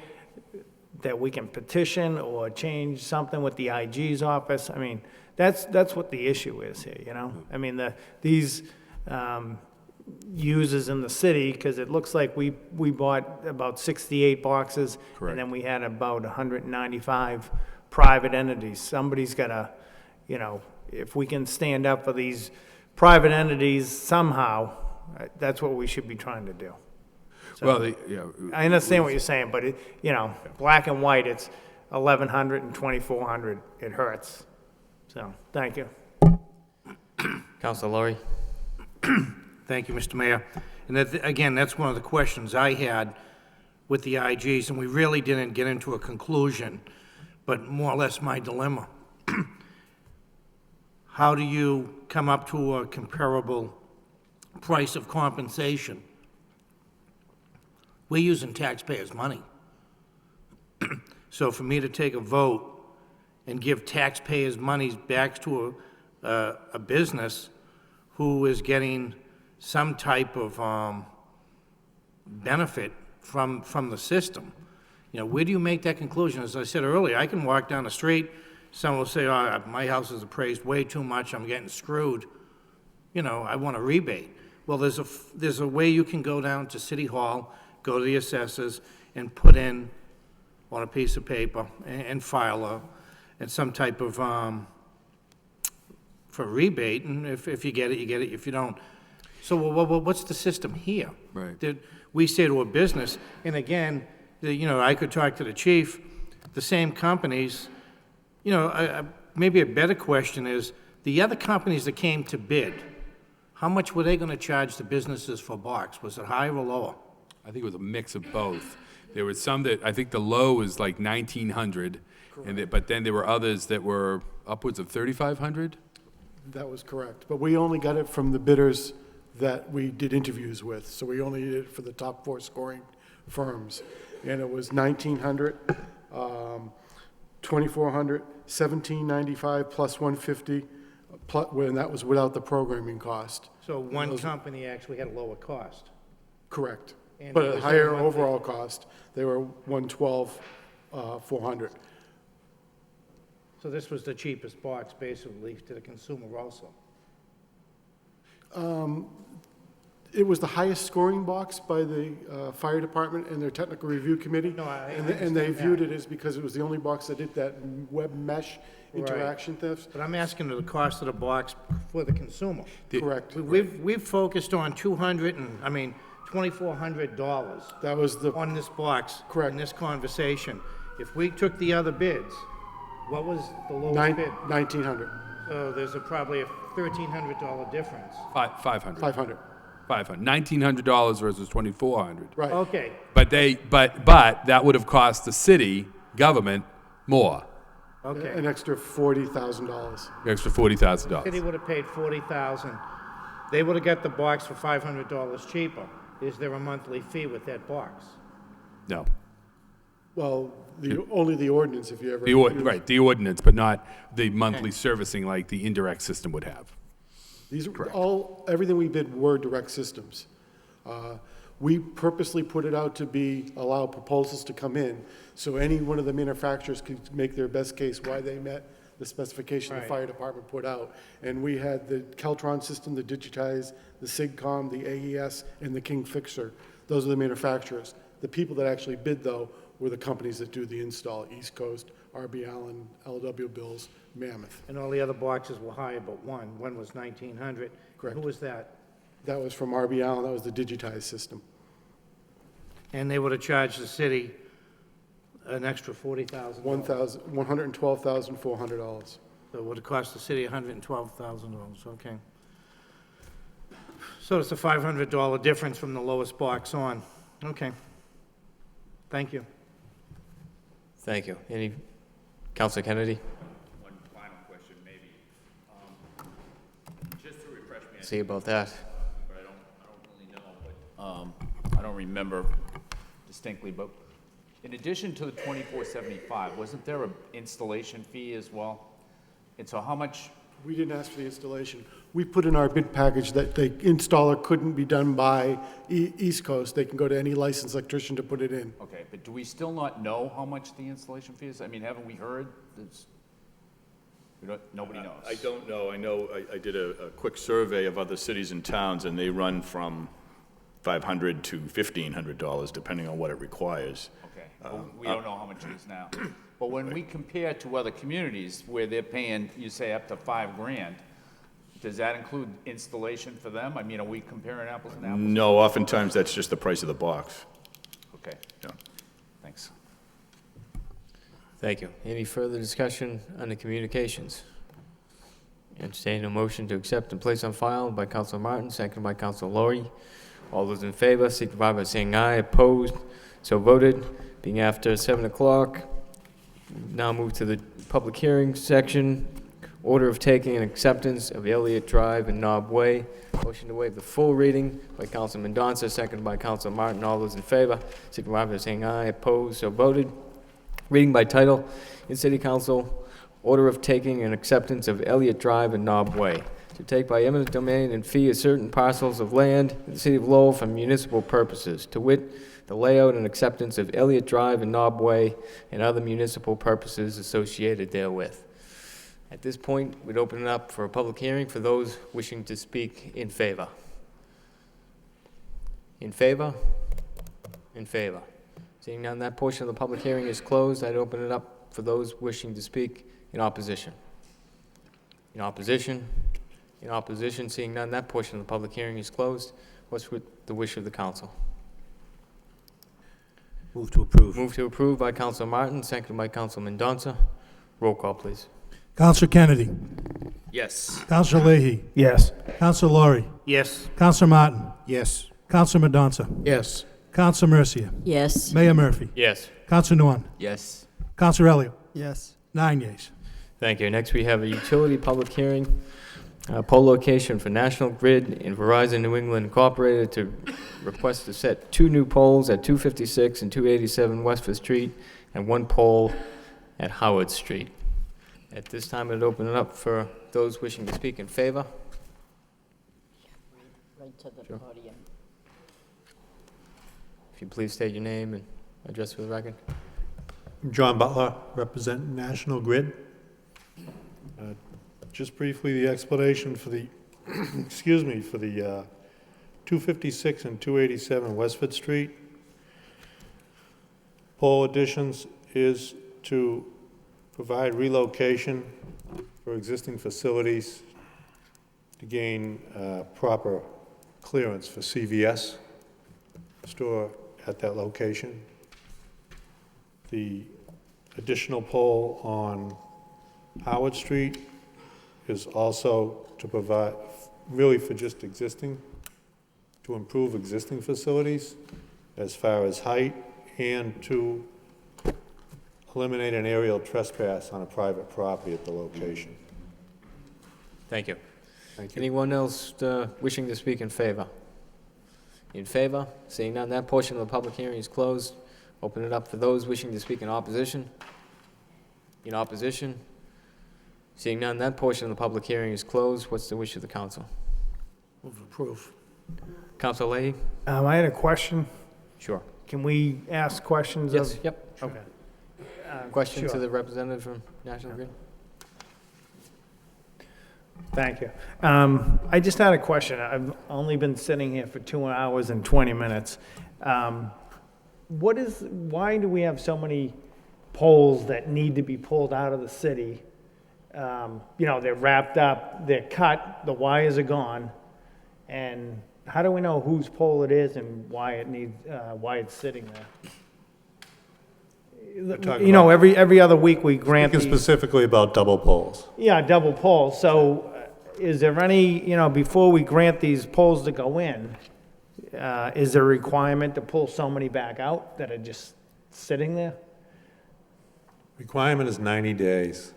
that we can petition or change something with the IG's office, I mean, that's what the issue is here, I mean, these users in the city, because it looks like we bought about 68 boxes. Correct. And then we had about 195 private entities. Somebody's got to, if we can stand up for these private entities somehow, that's what we should be trying to do. So, Well, I understand what you're saying, but black and white, it's 1,100 and 2,400. It hurts. So, thank you. Councilor Laurie. Thank you, Mr. Mayor. And again, that's one of the questions I had with the IGs, and we really didn't get into a conclusion, but more or less my dilemma. How do you come up to a comparable price of compensation? We're using taxpayers' money. So for me to take a vote and give taxpayers' money back to a business who is getting some type of benefit from the system, where do you make that conclusion? As I said earlier, I can walk down the street, someone will say, oh, my house is appraised way too much, I'm getting screwed, I want a rebate. Well, there's a way you can go down to City Hall, go to the assessors, and put in on a piece of paper and file and some type of for rebate, and if you get it, you get it. If you don't, so what's the system here? Right. That we say to a business, and again, I could talk to the chief, the same companies. Maybe a better question is the other companies that came to bid. How much were they going to charge the businesses for box? Was it higher or lower? I think it was a mix of both. There was some that, I think the low was like 1,900, but then there were others that were upwards of 3,500? That was correct. But we only got it from the bidders that we did interviews with. So we only did it for the top 4 scoring firms. And it was 1,900, 2,400, 1,795 plus 150, and that was without the programming cost. So one company actually had a lower cost. Correct. And But it a was higher everyone- overall cost. They were 112, 400. So this was the cheapest box, basically, to the consumer also. It was the highest scoring box by the fire department and their technical review committee. No, I And they understand viewed that. it as because it was the only box that did that web mesh interaction theft. But I'm asking the cost of the box for the consumer. Correct. We've focused on $2,400. That was the, on this box. Correct. In this conversation. If we took the other bids, what was the lowest bid? 1,900. So there's probably a $1,300 difference. 500. 500. $1,900 versus $2,400. Right. Okay, But that would have cost the city government more, okay. An extra $40,000. the extra $40,000. City would have paid $40,000. They would have got the box for $500 cheaper. Is there a monthly fee with that box? No. Well, only the ordinance if you ever. Right, the ordinance, but not the monthly servicing like the indirect system would have. These are everything we bid were direct systems. We purposely put it out to allow proposals to come in, so any one of the manufacturers could make their best case why they met the specification the Right. fire department put out. And we had the Keltron system, the Digitize, the SIGCOM, the AES, and the King Fixer. Those are the manufacturers. The people that actually bid, though, were the companies that do the install, East Coast, RB Allen, LW Bills, Mammoth. And all the other boxes were higher but one. One was 1,900. Correct. Who was that? That was from RB Allen, that was the Digitize system. And they would have charged the city an extra $40,000. $112,400. So it would have cost the city $112,000, okay. So it's a $500 difference from the lowest box on. Okay. Thank you. Thank you. Councilor Kennedy? One final question, maybe. Just to refresh me. See about that. But I don't really know, but, I don't remember distinctly, but in addition to the $24.75, wasn't there an installation fee as well? And so how much? We didn't ask for the installation. We put in our bid package that the installer couldn't be done by East Coast. They can go to any licensed electrician to put it in. Okay, but do we still not know how much the installation fee is? I mean, haven't we heard? Nobody knows. I don't know. I know I did a quick survey of other cities and towns, and they run from $500 to $1,500, depending on what it requires. Okay, well, we don't know how much it is now. But when we compare to other communities where they're paying, you say, up to $5,000, does that include installation for them? I mean, are we comparing apples and apples? No, oftentimes that's just the price of the box. Okay, Yeah. thanks. Thank you. Any further discussion on the communications? Entertain a motion to accept and place on file by Councilor Martin, seconded by Councilor Lowry. All those in favor, signify by saying aye. Opposed? So voted. Being after 7 o'clock, now move to the public hearing section. Order of taking and acceptance of Elliott Drive and Knob Way. Motion to waive the full reading by Councilor Mendonça, seconded by Councilor Martin. All those in favor, signify by saying aye. Opposed? So voted. Reading by title in City Council, order of taking and acceptance of Elliott Drive and Knob Way. To take by eminent domain and fee of certain parcels of land in the city of Lowell for municipal purposes, to wit, the layout and acceptance of Elliott Drive and Knob Way and other municipal purposes associated therewith. At this point, we'd open it up for a public hearing for those wishing to speak in favor. In favor? In favor. Seeing none, that portion of the public hearing is closed. I'd open it up for those wishing to speak in opposition. In opposition? In opposition? Seeing none, that portion of the public hearing is closed. What's the wish of the council? Move to approve. Move to approve by Councilor Martin, seconded by Councilor Mendonça. Roll call, please. Councilor Kennedy. Yes. Councilor Leahy. Yes. Councilor Lowry. Yes. Councilor Martin. Yes. Councilor Mendonça. Yes. Councilor Mercia. Yes. Mayor Murphy. Yes. Councilor Nguyen. Yes. Councilor Elliott. Yes. 9 yeas. Thank you. Next, we have a utility public hearing. Pole location for National Grid and Verizon New England Incorporated to request to set 2 new poles at 256 and 287 West Fifth Street and 1 pole at Howard Street. At this time, I'd open it up for those wishing to speak in favor. Right to the Sure. podium. If you please state your name and address for the record. John Butler, represent National Grid. Just briefly, the explanation for the, excuse me, for the 256 and 287 Westford Street pole additions is to provide relocation for existing facilities to gain proper clearance for CVS store at that location. The additional pole on Howard Street is also to provide, really for just existing, to improve existing facilities as far as height and to eliminate an aerial trespass on a private property at the location. Thank you. Thank you. Anyone else wishing to speak in favor? In favor? Seeing none, that portion of the public hearing is closed. Open it up for those wishing to speak in opposition. In opposition? Seeing none, that portion of the public hearing is closed. What's the wish of the council? Move to approve. Council Leahy? I had a question. Sure. Can we ask questions of? Yes, yep. Sure. Okay. Question to sure. the representative from National Grid? Thank you. I just had a question. I've only been sitting here for 2 hours and 20 minutes. Why do we have so many poles that need to be pulled out of the city? They're wrapped up, they're cut, the wires are gone, and how do we know whose pole it is and why it's sitting there? Every other week we grant these. Specifically about double poles. Yeah, double poles. So is there any, before we grant these poles to go in, is there a requirement to pull so many back out that are just sitting there? Requirement is 90 days.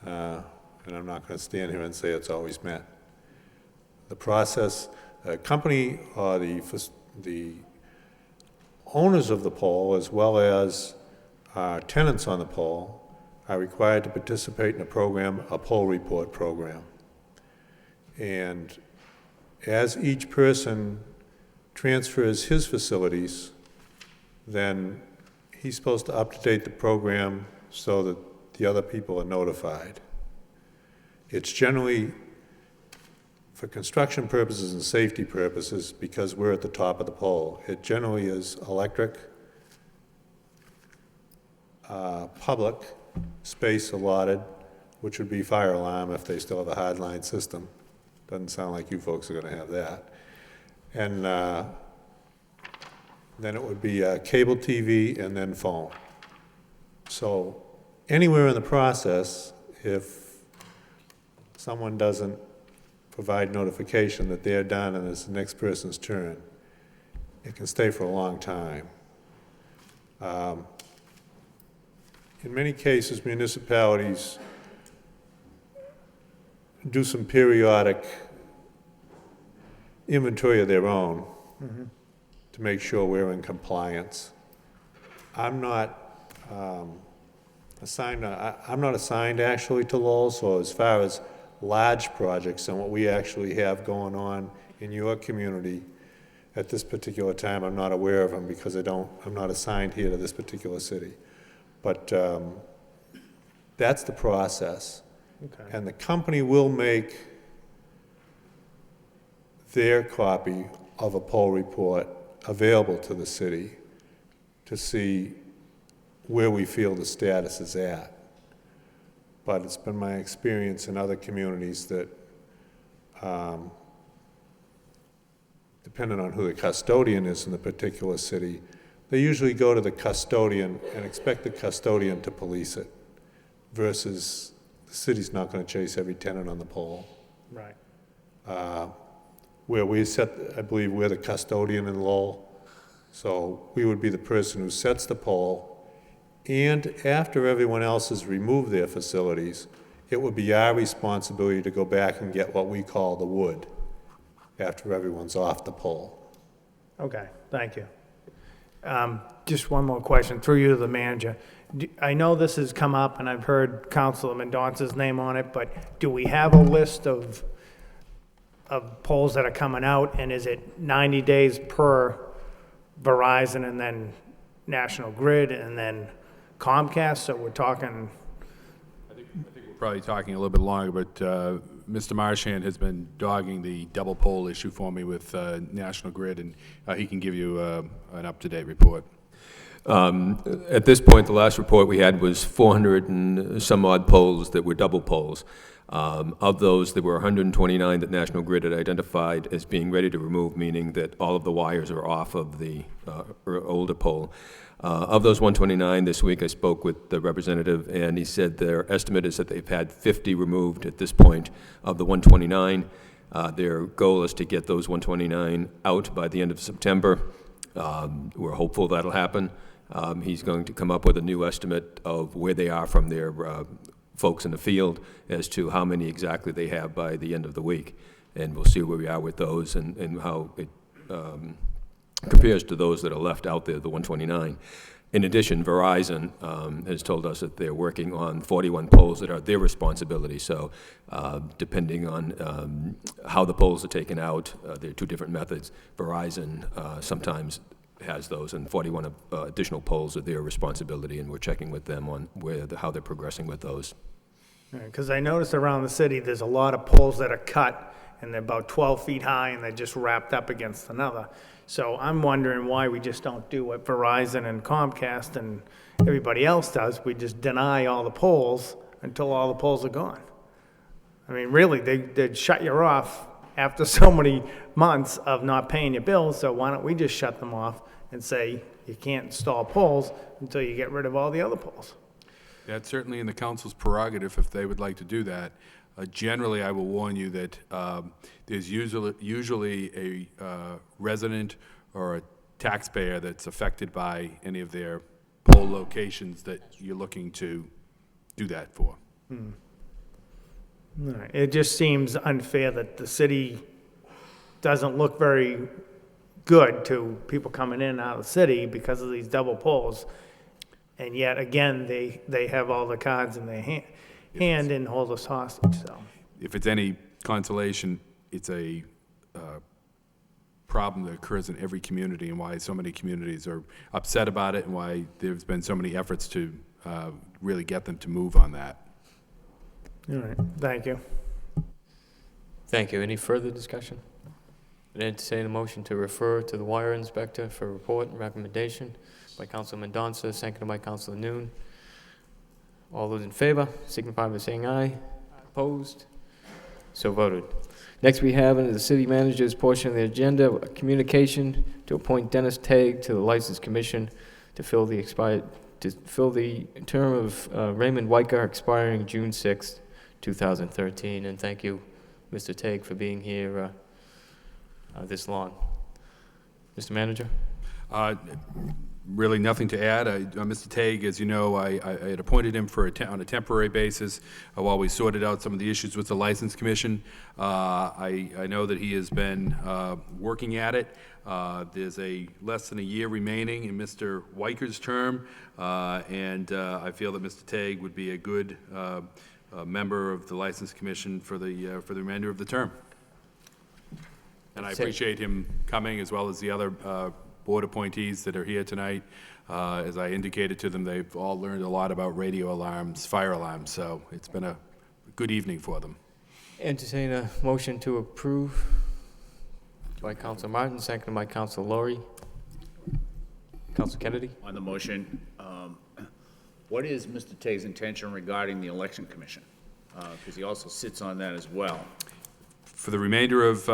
And I'm not going to stand here and say it's always met. The process, a company or the owners of the pole, as well as tenants on the pole, are required to participate in a program, a pole report program. And as each person transfers his facilities, then he's supposed to update the program so that the other people are notified. It's generally, for construction purposes and safety purposes, because we're at the top of the pole, it generally is electric, public space allotted, which would be fire alarm if they still have a hardline system. Doesn't sound like you folks are going to have that. And then it would be cable TV and then phone. So anywhere in the process, if someone doesn't provide notification that they're done and it's the next person's turn, it can stay for a long time. In many cases, municipalities do some periodic inventory of their own to make sure we're in compliance. I'm not assigned actually to Lowell, so as far as large projects and what we actually have going on in your community at this particular time, I'm not aware of them because I'm not assigned here to this particular city. But that's the process. Okay. And the company will make their copy of a poll report available to the city to see where we feel the status is at. But it's been my experience in other communities that, depending on who the custodian is in the particular city, they usually go to the custodian and expect the custodian to police it, versus the city's not going to chase every tenant on the pole. Right. Where we set, I believe we're the custodian in Lowell, so we would be the person who sets the pole, and after everyone else has removed their facilities, it would be our responsibility to go back and get what we call the wood after everyone's off the pole. Okay, thank you. Just one more question, through you to the manager. I know this has come up, and I've heard Councilor Mendonca's name on it, but do we have a list of poles that are coming out, and is it 90 days per Verizon and then National Grid and then Comcast? So we're talking. I think we're probably talking a little bit longer, but Mr. Marchand has been dogging the double pole issue for me with National Grid, and he can give you an up-to-date report. At this point, the last report we had was 400 and some odd poles that were double poles. Of those, there were 129 that National Grid had identified as being ready to remove, meaning that all of the wires are off of the older pole. Of those 129, this week I spoke with the representative, and he said their estimate is that they've had 50 removed at this point of the 129. Their goal is to get those 129 out by the end of September. We're hopeful that'll happen. He's going to come up with a new estimate of where they are from their folks in the field as to how many exactly they have by the end of the week. And we'll see where we are with those and how it compares to those that are left out there, the 129. In addition, Verizon has told us that they're working on 41 poles that are their responsibility. So depending on how the poles are taken out, there are two different methods. Verizon sometimes has those, and 41 additional poles are their responsibility, and we're checking with them on how they're progressing with those. Because I noticed around the city, there's a lot of poles that are cut, and they're about 12 feet high, and they're just wrapped up against another. So I'm wondering why we just don't do what Verizon and Comcast and everybody else does. We just deny all the poles until all the poles are gone. I mean, really, they'd shut you off after so many months of not paying your bills, so why don't we just shut them off and say you can't install poles until you get rid of all the other poles? That's certainly in the council's prerogative if they would like to do that. Generally, I will warn you that there's usually a resident or a taxpayer that's affected by any of their pole locations that you're looking to do that for. All right. It just seems unfair that the city doesn't look very good to people coming in and out of the city because of these double poles. And yet, again, they have all the cards in their hand and hold us hostage. So, if it's any consolation, it's a problem that occurs in every community, and why so many communities are upset about it, and why there's been so many efforts to really get them to move on that. All right, thank you. Thank you. Any further discussion? I'd entertain a motion to refer to the wire inspector for report and recommendation by Councilor Mendonça, seconded by Councilor Noon. All those in favor signify by saying aye. Opposed? So voted. Next, we have under the city manager's portion of the agenda, a communication to appoint Dennis Tague to the License Commission to fill the term of Raymond Weicker expiring June 6th, 2013. And thank you, Mr. Tague, for being here this long. Mr. Manager? Really nothing to add. Mr. Tague, as you know, I had appointed him on a temporary basis while we sorted out some of the issues with the License Commission. I know that he has been working at it. There's less than a year remaining in Mr. Weicher's term, and I feel that Mr. Tague would be a good member of the License Commission for the remainder of the term. And I appreciate him coming, as well as the other board appointees that are here tonight. As I indicated to them, they've all learned a lot about radio alarms, fire alarms, so it's been a good evening for them. Entertain a motion to approve by Councilor Martin, seconded by Councilor Laurie. Councilor Kennedy? On the motion, what is Mr. Tague's intention regarding the Election Commission? Because he also sits on that as well. For the remainder of,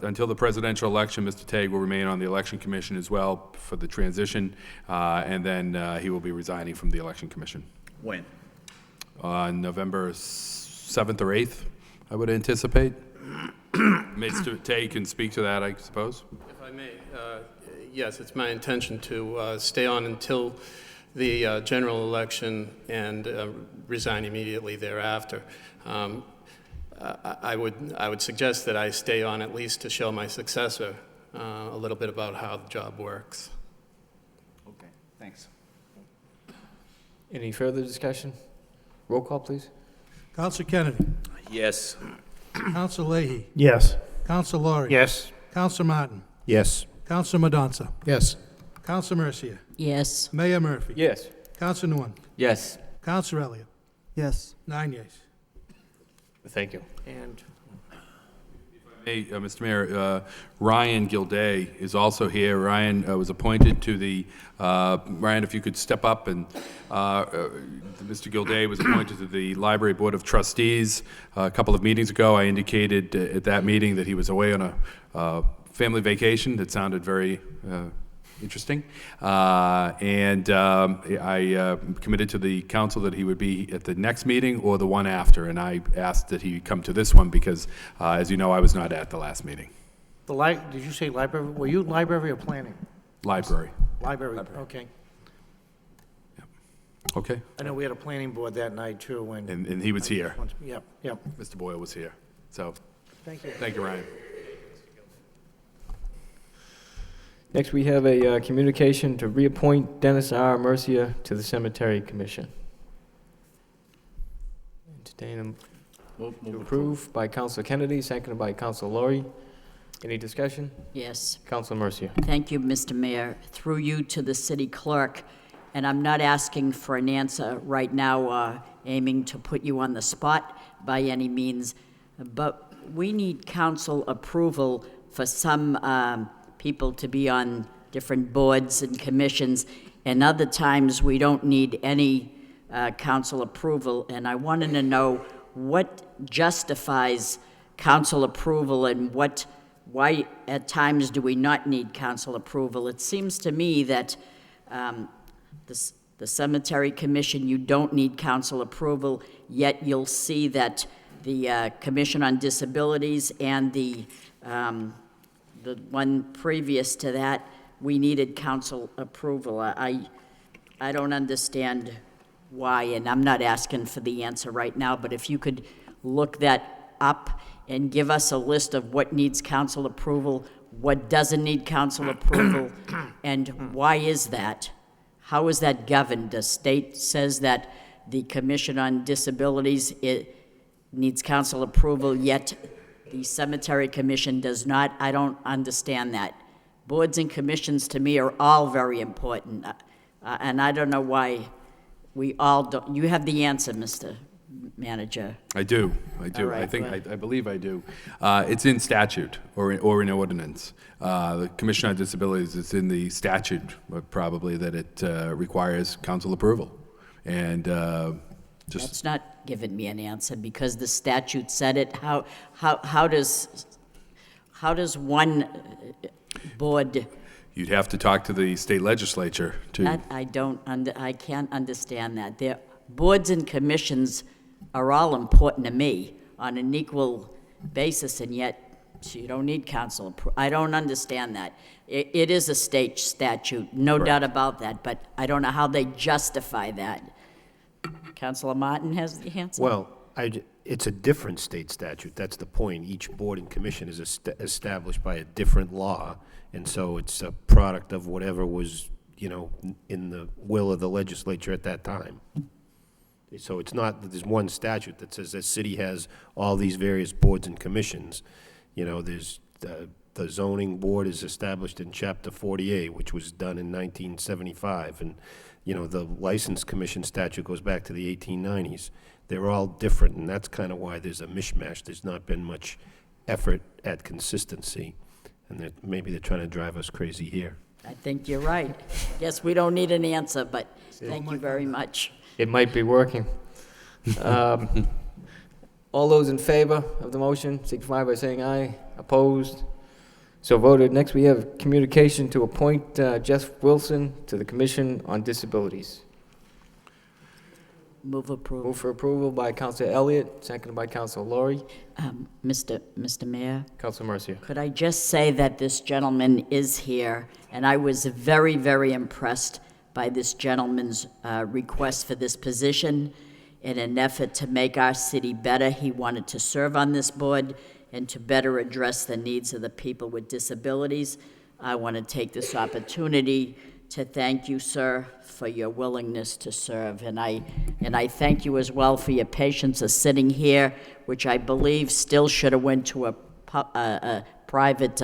until the presidential election, Mr. Tague will remain on the Election Commission as well for the transition, and then he will be resigning from the Election Commission. When? On November 7th or 8th, I would anticipate. Mr. Tague can speak to that, I suppose. If I may, yes, it's my intention to stay on until the general election and resign immediately thereafter. I would suggest that I stay on at least to show my successor a little bit about how the job works. Okay, thanks. Any further discussion? Roll call, please. Councilor Kennedy. Yes. Councilor Leahy. Yes. Councilor Laurie. Yes. Councilor Martin. Yes. Councilor Mendonça. Yes. Councilor Mercia. Yes. Mayor Murphy. Yes. Councilor Nguyen. Yes. Councilor Elliott. Yes. 9 yeas. Thank you. And Hey, Mr. Mayor, Ryan Gilday is also here. Ryan was appointed to the, Ryan, if you could step up, and Mr. Gilday was appointed to the Library Board of Trustees a couple of meetings ago. I indicated at that meeting that he was away on a family vacation that sounded very interesting. I committed to the council that he would be at the next meeting or the one after, and I asked that he come to this one because, as you know, I was not at the last meeting. did you say library? Were you library or planning? Library. Library, okay. Okay. I know we had a planning board that night, too, when... And he was here. Yep, yep. Mr. Boyle was here. So, Thank you. thank you, Ryan. Next, we have a communication to reappoint Dennis R. Mercia to the Cemetery Commission. Entertain Move to approve by Council Kennedy, seconded by Council Laurie. Any discussion? Yes. Council Mercia. Thank you, Mr. Mayor. Through you to the city clerk, and I'm not asking for an answer right now, aiming to put you on the spot by any means, but we need council approval for some people to be on different boards and commissions, and other times we don't need any council approval, and I wanted to know what justifies council approval and why at times do we not need council approval. It seems to me that the Cemetery Commission, you don't need council approval, yet you'll see that the Commission on Disabilities and the one previous to that, we needed council approval. I don't understand why, and I'm not asking for the answer right now, but if you could look that up and give us a list of what needs council approval, what doesn't need council approval, and why is that? How is that governed? The state says that the Commission on Disabilities, it needs council approval, yet the Cemetery Commission does not. I don't understand that. Boards and commissions, to me, are all very important, and I don't know why we all don't. You have the answer, Mr. Manager. I do. All I right, think, well. I believe I do. It's in statute or in ordinance. The Commission on Disabilities, it's in the statute, probably, that it requires council approval. And just... That's not giving me an answer, because the statute said it. How does one board... You'd have to talk to the state legislature to... That I can't understand that. Boards and commissions are all important to me on an equal basis, and yet you don't need council approval. I don't understand that. It is a state statute, no doubt about that, but I don't know how they justify that. Councilor Martin has the answer. Well, it's a different state statute. That's the point. Each board and commission is established by a different law, and so it's a product of whatever was, in the will of the legislature at that time. So it's not that there's one statute that says the city has all these various boards and commissions. There's the zoning board is established in Chapter 48, which was done in 1975, and the license commission statute goes back to the 1890s. They're all different, and that's kind of why there's a mishmash. There's not been much effort at consistency, and maybe they're trying to drive us crazy here. I think you're right. Yes, we don't need an answer, but thank you very much. It might be working. All those in favor of the motion, signify by saying aye. Opposed? So voted. Next, we have communication to appoint Jeff Wilson to the Commission on Disabilities. Move approval. Move for approval by Councilor Elliott, seconded by Councilor Laurie. Mr. Mayor? Councilor Mercia. Could I just say that this gentleman is here, and I was very, very impressed by this gentleman's request for this position. In an effort to make our city better, he wanted to serve on this board and to better address the needs of the people with disabilities. I want to take this opportunity to thank you, sir, for your willingness to serve. And I thank you as well for your patience of sitting here, which I believe still should have went to a private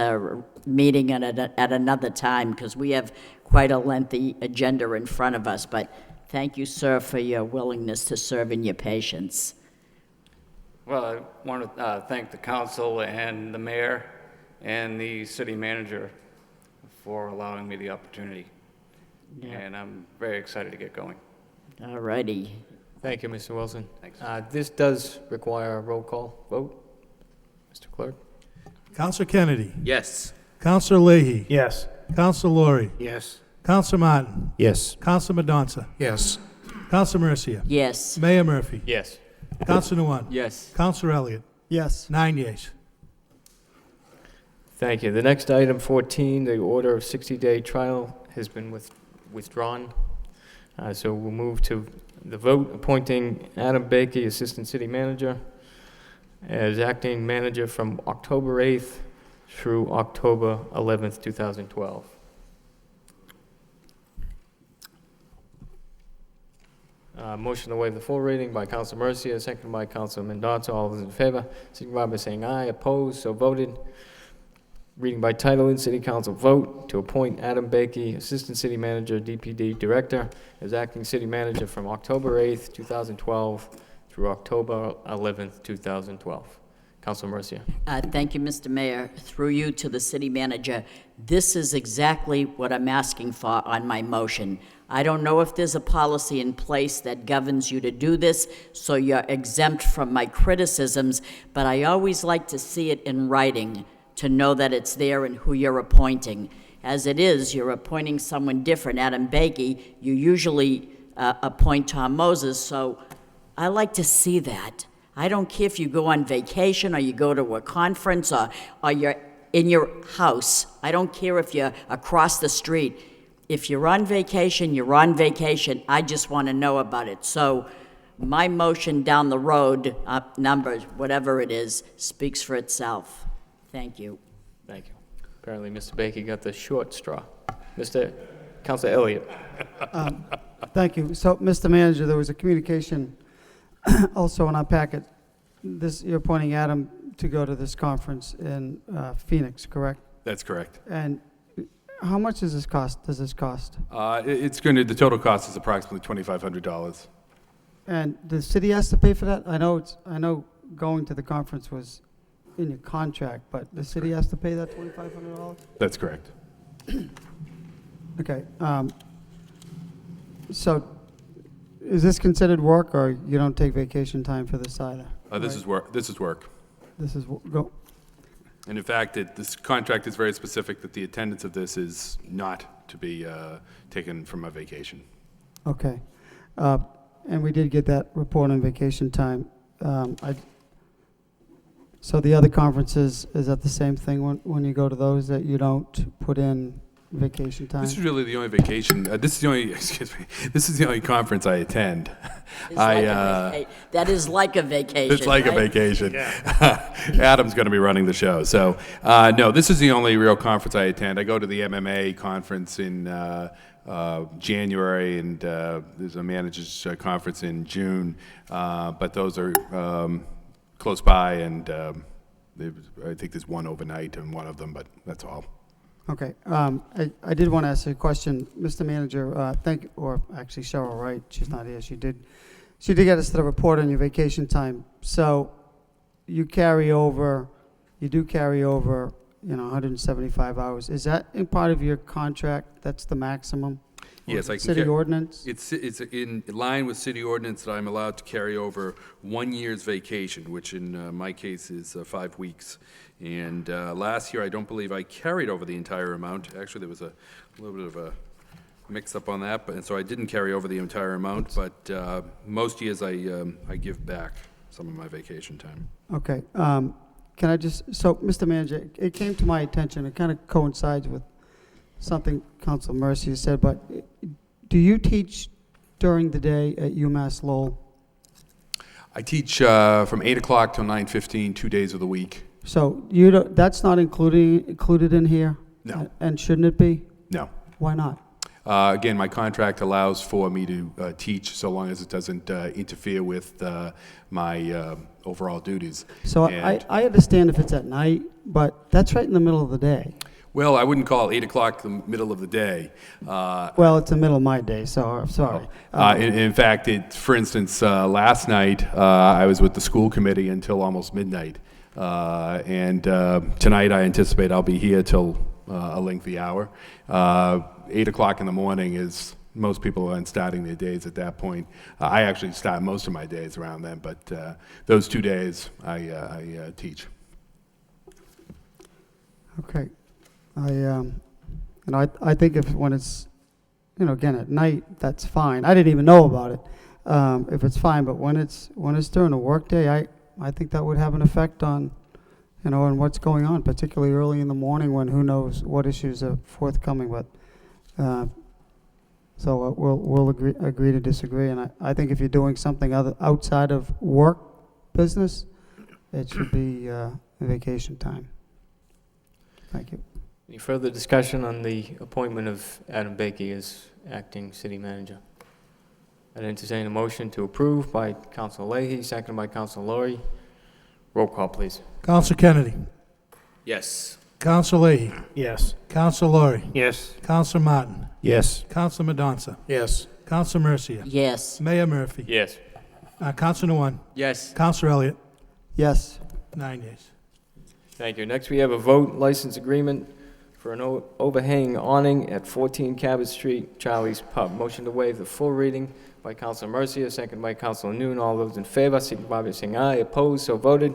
meeting at another time, because we have quite a lengthy agenda in front of us. But thank you, sir, for your willingness to serve and your patience. Well, I want to thank the council and the mayor and the city manager for allowing me the opportunity. Yeah. And I'm very excited to get going. All righty. Thank you, Mr. Wilson. Thanks. This does require a roll call vote. Mr. Clerk? Counselor Kennedy. Yes. Counselor Leahy. Yes. Counselor Laurie. Yes. Counselor Martin. Yes. Counselor Madonza. Yes. Counselor Mercia. Yes. Mayor Murphy. Yes. Counselor Nguyen. Yes. Counselor Elliott. Yes. 9 yeas. Thank you. The next item, 14, the order of 60-day trial has been withdrawn. So we'll move to the vote appointing Adam Bakey, Assistant City Manager, as acting manager from October 8th through October 11th, 2012. Motion to waive the full reading by Council Mercia, seconded by Council Mendoza. All those in favor, signify by saying aye. Opposed, so voted. Reading by title in City Council vote to appoint Adam Bakey, Assistant City Manager, DPD Director, as acting City Manager from October 8th, 2012 through October 11th, 2012. Council Mercia. Thank you, Mr. Mayor. Through you to the city manager, this is exactly what I'm asking for on my motion. I don't know if there's a policy in place that governs you to do this, so you're exempt from my criticisms, but I always like to see it in writing to know that it's there and who you're appointing. As it is, you're appointing someone different, Adam Bakey. You usually appoint Tom Moses, so I like to see that. I don't care if you go on vacation or you go to a conference or you're in your house. I don't care if you're across the street. If you're on vacation, you're on vacation. I just want to know about it. So my motion down the road, numbers, whatever it is, speaks for itself. Thank you. Thank you. Apparently, Mr. Bakey got the short straw. Councilor Elliott. Thank you. So, Mr. Manager, there was a communication also in our packet. You're appointing Adam to go to this conference in Phoenix, correct? That's correct. And how much does this cost? The total cost is approximately $2,500. And the city has to pay for that? I know going to the conference was in your contract, but the city has to pay that $2,500? That's correct. Okay. So is this considered work, or you don't take vacation time for this either? This is work. This is work. Go. And in fact, this contract is very specific that the attendance of this is not to be taken from a vacation. Okay. And we did get that report on vacation time. So the other conferences, is that the same thing when you go to those, that you don't put in vacation time? This is really the only vacation, this is the only conference I attend. That is like a vacation. It's like right? a vacation. Adam's going to be running the show. So, no, this is the only real conference I attend. I go to the MMA conference in January, and there's a managers conference in June, but those are close by, and I think there's one overnight in one of them, but that's all. Okay. I did want to ask you a question, Mr. Manager. Actually Cheryl Wright, she's not here. She did get us the report on your vacation time. So you do carry over, 175 hours. Is that in part of your contract? That's the maximum? Yes, I can. City ordinance? It's in line with city ordinance that I'm allowed to carry over 1 year's vacation, which in my case is 5 weeks. And last year, I don't believe I carried over the entire amount. Actually, there was a little bit of a mix-up on that, and so I didn't carry over the entire amount. But most years, I give back some of my vacation time. Okay. Can I so, Mr. Manager, it came to my attention, it kind of coincides with something Council Mercia said, but do you teach during the day at UMass Lowell? I teach from 8 o'clock till 9:15, 2 days of the week. So that's not included in here? No. And shouldn't it be? No. Why not? Again, my contract allows for me to teach so long as it doesn't interfere with my overall duties. So I understand if it's at night, but that's right in the middle of the day. Well, I wouldn't call 8 o'clock the middle of the day. Well, it's the middle of my day, so I'm sorry. In fact, for instance, last night, I was with the school committee until almost midnight. And tonight, I anticipate I'll be here till a lengthy hour. 8 o'clock in the morning is, most people aren't starting their days at that point. I actually start most of my days around then, but those 2 days I teach. Okay. I think when it's, again, at night, that's fine. I didn't even know about it, if it's fine, but when it's during the workday, I think that would have an effect on, on what's going on, particularly early in the morning when who knows what issues are forthcoming, but, so we'll agree to disagree, and I think if you're doing something outside of work business, it should be vacation time. Thank you. Any further discussion on the appointment of Adam Bakey as acting city manager? I'd entertain a motion to approve by Council Leahy, seconded by Council Laurie. Roll call, please. Council Kennedy. Yes. Council Leahy. Yes. Council Laurie. Yes. Council Martin. Yes. Council Madonza. Yes. Council Mercia. Yes. Mayor Murphy. Yes. Council Nguyen. Yes. Council Elliott. Yes. 9 yeas. Thank you. Next, we have a vote license agreement for an overhang awning at 14 Cabot Street, Charlie's Pub. Motion to waive the full reading by Council Mercia, second by Council Noon. All those in favor, signify by saying aye. Opposed, so voted.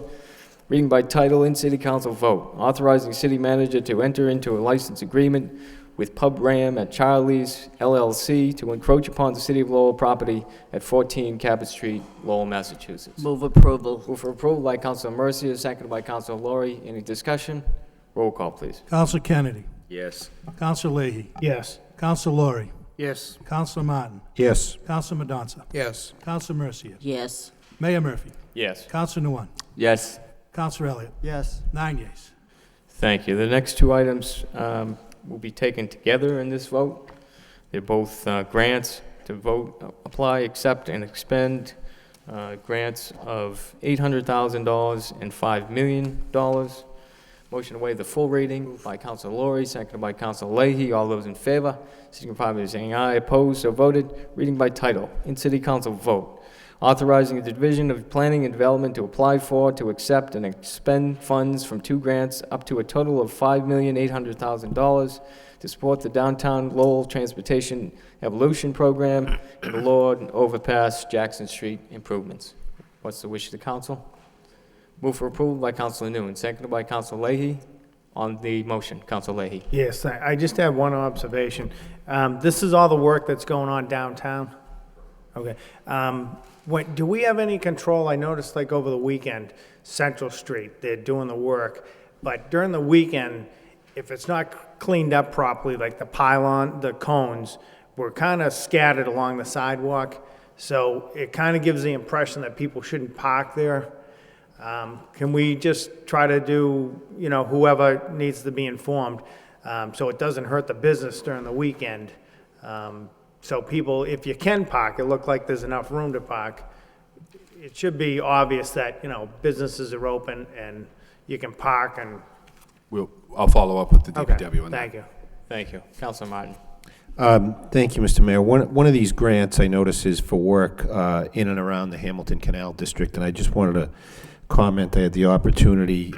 Reading by title in City Council vote. Authorizing city manager to enter into a license agreement with Pub Ram at Charlie's LLC to encroach upon the City of Lowell property at 14 Cabot Street, Lowell, Massachusetts. Move approval. Move for approval by Council Mercia, seconded by Council Laurie. Any discussion? Roll call, please. Council Kennedy. Yes. Council Leahy. Yes. Council Laurie. Yes. Council Martin. Yes. Council Madonza. Yes. Council Mercia. Yes. Mayor Murphy. Yes. Council Nguyen. Yes. Council Elliott. Yes. 9 yeas. Thank you. The next two items will be taken together in this vote. They're both grants to vote, apply, accept, and expend grants of $800,000 and $5 million. Motion to waive the full reading by Council Laurie, seconded by Council Leahy. All those in favor, signify by saying aye. Opposed, so voted. Reading by title in City Council vote. Authorizing the Division of Planning and Development to apply for, to accept, and expend funds from two grants up to a total of $5,800,000 to support the downtown Lowell Transportation Evolution Program and the Lord Overpass Jackson Street improvements. What's the wish of the council? Move for approval by Councilor Newman, seconded by Council Leahy. On the motion, Council Leahy. Yes, I just have one observation. This is all the work that's going on downtown? Okay. Do we have any control? I noticed like over the weekend, Central Street, they're doing the work, but during the weekend, if it's not cleaned up properly, like the pylon, the cones, were kind of scattered along the sidewalk, so it kind of gives the impression that people shouldn't park there. Can we just try to do, whoever needs to be informed, so it doesn't hurt the business during the weekend? So people, if you can park, it looked like there's enough room to park. It should be obvious that, businesses are open and you can park and. I'll follow up with the DPW on that. Thank you. Thank you. Councilor Martin. Thank you, Mr. Mayor. One of these grants I notice is for work in and around the Hamilton Canal District, and I just wanted to comment. I had the opportunity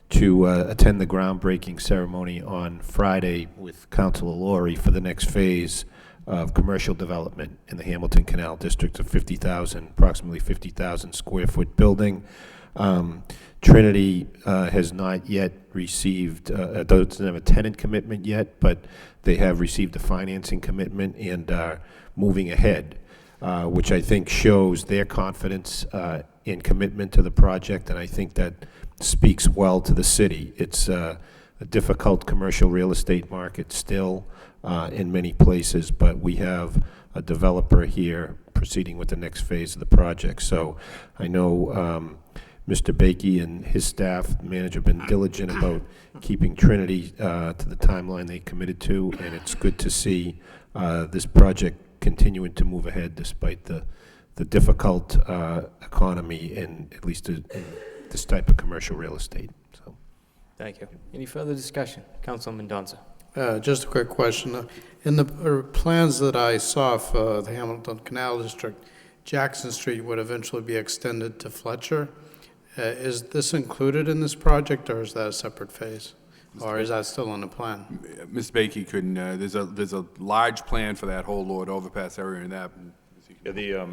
to attend the groundbreaking ceremony on Friday with Councilor Laurie for the next phase of commercial development in the Hamilton Canal District of approximately 50,000 square foot building. Trinity has not yet received, doesn't have a tenant commitment yet, but they have received a financing commitment and are moving ahead, which I think shows their confidence in commitment to the project, and I think that speaks well to the city. It's a difficult commercial real estate market still in many places, but we have a developer here proceeding with the next phase of the project. So I know Mr. Bakey and his staff, manager, have been diligent about keeping Trinity to the timeline they committed to, and it's good to see this project continuing to move ahead despite the difficult economy in at least in this type of commercial real estate. So, Thank you. Any further discussion? Councilman Mendoza. Just a quick question. In the plans that I saw for the Hamilton Canal District, Jackson Street would eventually be extended to Fletcher. Is this included in this project, or is that a separate phase? Or is that still on the plan? Ms. Bakey couldn't, there's a large plan for that whole Lord Overpass area and that. Yeah,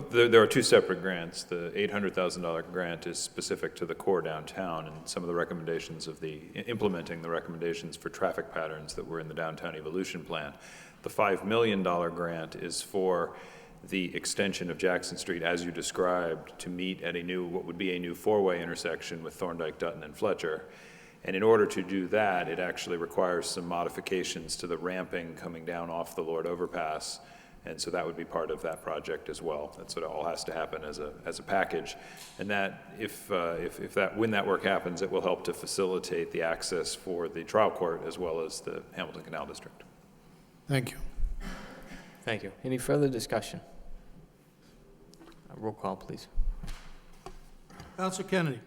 there are two separate grants. The $800,000 grant is specific to the core downtown and some of the recommendations of implementing the recommendations for traffic patterns that were in the Downtown Evolution Plan. The $5 million grant is for the extension of Jackson Street, as you described, to meet at what would be a new four-way intersection with Thorndike, Dutton, and Fletcher. And in order to do that, it actually requires some modifications to the ramping coming down off the Lord Overpass. And so that would be part of that project as well. That's what all has to happen as a package. And that, when that work happens, it will help to facilitate the access for the trial court as well as the Hamilton Canal District. Thank you. Thank you. Any further discussion? Roll call, please. Counsel Kennedy.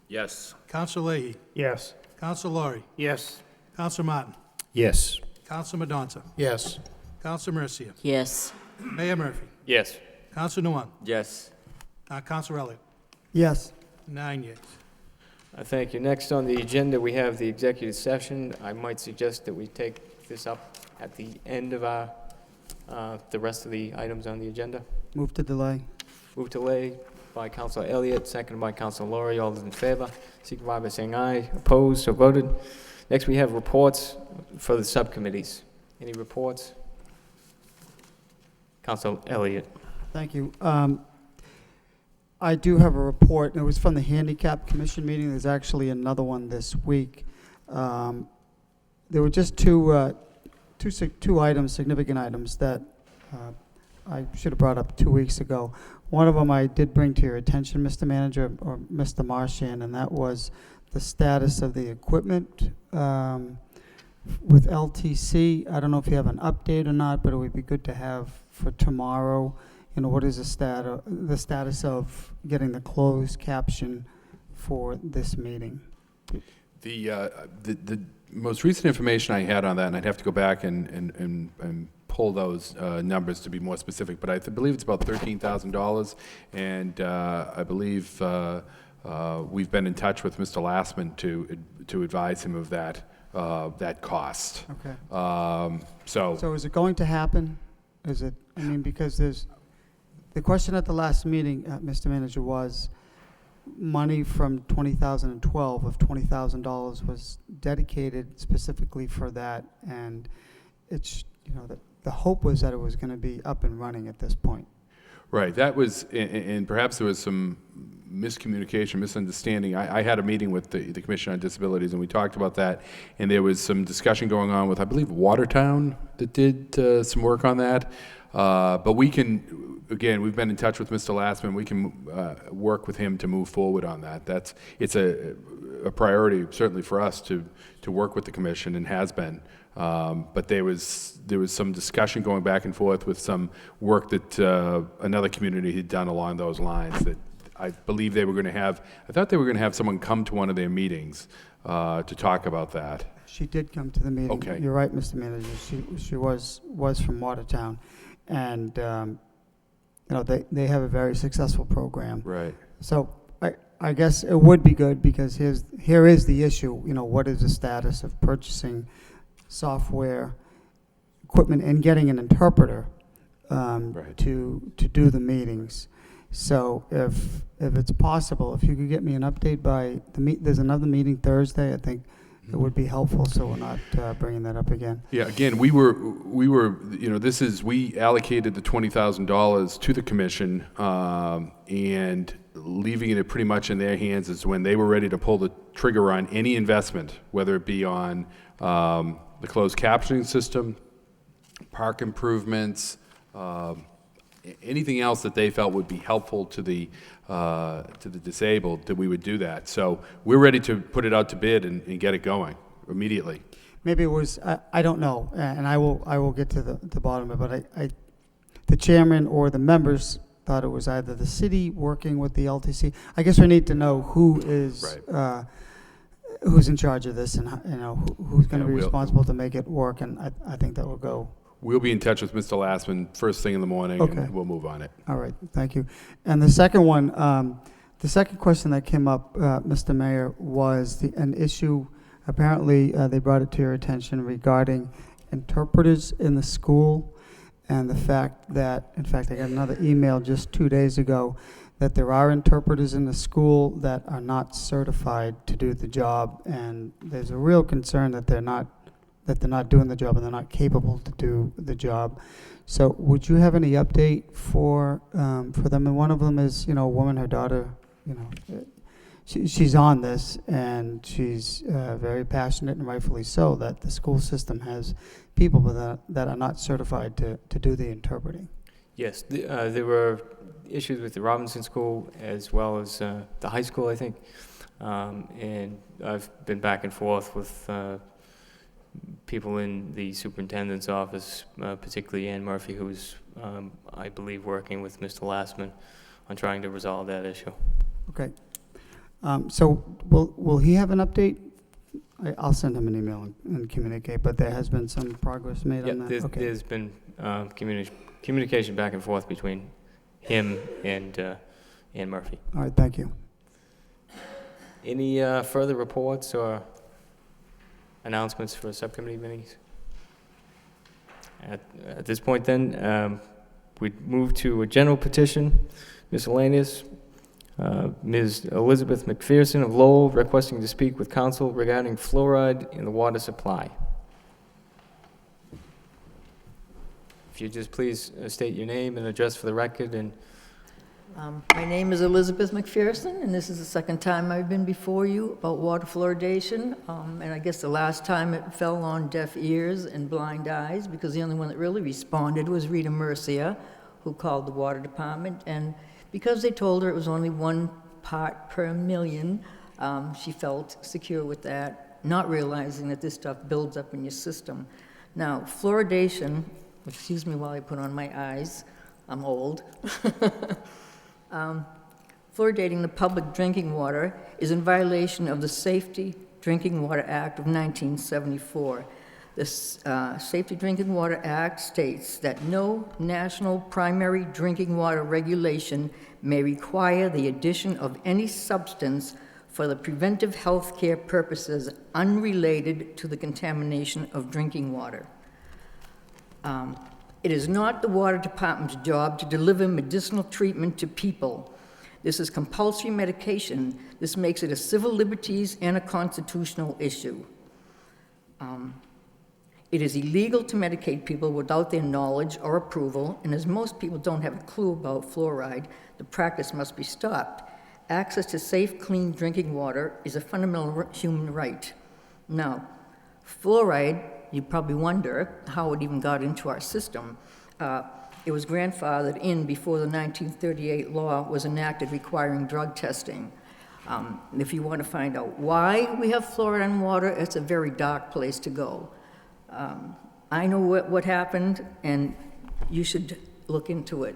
Yes. Counsel Leahy. Yes. Counsel Laurie. Yes. Counsel Martin. Yes. Counsel Mendoza. Yes. Counsel Mercia. Yes. Mayor Murphy. Yes. Counsel Nguyen. Yes. Counsel Elliott. Yes. 9 yeas. Thank you. Next on the agenda, we have the executive session. I might suggest that we take this up at the end of the rest of the items on the agenda. Move to delay. Move to delay by Councilor Elliott, seconded by Councilor Laurie. All those in favor, signify by saying aye. Opposed, so voted. Next, we have reports for the subcommittees. Any reports? Councilor Elliott. Thank you. I do have a report. It was from the Handicap Commission meeting. There's actually another one this week. There were just two items, significant items, that I should have brought up 2 weeks ago. One of them I did bring to your attention, Mr. Manager, or Mr. Marchand, and that was the status of the equipment with LTC. I don't know if you have an update or not, but it would be good to have for tomorrow. You know, what is the status of getting the closed caption for this meeting? The most recent information I had on that, and I'd have to go back and pull those numbers to be more specific, but I believe it's about $13,000, and I believe we've been in touch with Mr. Lastman to advise him of that cost. Okay. So is it going to happen? Is it? I mean, because there's the question at the last meeting, Mr. Manager, was money from 2012 of $20,000 was dedicated specifically for that, and it's, you know, the hope was that it was going to be up and running at this point. Right, that was, and perhaps there was some miscommunication, misunderstanding. I had a meeting with the Commission on Disabilities, and we talked about that, and there was some discussion going on with, I believe, Watertown that did some work on that. But we can, again, we've been in touch with Mr. Lastman. We can work with him to move forward on that. It's a priority, certainly for us, to work with the Commission, and has been. But there was some discussion going back and forth with some work that another community had done along those lines that I believe they were going to have. I thought they were going to have someone come to one of their meetings to talk about that. She did come to the meeting. Okay. You're right, Mr. Manager. She was from Watertown, and you know, they have a very successful program. Right. So I guess it would be good, because here is the issue. You know, what is the status of purchasing software equipment and getting an interpreter Right. to do the meetings? So if it's possible, if you could get me an update by there's another meeting Thursday, I think it would be helpful, so we're not bringing that up again. Yeah, again, we were, you know, we allocated the $20,000 to the Commission, and leaving it pretty much in their hands is when they were ready to pull the trigger on any investment, whether it be on the closed captioning system, park improvements, anything else that they felt would be helpful to the disabled, that we would do that. So we're ready to put it out to bid and get it going immediately. Maybe it was, I don't know, and I will get to the bottom of it, but the chairman or the members thought it was either the city working with the LTC. I guess we need to know who is, Right. who's in charge of this and, who's going to be we'll- responsible to make it work, and I think that will go. We'll be in touch with Mr. Lastman first thing in the morning, Okay. and we'll move on it. All right, thank you. And the second one, the second question that came up, Mr. Mayor, was an issue, apparently they brought it to your attention regarding interpreters in the school, and the fact that, in fact, I got another email just 2 days ago, that there are interpreters in the school that are not certified to do the job, and there's a real concern that they're not doing the job and they're not capable to do the job. So would you have any update for them? And one of them is, a woman, her daughter, she's on this, and she's very passionate, and rightfully so, that the school system has people that are not certified to do the interpreting. Yes, there were issues with the Robinson School as well as the high school, I think. And I've been back and forth with people in the superintendent's office, particularly Ann Murphy, who's, I believe, working with Mr. Lastman on trying to resolve that issue. Okay. So will he have an update? I'll send him an email and communicate, but there has been some progress made on that? Okay. There's been communication back and forth between him and Ann Murphy. All right, thank you. Any further reports or announcements for subcommittee meetings? At this point then, we move to a general petition, miscellaneous. Ms. Elizabeth McPherson of Lowell requesting to speak with council regarding fluoride in the water supply. If you just please state your name and address for the record. And my name is Elizabeth McPherson, and this is the second time I've been before you about water fluoridation. And I guess the last time it fell on deaf ears and blind eyes, because the only one that really responded was Rita Mercia, who called the water department. And because they told her it was only 1 part per million, she felt secure with that, not realizing that this stuff builds up in your system. Now, fluoridation, excuse me while I put on my eyes, I'm old. Fluoridating the public drinking water is in violation of the Safety Drinking Water Act of 1974. The Safety Drinking Water Act states that no national primary drinking water regulation may require the addition of any substance for the preventive health care purposes unrelated to the contamination of drinking water. It is not the water department's job to deliver medicinal treatment to people. This is compulsory medication. This makes it a civil liberties and a constitutional issue. It is illegal to medicate people without their knowledge or approval, and as most people don't have a clue about fluoride, the practice must be stopped. Access to safe, clean drinking water is a fundamental human right. Now, fluoride, you probably wonder how it even got into our system. It was grandfathered in before the 1938 law was enacted requiring drug testing. If you want to find out why we have fluoride in water, it's a very dark place to go. I know what happened, and you should look into it.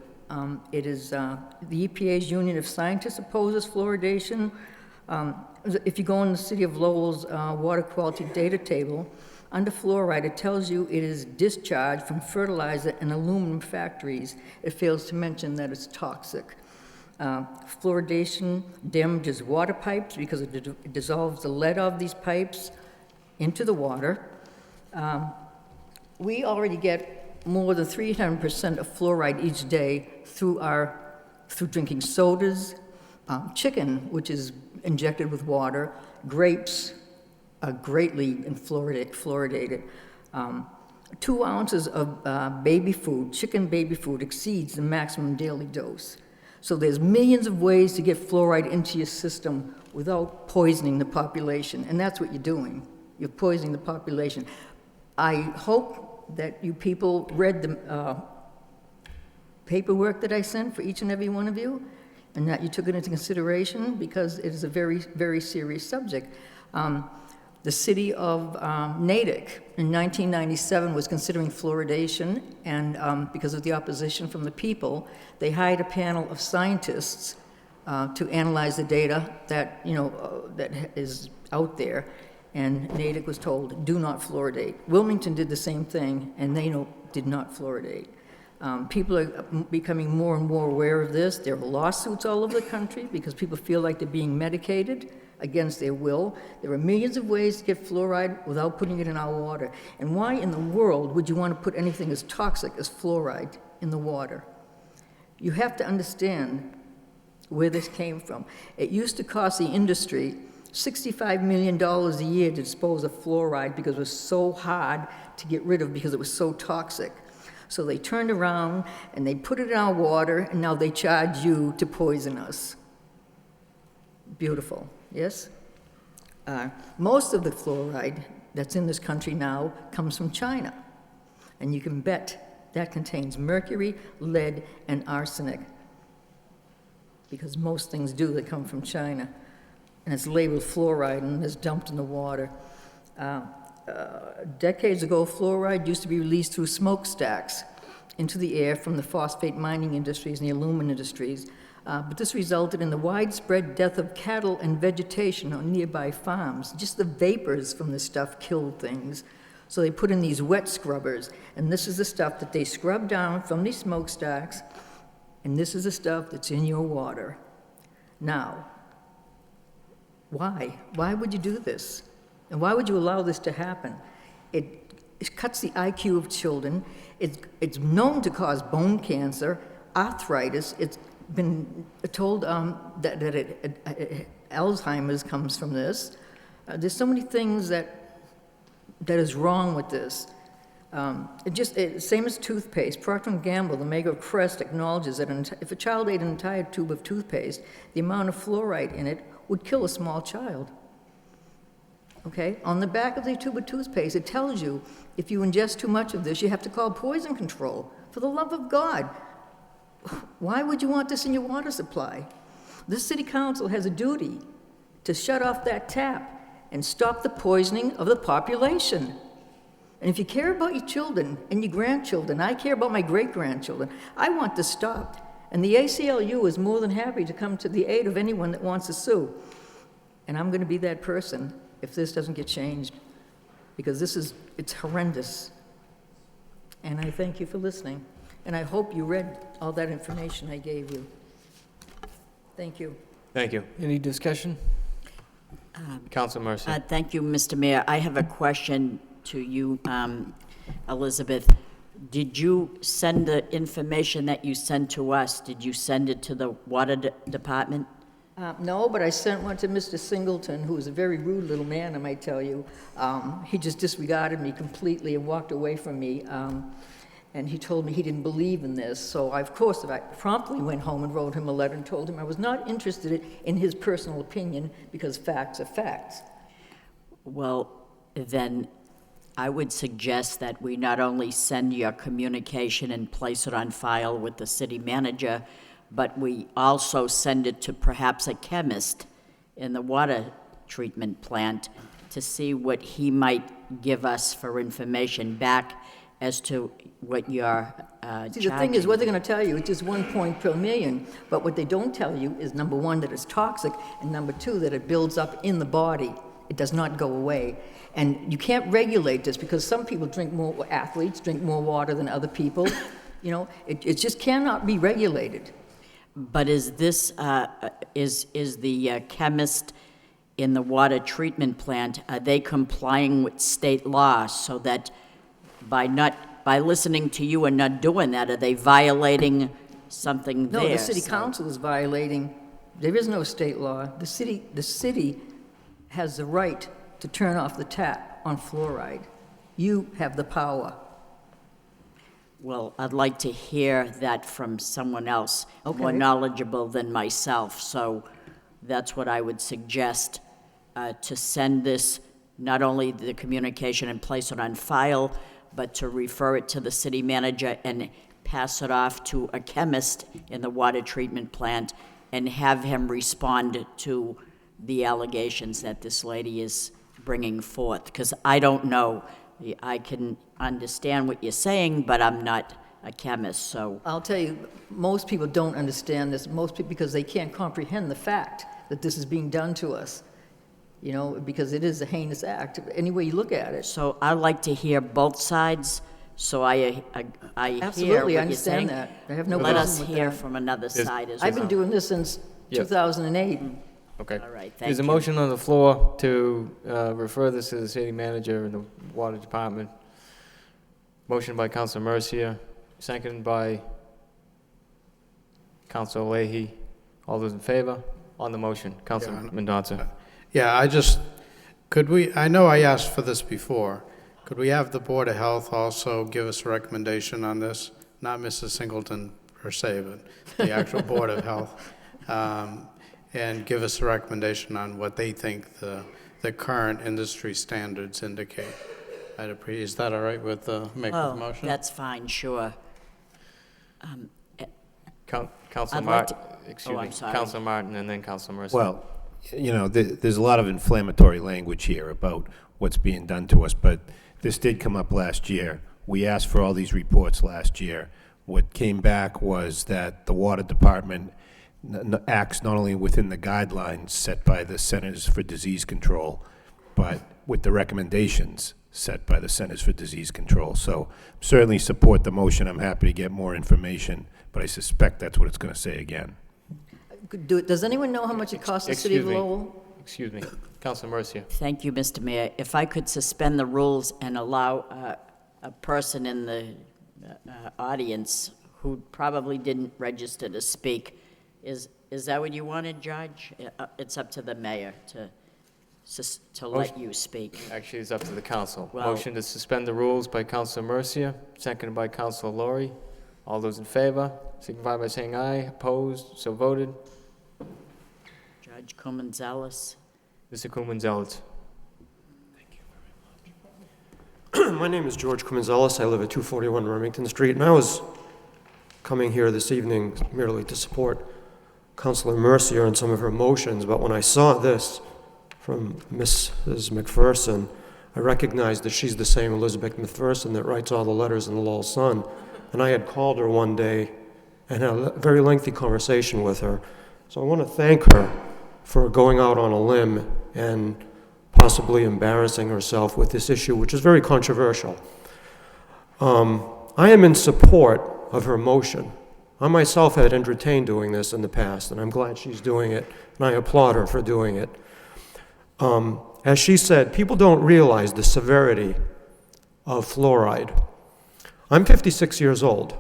It is the EPA's Union of Scientists opposes fluoridation. If you go in the City of Lowell's water quality data table, under fluoride, it tells you it is discharged from fertilizer and aluminum factories. It fails to mention that it's toxic. Fluoridation damages water pipes because it dissolves the lead of these pipes into the water. We already get more than 300% of fluoride each day through drinking sodas, chicken, which is injected with water, grapes are greatly fluoridated. 2 ounces of baby food, chicken baby food, exceeds the maximum daily dose. So there's millions of ways to get fluoride into your system without poisoning the population, and that's what you're doing. You're poisoning the population. I hope that you people read the paperwork that I sent for each and every one of you, and that you took it into consideration, because it is a very, very serious subject. The city of Natick in 1997 was considering fluoridation, and because of the opposition from the people, they hired a panel of scientists to analyze the data that, that is out there. And Natick was told, do not fluoridate. Wilmington did the same thing, and they did not fluoridate. People are becoming more and more aware of this. There are lawsuits all over the country because people feel like they're being medicated against their will. There are millions of ways to get fluoride without putting it in our water. And why in the world would you want to put anything as toxic as fluoride in the water? You have to understand where this came from. It used to cost the industry $65 million a year to dispose of fluoride because it was so hard to get rid of because it was so toxic. So they turned around and they put it in our water, and now they charge you to poison us. Beautiful, yes? Most of the fluoride that's in this country now comes from China. And you can bet that contains mercury, lead, and arsenic. Because most things do that come from China. And it's labeled fluoride and it's dumped in the water. Decades ago, fluoride used to be released through smokestacks into the air from the phosphate mining industries and the aluminum industries. But this resulted in the widespread death of cattle and vegetation on nearby farms. Just the vapors from this stuff killed things. So they put in these wet scrubbers, and this is the stuff that they scrub down from these smokestacks, and this is the stuff that's in your water. Now, why? Why would you do this? And why would you allow this to happen? It cuts the IQ of children. It's known to cause bone cancer, arthritis. It's been told that Alzheimer's comes from this. There's so many things that is wrong with this. Same as toothpaste. Procter & Gamble, the maker of Crest, acknowledges that if a child ate an entire tube of toothpaste, the amount of fluoride in it would kill a small child. Okay? On the back of the tube of toothpaste, it tells you if you ingest too much of this, you have to call poison control. For the love of God, why would you want this in your water supply? This city council has a duty to shut off that tap and stop the poisoning of the population. And if you care about your children and your grandchildren, I care about my great-grandchildren, I want this stopped. And the ACLU is more than happy to come to the aid of anyone that wants to sue. And I'm going to be that person if this doesn't get changed, because it's horrendous. And I thank you for listening. And I hope you read all that information I gave you. Thank you. Thank you. Any discussion? Council Mercy. Thank you, Mr. Mayor. I have a question to you, Elizabeth. Did you send the information that you sent to us, did you send it to the Water Department? No, but I sent one to Mr. Singleton, who was a very rude little man, I might tell you. He just disregarded me completely and walked away from me. And he told me he didn't believe in this. So, I promptly went home and wrote him a letter and told him I was not interested in his personal opinion because facts are facts. Well, then I would suggest that we not only send your communication and place it on file with the city manager, but we also send it to perhaps a chemist in the water treatment plant to see what he might give us for information back as to what you're See, the thing is, what they're going to tell you, it's just 1 point per million. But what they don't tell you is, number one, that it's toxic, and number two, that it builds up in the body. It does not go away. And you can't regulate this because some people athletes drink more water than other people. You know, it just cannot be regulated. But is this, is the chemist in the water treatment plant, are they complying with state law so that by listening to you and not doing that, are they violating something there? No, the city council is violating. There is no state law. The city has the right to turn off the tap on fluoride. You have the power. Well, I'd like to hear that from someone else more knowledgeable than myself. So that's what I would suggest, to send this, not only the communication and place it on file, but to refer it to the city manager and pass it off to a chemist in the water treatment plant and have him respond to the allegations that this lady is bringing forth. Because I don't know. I can understand what you're saying, but I'm not a chemist, so. I'll tell you, most people don't understand this, most people, because they can't comprehend the fact that this is being done to us, you know, because it is a heinous act, any way you look at it. So I'd like to hear both sides, so I hear what Absolutely, I you're understand saying. that. I have no Let problem us with hear that. from another side as well. I've been doing this since Yeah. 2008. Okay. All right, There's thank a you. motion on the floor to refer this to the city manager and the water department. Motion by Councilor Mercia, seconded by Councilor Leahy. All those in favor? On the motion, Councilor Mendonça. Yeah, I know I asked for this before. Could we have the Board of Health also give us a recommendation on this? Not Mrs. Singleton per se, but the actual Board of Health. And give us a recommendation on what they think the current industry standards indicate. Is that all right with make the motion? That's fine, sure. Councilor I'd like Martin, to- excuse oh, me, I'm sorry. Councilor Martin, and then Councilor Mercia. Well, you know, there's a lot of inflammatory language here about what's being done to us, but this did come up last year. We asked for all these reports last year. What came back was that the water department acts not only within the guidelines set by the Centers for Disease Control, but with the recommendations set by the Centers for Disease Control. So certainly support the motion. I'm happy to get more information, but I suspect that's what it's going to say again. Does anyone know how much it costs the city of Lowell? Excuse me, Councilor Mercia. Thank you, Mr. Mayor. If I could suspend the rules and allow a person in the audience who probably didn't register to speak, is that what you wanted, Judge? It's up to the mayor to let you speak. Actually, it's up to the council. Well- Motion to suspend the rules by Councilor Mercia, seconded by Councilor Laurie. All those in favor, signify by saying aye. Opposed, so voted. Judge Cuman-Zealous. Mr. Kuman-Zealot. My name is George Cuman-Zealous. I live at 241 Remington Street, and I was coming here this evening merely to support Councilor Mercier and some of her motions, but when I saw this from Mrs. McPherson, I recognized that she's the same Elizabeth McPherson that writes all the letters in the Lowell Sun, and I had called her one day and had a very lengthy conversation with her. So I want to thank her for going out on a limb and possibly embarrassing herself with this issue, which is very controversial. I am in support of her motion. I myself had entertained doing this in the past, and I'm glad she's doing it, and I applaud her for doing it. As she said, people don't realize the severity of fluoride. I'm 56 years old.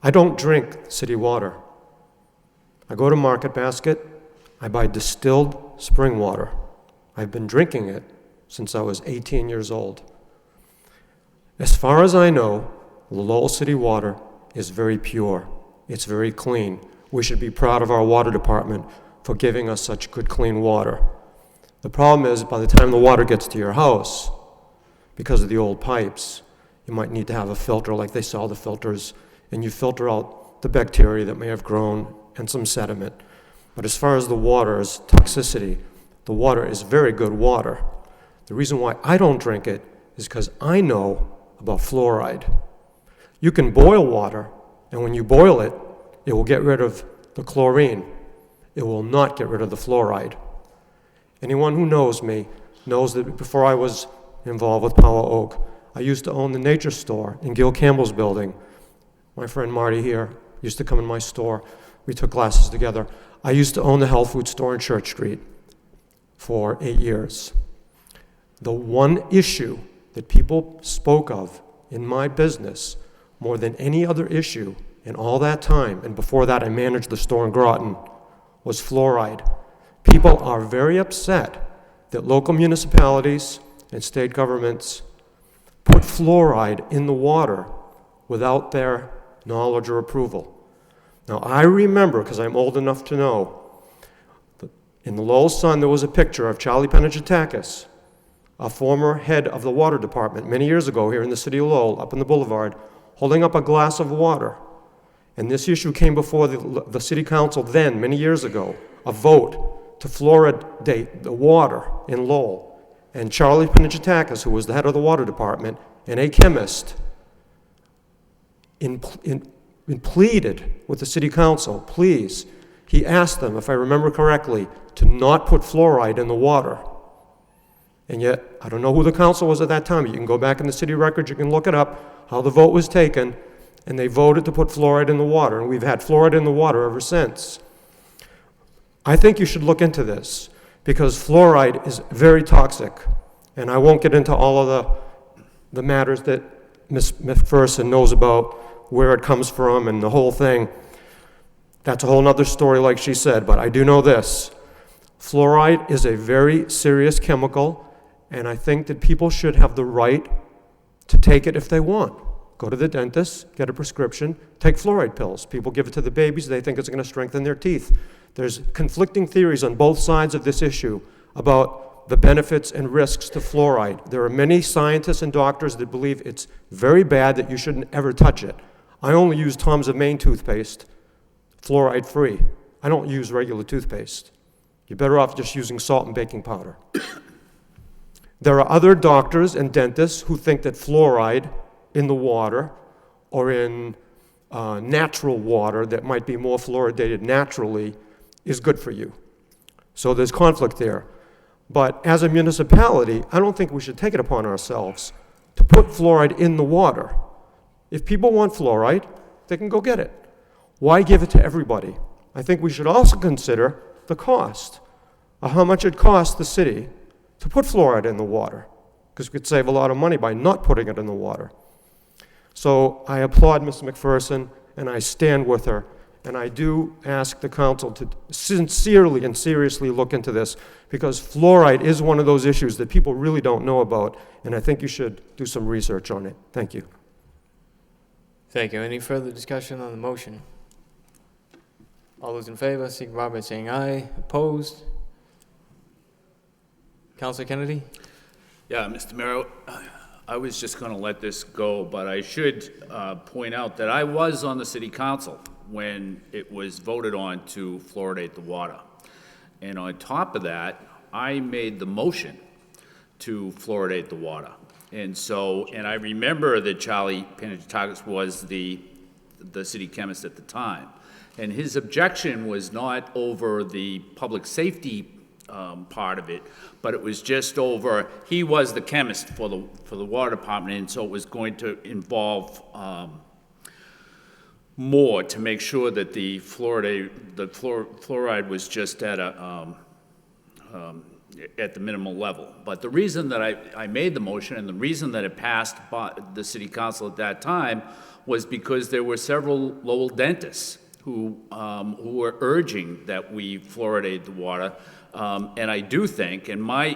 I don't drink city water. I go to Market Basket, I buy distilled spring water. I've been drinking it since I was 18 years old. As far as I know, Lowell City water is very pure. It's very clean. We should be proud of our water department for giving us such good, clean water. The problem is, by the time the water gets to your house, because of the old pipes, you might need to have a filter like they sell the filters, and you filter out the bacteria that may have grown and some sediment. But as far as the water's toxicity, the water is very good water. The reason why I don't drink it is because I know about fluoride. You can boil water, and when you boil it, it will get rid of the chlorine. It will not get rid of the fluoride. Anyone who knows me knows that before I was involved with Power Oak, I used to own the Nature Store in Gil Campbell's building. My friend Marty here used to come in my store. We took classes together. I used to own the health food store in Church Street for 8 years. The one issue that people spoke of in my business more than any other issue in all that time, and before that I managed the store in Groton, was fluoride. People are very upset that local municipalities and state governments put fluoride in the water without their knowledge or approval. Now, I remember, because I'm old enough to know, in the Lowell Sun there was a picture of Charlie Panagiatakis, a former head of the water department many years ago here in the city of Lowell, up on the boulevard, holding up a glass of water. And this issue came before the city council then, many years ago, a vote to fluoridate the water in Lowell. And Charlie Panagiatakis, who was the head of the water department and a chemist, and pleaded with the city council, please, he asked them, if I remember correctly, to not put fluoride in the water. And yet, I don't know who the council was at that time. You can go back in the city records, you can look it up, how the vote was taken, and they voted to put fluoride in the water, and we've had fluoride in the water ever since. I think you should look into this, because fluoride is very toxic, and I won't get into all of the matters that Ms. McPherson knows about, where it comes from and the whole thing. That's a whole other story, like she said, but I do know this. Fluoride is a very serious chemical, and I think that people should have the right to take it if they want. Go to the dentist, get a prescription, take fluoride pills. People give it to the babies, they think it's going to strengthen their teeth. There's conflicting theories on both sides of this issue about the benefits and risks to fluoride. There are many scientists and doctors that believe it's very bad, that you shouldn't ever touch it. I only use Tom's of Maine toothpaste, fluoride-free. I don't use regular toothpaste. You're better off just using salt and baking powder. There are other doctors and dentists who think that fluoride in the water or in natural water that might be more fluoridated naturally is good for you. So there's conflict there. But as a municipality, I don't think we should take it upon ourselves to put fluoride in the water. If people want fluoride, they can go get it. Why give it to everybody? I think we should also consider the cost of how much it costs the city to put fluoride in the water, because we could save a lot of money by not putting it in the water. So I applaud Ms. McPherson, and I stand with her, and I do ask the council to sincerely and seriously look into this, because fluoride is one of those issues that people really don't know about, and I think you should do some research on it. Thank you. Thank you. Any further discussion on the motion? All those in favor, signify by saying aye. Opposed? Councilor Kennedy? Yeah, Mr. Mayor, I was just going to let this go, but I should point out that I was on the city council when it was voted on to fluoridate the water. And on top of that, I made the motion to fluoridate the water. And so, and I remember that Charlie Panagiotakis was the city chemist at the time. And his objection was not over the public safety part of it, but it was just over, he was the chemist for the water department, and so it was going to involve more to make sure that the fluoride was just at the minimal level. But the reason that I made the motion and the reason that it passed by the city council at that time was because there were several Lowell dentists who were urging that we fluoridate the water. And I do think, and I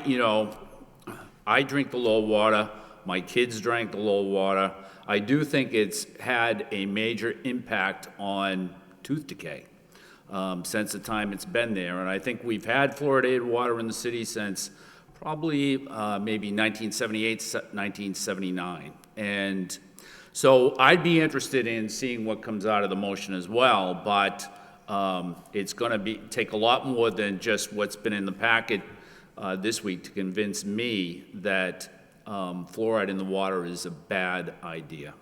drink the Lowell water, my kids drank the Lowell water. I do think it's had a major impact on tooth decay since the time it's been there. And I think we've had fluoridated water in the city since probably maybe 1978, 1979. And so I'd be interested in seeing what comes out of the motion as well, but it's going to take a lot more than just what's been in the packet this week to convince me that fluoride in the water is a bad idea.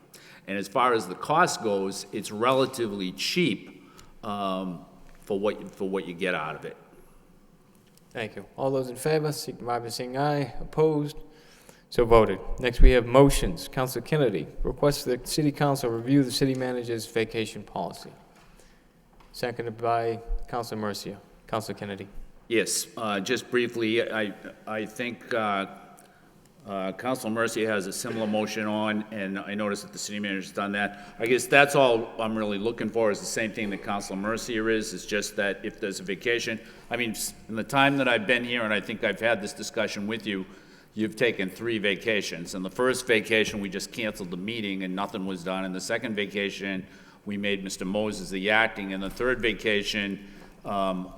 And as far as the cost goes, it's relatively cheap for what you get out of it. Thank you. All those in favor, signify by saying aye. Opposed? So voted. Next, we have motions. Councilor Kennedy requests the City Council review the city manager's vacation policy. Seconded by Councilor Mercia. Councilor Kennedy. Yes, just briefly, I think Councilor Mercia has a similar motion on, and I noticed that the city manager's done that. I guess that's all I'm really looking for is the same thing that Councilor Mercia is. It's just that if there's a vacation, I mean, in the time that I've been here, and I think I've had this discussion with you, you've taken 3 vacations. And the first vacation, we just canceled the meeting and nothing was done. And the second vacation, we made Mr. Moses the acting. And the third vacation,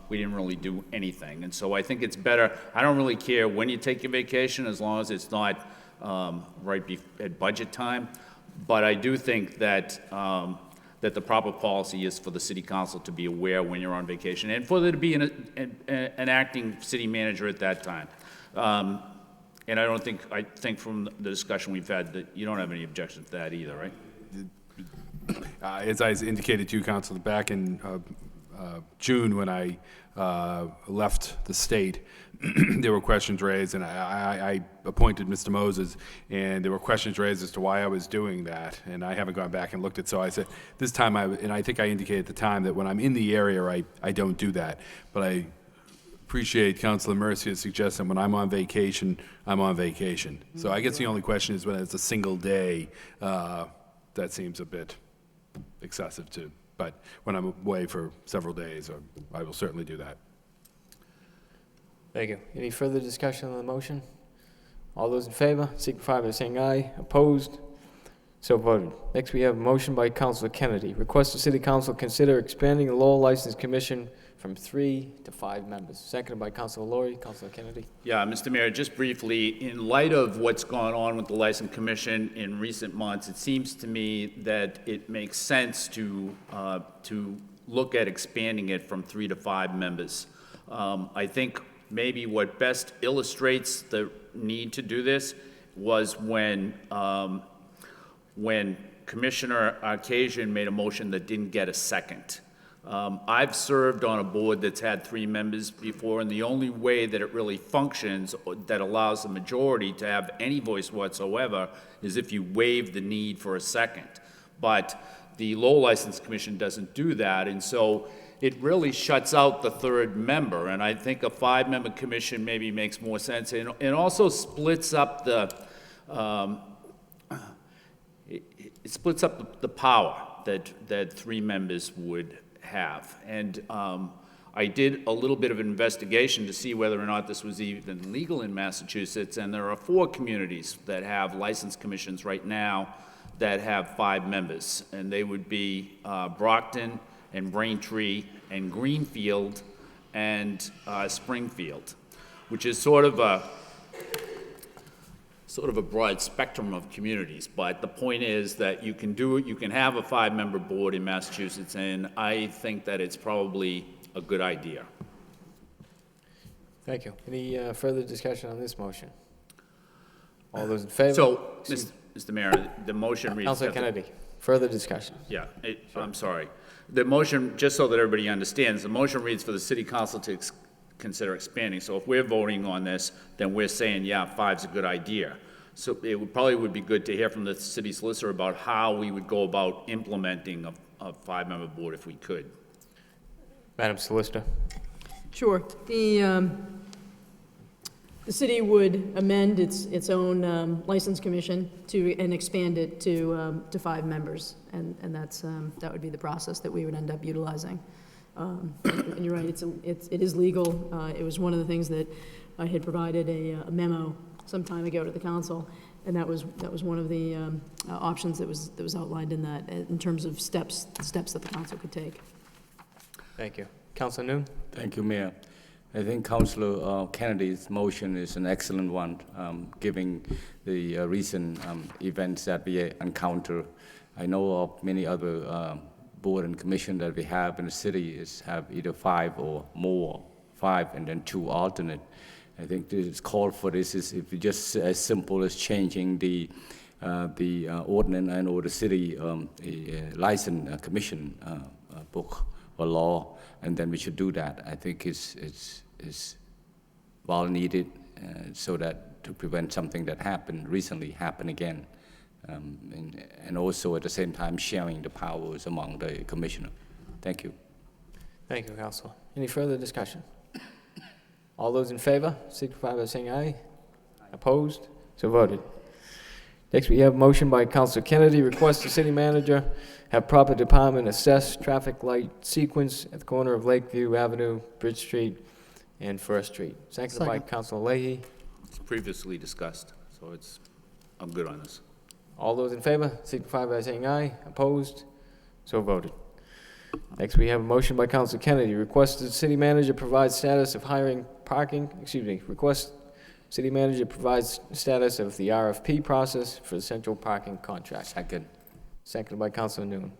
we didn't really do anything. And so I think it's better, I don't really care when you take your vacation as long as it's not at budget time. But I do think that that the proper policy is for the city council to be aware when you're on vacation and for there to be an acting city manager at that time. And I think from the discussion we've had that you don't have any objection to that either, right? As I indicated to you, Council, back in June when I left the state, there were questions raised, and I appointed Mr. Moses, and there were questions raised as to why I was doing that, and I haven't gone back and looked at. So I said this time, and I think I indicated at the time that when I'm in the area, I don't do that. But I appreciate Councilor Mercia's suggestion. When I'm on vacation, I'm on vacation. So I guess the only question is when it's a single day. That seems a bit excessive too. But when I'm away for several days, I will certainly do that. Thank you. Any further discussion on the motion? All those in favor, signify by saying aye. Opposed? So voted. Next, we have a motion by Councilor Kennedy. Request the City Council consider expanding the Lowell License Commission from 3 to 5 members. Seconded by Councilor Laurie. Councilor Kennedy. Yeah, Mr. Mayor, just briefly, in light of what's gone on with the License Commission in recent months, it seems to me that it makes sense to look at expanding it from 3 to 5 members. I think maybe what best illustrates the need to do this was when Commissioner Arcasian made a motion that didn't get a second. I've served on a board that's had 3 members before, and the only way that it really functions, that allows the majority to have any voice whatsoever, is if you waive the need for a second. But the Lowell License Commission doesn't do that, and so it really shuts out the 3rd member, and I think a 5-member commission maybe makes more sense, and also splits up the it splits up the power that 3 members would have. And I did a little bit of investigation to see whether or not this was even legal in Massachusetts, and there are 4 communities that have license commissions right now that have 5 members, and they would be Brockton and Braintree and Greenfield and Springfield, which is sort of a broad spectrum of communities. But the point is that you can do it, you can have a 5-member board in Massachusetts, and I think that it's probably a good idea. Thank you. Any further discussion on this motion? All those in favor? So, Mr. Mayor, the motion reads... Councilor Kennedy, further discussion. Yeah, I'm sorry. The motion, just so that everybody understands, the motion reads for the City Council to consider expanding. So if we're voting on this, then we're saying, yeah, 5's a good idea. So it would be good to hear from the city solicitor about how we would go about implementing a 5-member board if we could. Madam Solicitor. Sure. The city would amend its own license commission and expand it to 5 members, and that would be the process that we would end up utilizing. And you're right, it is legal. It was one of the things that I had provided a memo some time ago to the council, and that was one of the options that was outlined in that, in terms of steps that the council could take. Thank you. Councilor Noon. Thank you, Mayor. I think Councilor Kennedy's motion is an excellent one, given the recent events that we encounter. I know of many other board and commission that we have in the city have either 5 or more, 5 and then 2 alternate. I think this call for this is if it's just as simple as changing the ordinance and or the city license commission book or law, and then we should do that. I think it's well needed, so that to prevent something that happened recently happen again, and also at the same time sharing the powers among the commissioner. Thank you. Thank you, Councilor. Any further discussion? All those in favor, signify by saying aye. Opposed? So voted. Next, we have a motion by Councilor Kennedy, request the city manager have proper department assess traffic light sequence at the corner of Lakeview Avenue, Bridge Street, and First Street. Seconded by Councilor Leahy. It's previously discussed, so I'm good on this. All those in favor, signify by saying aye. Opposed? So voted. Next, we have a motion by Councilor Kennedy, request the city manager provide status of hiring request city manager provides status of the RFP process for the central parking contract. Seconded by Councilor Noon.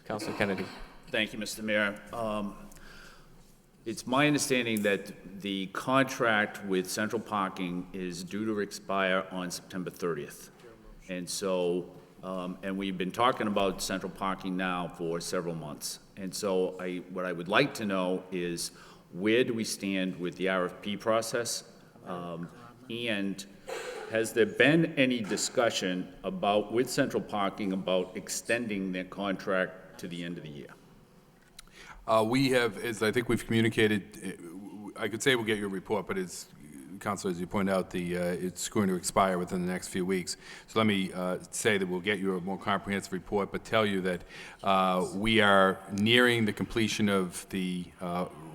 Councilor Kennedy. Thank you, Mr. Mayor. It's my understanding that the contract with central parking is due to expire on September 30th. And so And we've been talking about central parking now for several months. And so what I would like to know is, where do we stand with the RFP process? And has there been any discussion with central parking about extending their contract to the end of the year? We have, as I think we've communicated, I could say we'll get your report, but it's, Councilor, as you point out, it's going to expire within the next few weeks. So let me say that we'll get you a more comprehensive report, but tell you that we are nearing the completion of the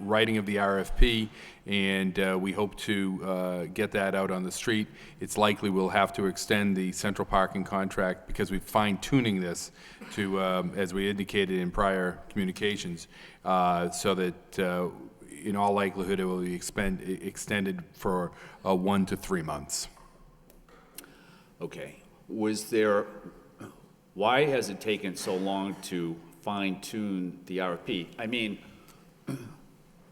writing of the RFP, and we hope to get that out on the street. It's likely we'll have to extend the central parking contract because we're fine-tuning this to, as we indicated in prior communications, so that in all likelihood, it will be extended for 1 to 3 months. Okay. Why has it taken so long to fine-tune the RFP? I mean,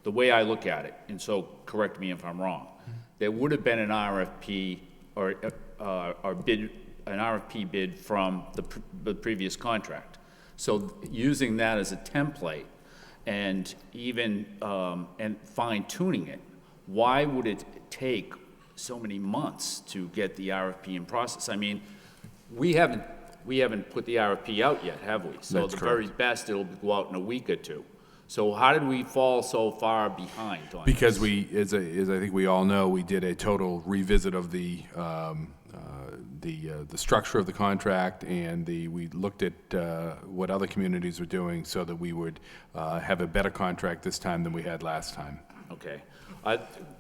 the way I look at it, and so correct me if I'm wrong, there would have been an RFP or an RFP bid from the previous contract. So using that as a template, and even and fine-tuning it, why would it take so many months to get the RFP in process? I mean, we haven't put the RFP out yet, have we? So That's the correct. very best, it'll go out in a week or two. So how did we fall so far behind on Because this? as I think we all know, we did a total revisit of the structure of the contract, and we looked at what other communities were doing so that we would have a better contract this time than we had last time. Okay.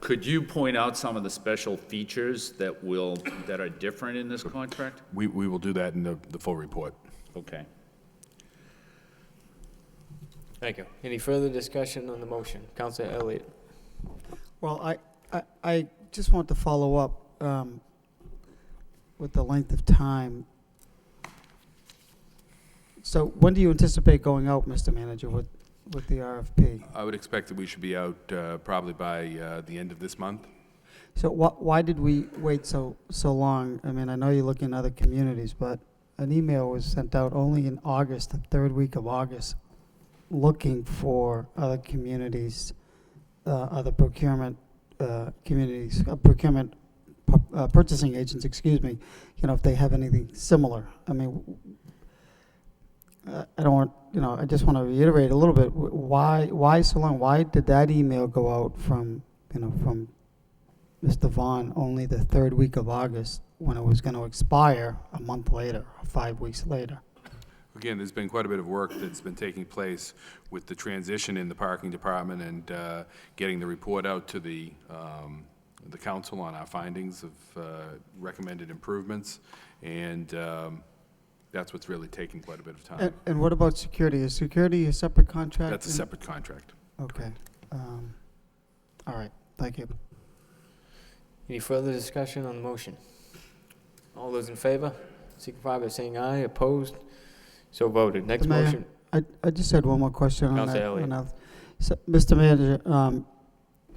Could you point out some of the special features that are different in this contract? We will do that in the full report. Okay. Thank you. Any further discussion on the motion? Councilor Elliott. Well, I just want to follow up with the length of time. So when do you anticipate going out, Mr. Manager, with the RFP? I would expect that we should be out probably by the end of this month. So why did we wait so long? I mean, I know you're looking at other communities, but an email was sent out only in August, the third week of August, looking for other communities, other procurement communities, purchasing agents, excuse me, you know, if they have anything similar. I mean, I don't want, you know, I just want to reiterate a little bit, why so long? Why did that email go out from Mr. Vaughn only the third week of August when it was going to expire a month later, or 5 weeks later? Again, there's been quite a bit of work that's been taking place with the transition in the parking department and getting the report out to the council on our findings of recommended improvements, and that's what's really taking quite a bit of time. And what about security? Is security a separate contract? That's a separate contract. Okay. All right, thank you. Any further discussion on the motion? All those in favor, signify by saying aye. Opposed? So voted. Next Mayor, motion. I just had one more question on Councilor that. Elliott. So, Mr. Manager,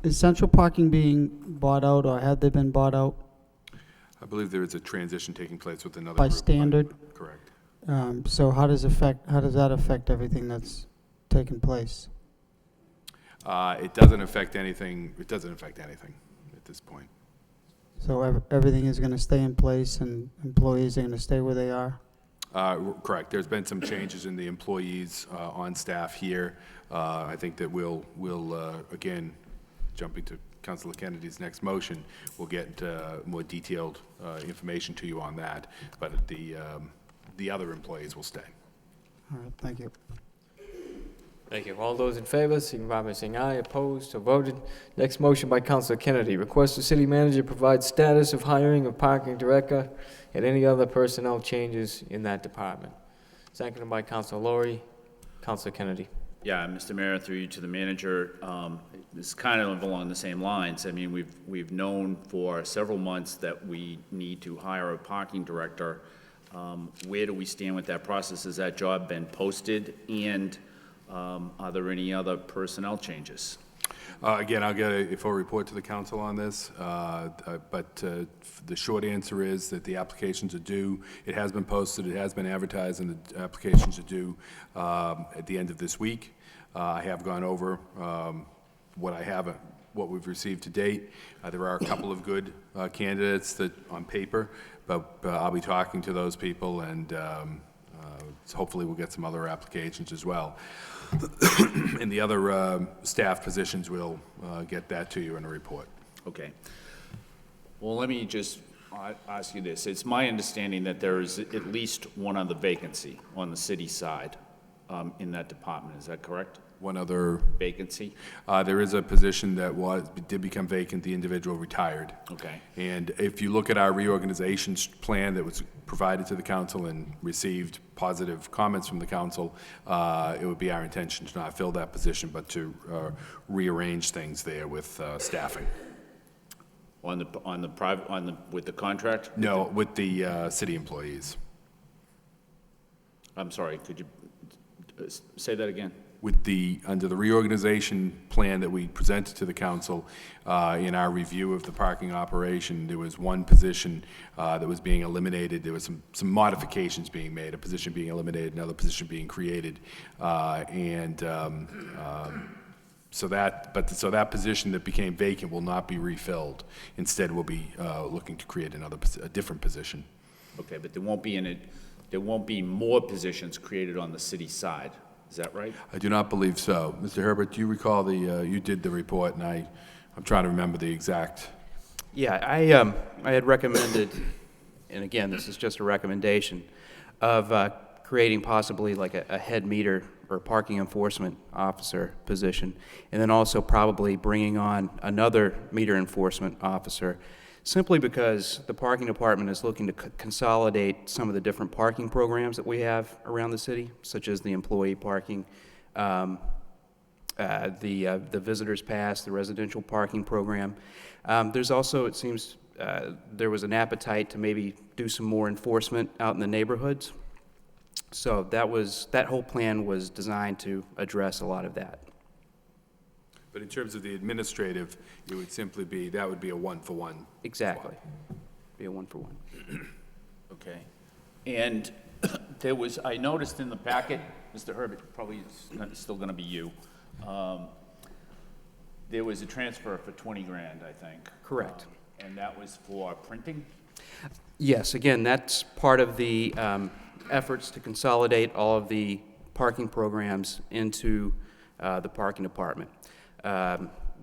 is central parking being bought out, or have they been bought out I believe there is a transition taking place with another by group. standard? Correct. So how does that affect everything that's taken place? It doesn't affect anything. It doesn't affect anything at this point. So everything is going to stay in place, and employees are going to stay where they are? Correct. There's been some changes in the employees on staff here. I think that we'll again, jumping to Councilor Kennedy's next motion, we'll get more detailed information to you on that. But the other employees will stay. All right, thank you. Thank you. All those in favor, signify by saying aye. Opposed? So voted. Next motion by Councilor Kennedy. Request the city manager provide status of hiring of parking director and any other personnel changes in that department. Seconded by Councilor Lowry. Councilor Kennedy. Yeah, Mr. Mayor, through you to the manager, it's kind of along the same lines. I mean, we've known for several months that we need to hire a parking director. Where do we stand with that process? Has that job been posted? And are there any other personnel changes? Again, I'll get a full report to the council on this, but the short answer is that the applications are due. It has been posted, it has been advertised, and the applications are due at the end of this week. I have gone over what we've received to date. There are a couple of good candidates that on paper, but I'll be talking to those people, and so hopefully we'll get some other applications as well. And the other staff positions, we'll get that to you in a report. Okay. Well, let me just ask you this. It's my understanding that there is at least one other vacancy on the city side in that department. Is that correct? One other vacancy? There is a position that did become vacant. The individual retired. Okay. And if you look at our reorganization plan that was provided to the council and received positive comments from the council, it would be our intention to not fill that position, but to rearrange things there with staffing. With the contract? No, with the city employees. I'm sorry. Could you say that again? Under the reorganization plan that we presented to the council in our review of the parking operation, there was one position that was being eliminated. There was some modifications being made, a position being eliminated, another position being created, so that position that became vacant will not be refilled. Instead, we'll be looking to create a different position. Okay, but there won't be more positions created on the city side. Is that right? I do not believe so. Mr. Herbert, do you recall you did the report, and I'm trying to remember the exact. Yeah, I had recommended, and again, this is just a recommendation, of creating possibly like a head meter or parking enforcement officer position, and then also probably bringing on another meter enforcement officer, simply because the parking department is looking to consolidate some of the different parking programs that we have around the city, such as the employee parking, the visitors pass, the residential parking program. There's also, it seems, there was an appetite to maybe do some more enforcement out in the neighborhoods. So that whole plan was designed to address a lot of that. But in terms of the administrative, it would simply be, that would be a one-for-one. Exactly. Be a one-for-one. Okay. And I noticed in the packet, Mr. Herbert, probably it's still going to be you, there was a transfer for 20 grand, I think. Correct. And that was for printing? Yes, again, that's part of the efforts to consolidate all of the parking programs into the parking department.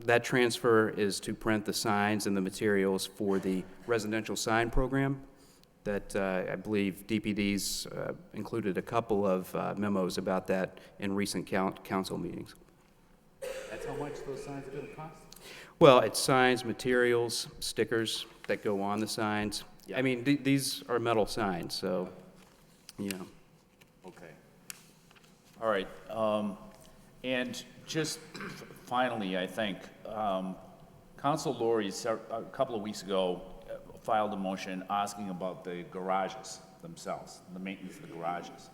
That transfer is to print the signs and the materials for the residential sign program that I believe DPD's included a couple of memos about that in recent council meetings. That's how much those signs are going to cost? Well, it's signs, materials, stickers that go on the signs. I mean, these are metal signs, so, you know. Okay. All right. And just finally, I think, Council Lowry, a couple of weeks ago, filed a motion asking about the garages themselves, the maintenance of the garages.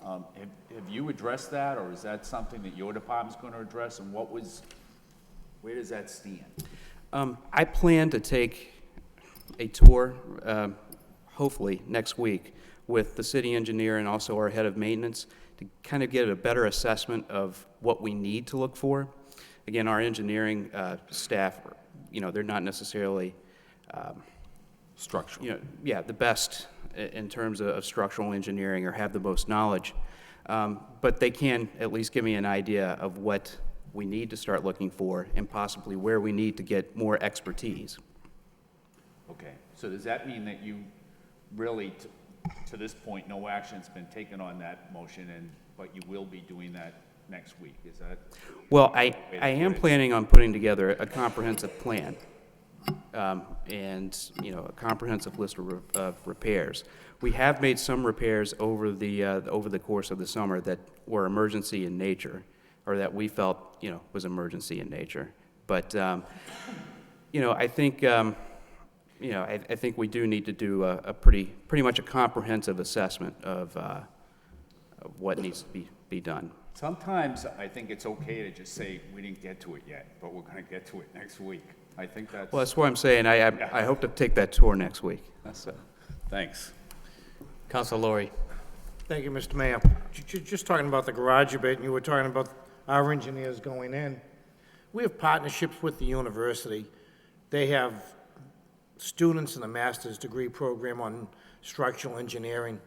Have you addressed that, or is that something that your department's going to address, and where does that stand? I plan to take a tour, hopefully next week, with the city engineer and also our head of maintenance to kind of get a better assessment of what we need to look for. Again, our engineering staff, you know, they're not necessarily structural. You know, yeah, the best in terms of structural engineering or have the most knowledge, but they can at least give me an idea of what we need to start looking for and possibly where we need to get more expertise. Okay, so does that mean that you really, to this point, no action's been taken on that motion, but you will be doing that next week? Is that? Well, I am planning on putting together a comprehensive plan, and you know, a comprehensive list of repairs. We have made some repairs over the course of the summer that were emergency in nature, or that we felt, you know, was emergency in nature. But you know, I think you know, I think we do need to do a pretty much a comprehensive assessment of what needs to be done. Sometimes I think it's okay to just say, we didn't get to it yet, but we're gonna get to it next week. I think that's. Well, that's what I'm saying. I hope to take that tour next week. So, Thanks. Council Laurie. Thank you, Mr. Mayor. Just talking about the garage a bit, and you were talking about our engineers going in. We have partnerships with the university. They have students in a master's degree program on structural engineering.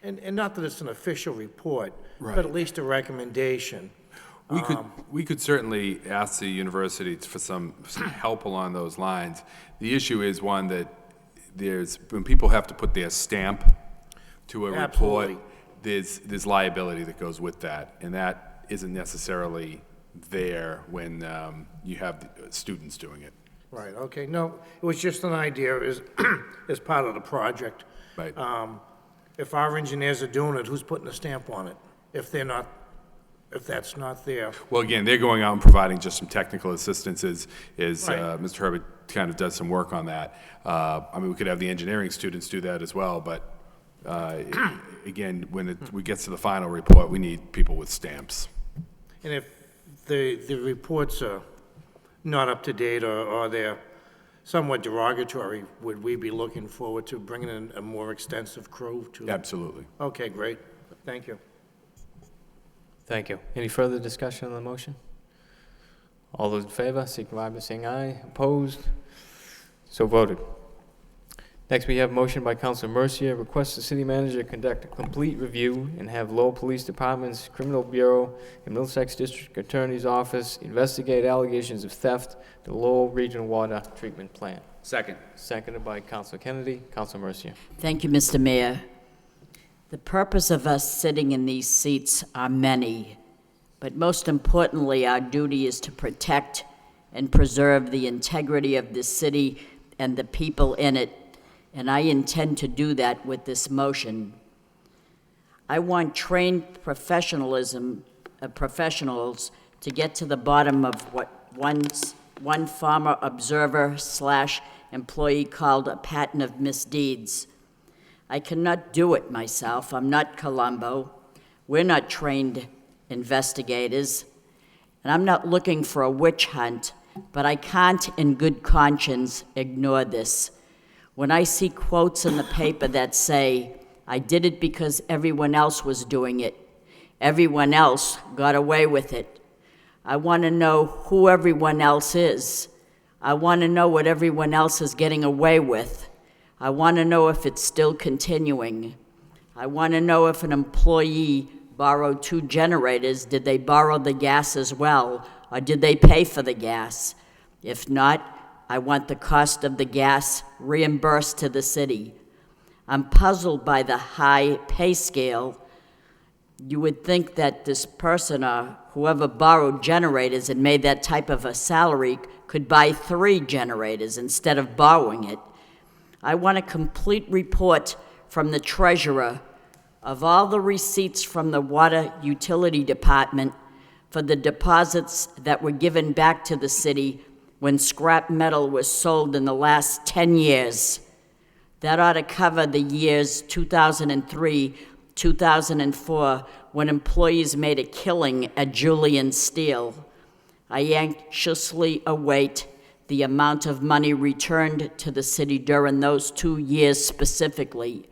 And not that it's an official report, Right. but at least a recommendation. We could certainly ask the university for some help along those lines. The issue is one that when people have to put their stamp to a Absolutely. report, there's liability that goes with that, and that isn't necessarily there when you have students doing it. Right, okay, no, it was just an idea as part of the project. Right. If our engineers are doing it, who's putting a stamp on it? If that's not there. Well, again, they're going out and providing just some technical assistance as Right. Mr. Herbert kind of does some work on that. I mean, we could have the engineering students do that as well, but again, when we get to the final report, we need people with stamps. And if the reports are not up to date or they're somewhat derogatory, would we be looking forward to bringing in a more extensive crew to? Absolutely. Okay, great. Thank you. Thank you. Any further discussion on the motion? All those in favor, signify by saying aye. Opposed? So voted. Next, we have a motion by Councilor Mercier, request the city manager conduct a complete review and have Lowell Police Department's Criminal Bureau and Middlesex District Attorney's Office investigate allegations of theft at the Lowell Regional Water Treatment Plant. Second. Seconded by Councilor Kennedy. Councilor Mercier. Thank you, Mr. Mayor. The purpose of us sitting in these seats are many, but most importantly, our duty is to protect and preserve the integrity of this city and the people in it, and I intend to do that with this motion. I want trained professionals to get to the bottom of what one former observer/employee called a pattern of misdeeds. I cannot do it myself. I'm not Columbo. We're not trained investigators. And I'm not looking for a witch hunt, but I can't in good conscience ignore this. When I see quotes in the paper that say, I did it because everyone else was doing it, everyone else got away with it, I want to know who everyone else is. I want to know what everyone else is getting away with. I want to know if it's still continuing. I want to know if an employee borrowed 2 generators, did they borrow the gas as well, or did they pay for the gas? If not, I want the cost of the gas reimbursed to the city. I'm puzzled by the high pay scale. You would think that this person or whoever borrowed generators and made that type of a salary could buy 3 generators instead of borrowing it. I want a complete report from the treasurer of all the receipts from the water utility department for the deposits that were given back to the city when scrap metal was sold in the last 10 years. That ought to cover the years 2003, 2004, when employees made a killing at Julian Steel. I anxiously await the amount of money returned to the city during those 2 years specifically.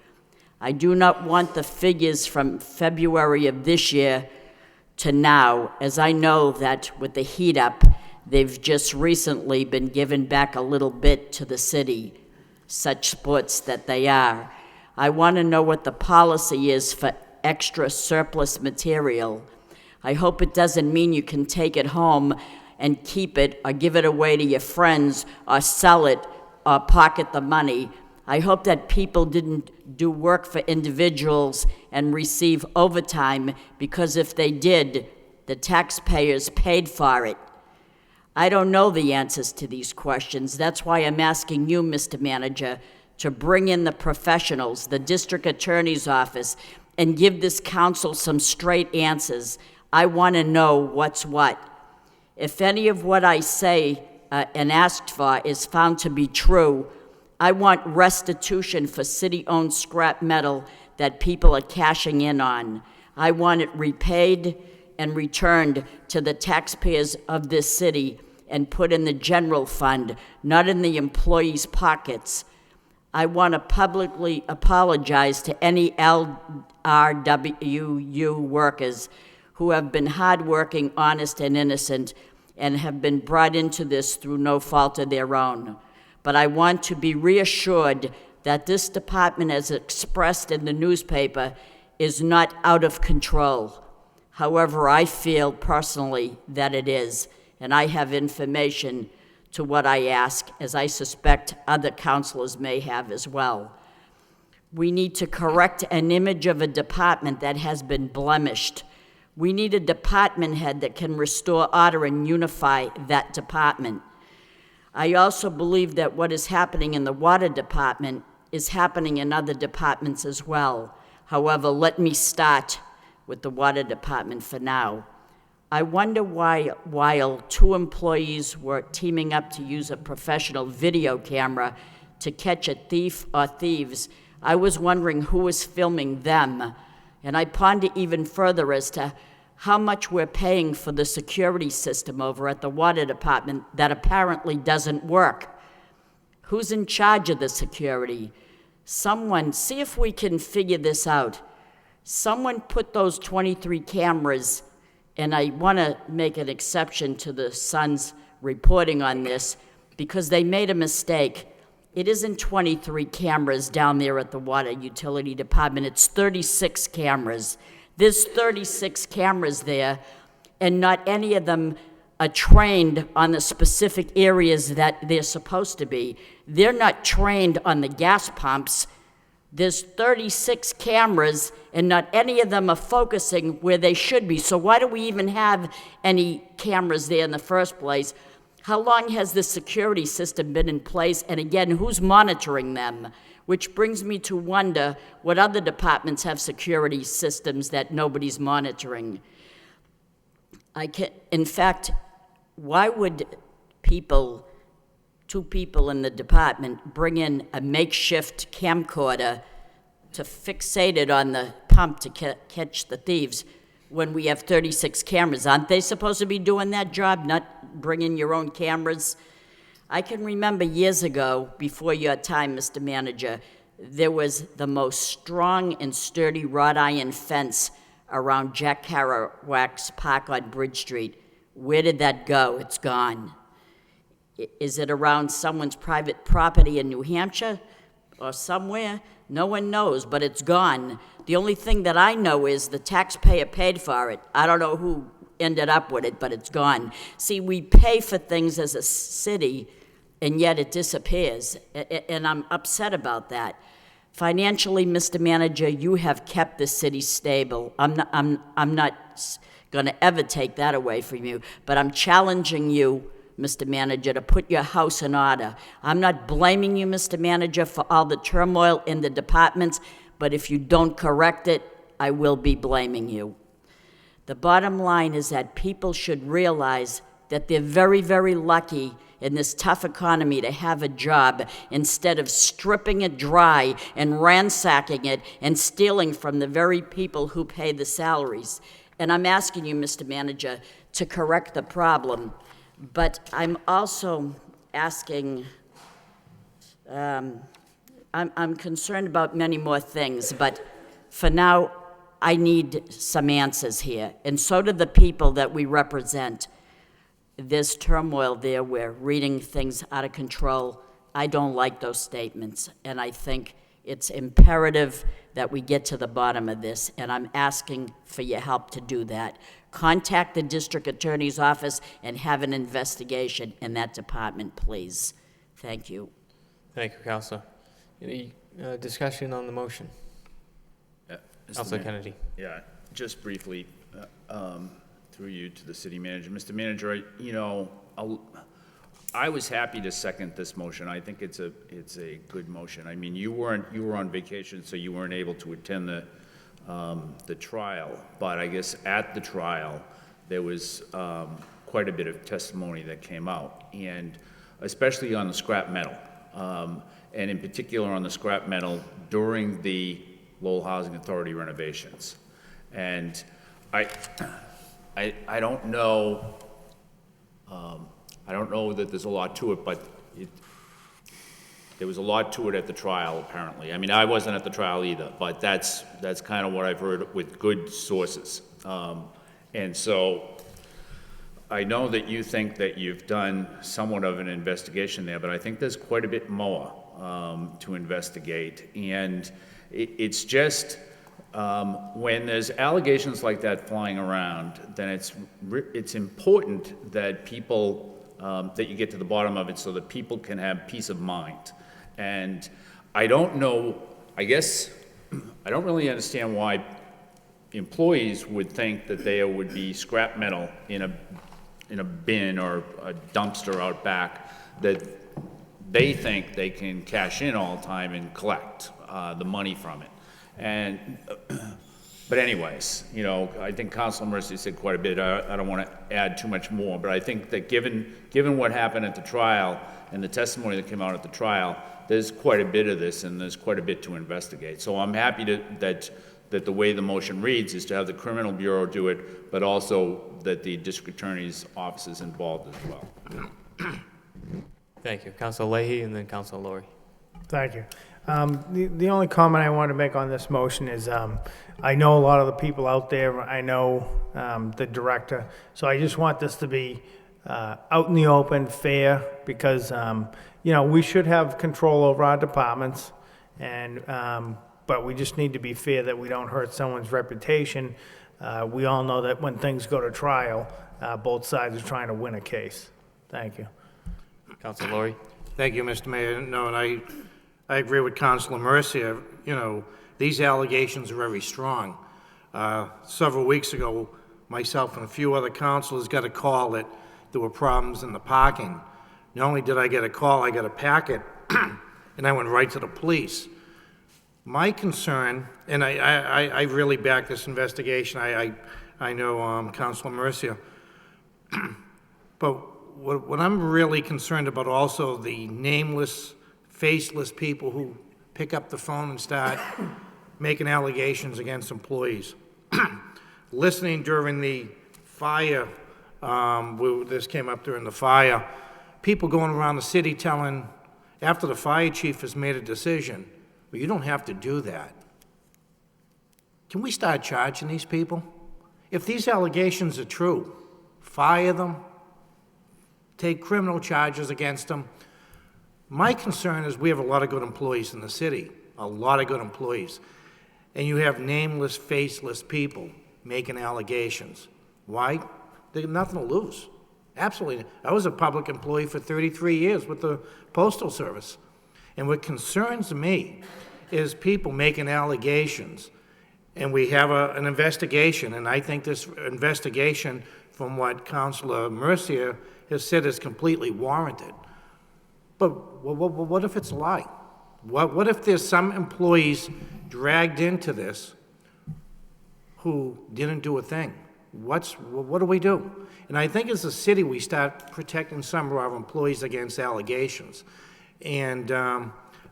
I do not want the figures from February of this year to now, as I know that with the heat up, they've just recently been given back a little bit to the city, such sports that they are. I want to know what the policy is for extra surplus material. I hope it doesn't mean you can take it home and keep it or give it away to your friends or sell it or pocket the money. I hope that people didn't do work for individuals and receive overtime, because if they did, the taxpayers paid for it. I don't know the answers to these questions. That's why I'm asking you, Mr. Manager, to bring in the professionals, the district attorney's office, and give this council some straight answers. I want to know what's what. If any of what I say and asked for is found to be true, I want restitution for city-owned scrap metal that people are cashing in on. I want it repaid and returned to the taxpayers of this city and put in the general fund, not in the employees' pockets. I want to publicly apologize to any LRWU workers who have been hardworking, honest, and innocent, and have been brought into this through no fault of their own. But I want to be reassured that this department, as expressed in the newspaper, is not out of control. However, I feel personally that it is, and I have information to what I ask, as I suspect other councilors may have as well. We need to correct an image of a department that has been blemished. We need a department head that can restore order and unify that department. I also believe that what is happening in the water department is happening in other departments as well. However, let me start with the water department for now. I wonder why, while 2 employees were teaming up to use a professional video camera to catch a thief or thieves, I was wondering who was filming them. And I ponder even further as to how much we're paying for the security system over at the water department that apparently doesn't work. Who's in charge of the security? Someone, see if we can figure this out. Someone put those 23 cameras, and I want to make an exception to the Sun's reporting on this, because they made a mistake. It isn't 23 cameras down there at the water utility department, it's 36 cameras. There's 36 cameras there, and not any of them are trained on the specific areas that they're supposed to be. They're not trained on the gas pumps. There's 36 cameras, and not any of them are focusing where they should be. So why do we even have any cameras there in the first place? How long has the security system been in place? And again, who's monitoring them? Which brings me to wonder what other departments have security systems that nobody's monitoring. In fact, why would 2 people in the department bring in a makeshift camcorder to fixate it on the pump to catch the thieves when we have 36 cameras? Aren't they supposed to be doing that job, not bringing your own cameras? I can remember years ago, before your time, Mr. Manager, there was the most strong and sturdy wrought iron fence around Jack Kerouac's Park on Bridge Street. Where did that go? It's gone. Is it around someone's private property in New Hampshire or somewhere? No one knows, but it's gone. The only thing that I know is the taxpayer paid for it. I don't know who ended up with it, but it's gone. See, we pay for things as a city, and yet it disappears, and I'm upset about that. Financially, Mr. Manager, you have kept the city stable. I'm not going to ever take that away from you, but I'm challenging you, Mr. Manager, to put your house in order. I'm not blaming you, Mr. Manager, for all the turmoil in the departments, but if you don't correct it, I will be blaming you. The bottom line is that people should realize that they're very, very lucky in this tough economy to have a job instead of stripping it dry and ransacking it and stealing from the very people who pay the salaries. And I'm asking you, Mr. Manager, to correct the problem. But I'm also asking, I'm concerned about many more things, but for now, I need some answers here. And so do the people that we represent. There's turmoil there. We're reading things out of control. I don't like those statements, and I think it's imperative that we get to the bottom of this, and I'm asking for your help to do that. Contact the district attorney's office and have an investigation in that department, please. Thank you. Thank you, Counselor. Any discussion on the motion? Counselor Kennedy. Yeah, just briefly, through you to the city manager. Mr. Manager, I was happy to second this motion. I think it's a good motion. I mean, you were on vacation, so you weren't able to attend the trial. But I guess at the trial, there was quite a bit of testimony that came out, and especially on the scrap metal, and in particular on the scrap metal during the Lowell Housing Authority renovations. And I don't know, I don't know that there's a lot to it, but there was a lot to it at the trial, apparently. I mean, I wasn't at the trial either, but that's kind of what I've heard with good sources. And so I know that you think that you've done somewhat of an investigation there, but I think there's quite a bit more to investigate. And it's just, when there's allegations like that flying around, then it's important that people, that you get to the bottom of it so that people can have peace of mind. And I don't know, I guess, I don't really understand why employees would think that there would be scrap metal in a bin or a dumpster out back that they think they can cash in all the time and collect the money from it. And, but anyways, you know, I think Councilor Mercy said quite a bit. I don't want to add too much more, but I think that given what happened at the trial and the testimony that came out at the trial, there's quite a bit of this and there's quite a bit to investigate. So I'm happy that the way the motion reads is to have the Criminal Bureau do it, but also that the District Attorney's Office is involved as well. Thank you. Councilor Leahy and then Councilor Laurie. Thank you. The only comment I want to make on this motion is I know a lot of the people out there. I know the director. So I just want this to be out in the open, fair, because, you know, we should have control over our departments, and but we just need to be fair that we don't hurt someone's reputation. We all know that when things go to trial, both sides are trying to win a case. Thank you. Councilor Laurie. Thank you, Mr. Mayor. No, and I agree with Councilor Mercier. You know, these allegations are very strong. Several weeks ago, myself and a few other councilors got a call that there were problems in the parking. Not only did I get a call, I got a packet, and I went right to the police. My concern, and I really back this investigation. I know Councilor Mercier, but what I'm really concerned about also the nameless, faceless people who pick up the phone and start making allegations against employees. Listening during the fire, this came up during the fire, people going around the city telling, after the fire chief has made a decision, well, you don't have to do that. Can we start charging these people? If these allegations are true, fire them, take criminal charges against them. My concern is we have a lot of good employees in the city, a lot of good employees, and you have nameless, faceless people making allegations. Why? They have nothing to lose. Absolutely. I was a public employee for 33 years with the Postal Service, and what concerns me is people making allegations, and we have an investigation, and I think this investigation, from what Councilor Mercier has said, is completely warranted. But what if it's a lie? What if there's some employees dragged into this who didn't do a thing? What do we do? And I think as a city, we start protecting some of our employees against allegations. And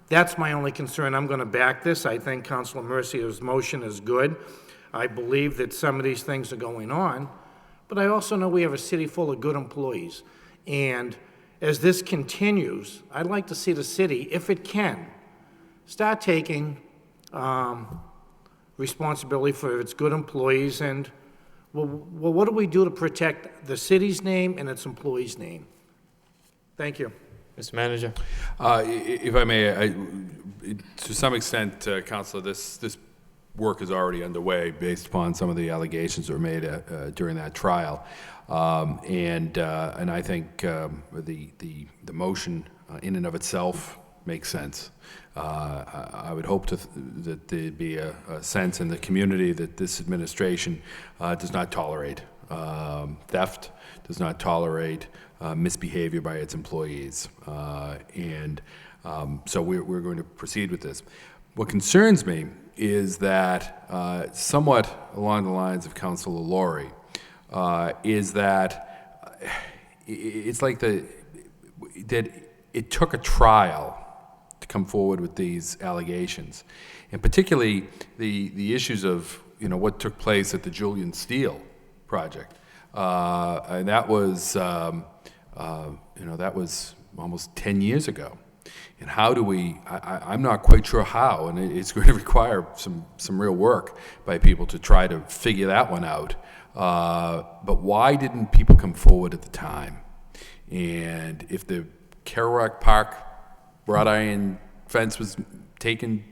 that's my only concern. I'm going to back this. I think Councilor Mercier's motion is good. I believe that some of these things are going on. But I also know we have a city full of good employees. And as this continues, I'd like to see the city, if it can, start taking responsibility for its good employees. And, well, what do we do to protect the city's name and its employees' name? Thank you. Mr. Manager. If I may, to some extent, Councilor, this work is already underway based upon some of the allegations that were made during that trial. And I think the motion in and of itself makes sense. I would hope that there'd be a sense in the community that this administration does not tolerate theft, does not tolerate misbehavior by its employees. So we're going to proceed with this. What concerns me is that, somewhat along the lines of Councilor Laurie, is that it's like that it took a trial to come forward with these allegations, and particularly the issues of what took place at the Julian Steel project. And that was, that was almost 10 years ago. And how do we, I'm not quite sure how, and it's going to require some real work by people to try to figure that one out. But why didn't people come forward at the time? And if the Kerouac Park wrought iron fence was taken,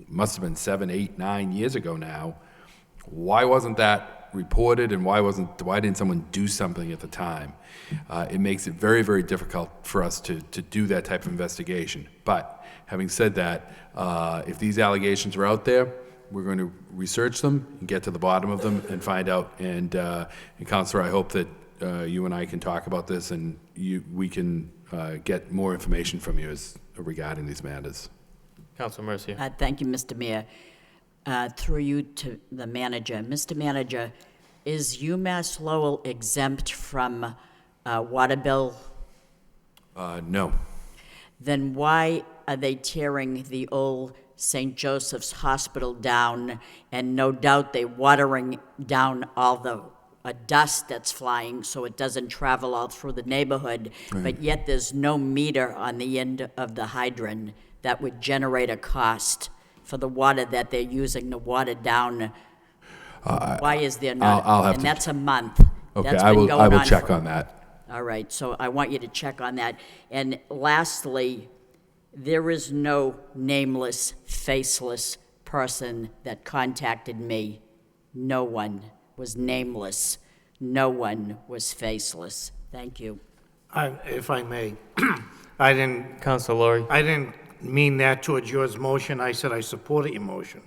must have been 7, 8, 9 years ago now, why wasn't that reported, and why didn't someone do something at the time? It makes it very, very difficult for us to do that type of investigation. But having said that, if these allegations are out there, we're going to research them and get to the bottom of them and find out. And Counselor, I hope that you and I can talk about this, and we can get more information from you regarding these matters. Councilor Mercier. Thank you, Mr. Mayor. Through you to the manager. Mr. Manager, is UMass Lowell exempt from water bill? No. Then why are they tearing the old St. Joseph's Hospital down, and no doubt they're watering down all the dust that's flying so it doesn't travel all through the neighborhood, Right. But yet there's no meter on the end of the hydrant that would generate a cost for the water that they're using to water down. Why is there not? I'll have and to- that's a month. Okay, That's I been will going check for- on that. All right, so I want you to check on that. And lastly, there is no nameless, faceless person that contacted me. No one was nameless. No one was faceless. Thank you. If I may, I didn't, Councilor Laurie. I didn't mean that towards your motion. I said I supported your motion.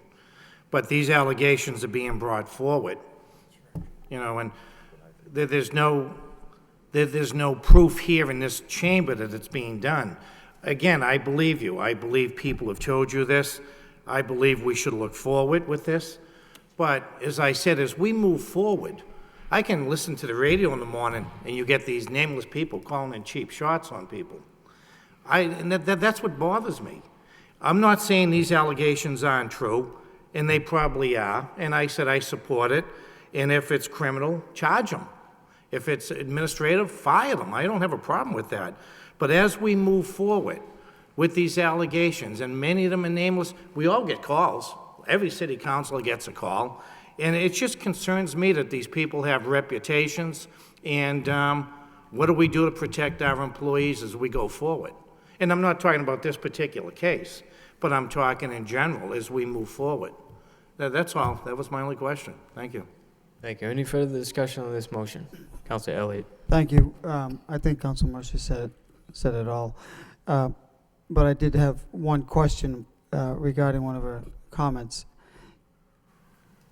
But these allegations are being brought forward, and there's no proof here in this chamber that it's being done. Again, I believe you. I believe people have told you this. I believe we should look forward with this. But as I said, as we move forward, I can listen to the radio in the morning and you get these nameless people calling in cheap shots on people. And that's what bothers me. I'm not saying these allegations aren't true, and they probably are. And I said I support it. And if it's criminal, charge them. If it's administrative, fire them. I don't have a problem with that. But as we move forward with these allegations, and many of them are nameless, we all get calls. Every city councilor gets a call. And it just concerns me that these people have reputations, and what do we do to protect our employees as we go forward? And I'm not talking about this particular case, but I'm talking in general as we move forward. That's all. That was my only question. Thank you. Thank you. Any further discussion on this motion? Councilor Elliott. Thank you. I think Council Mercer said it all. But I did have one question regarding one of her comments.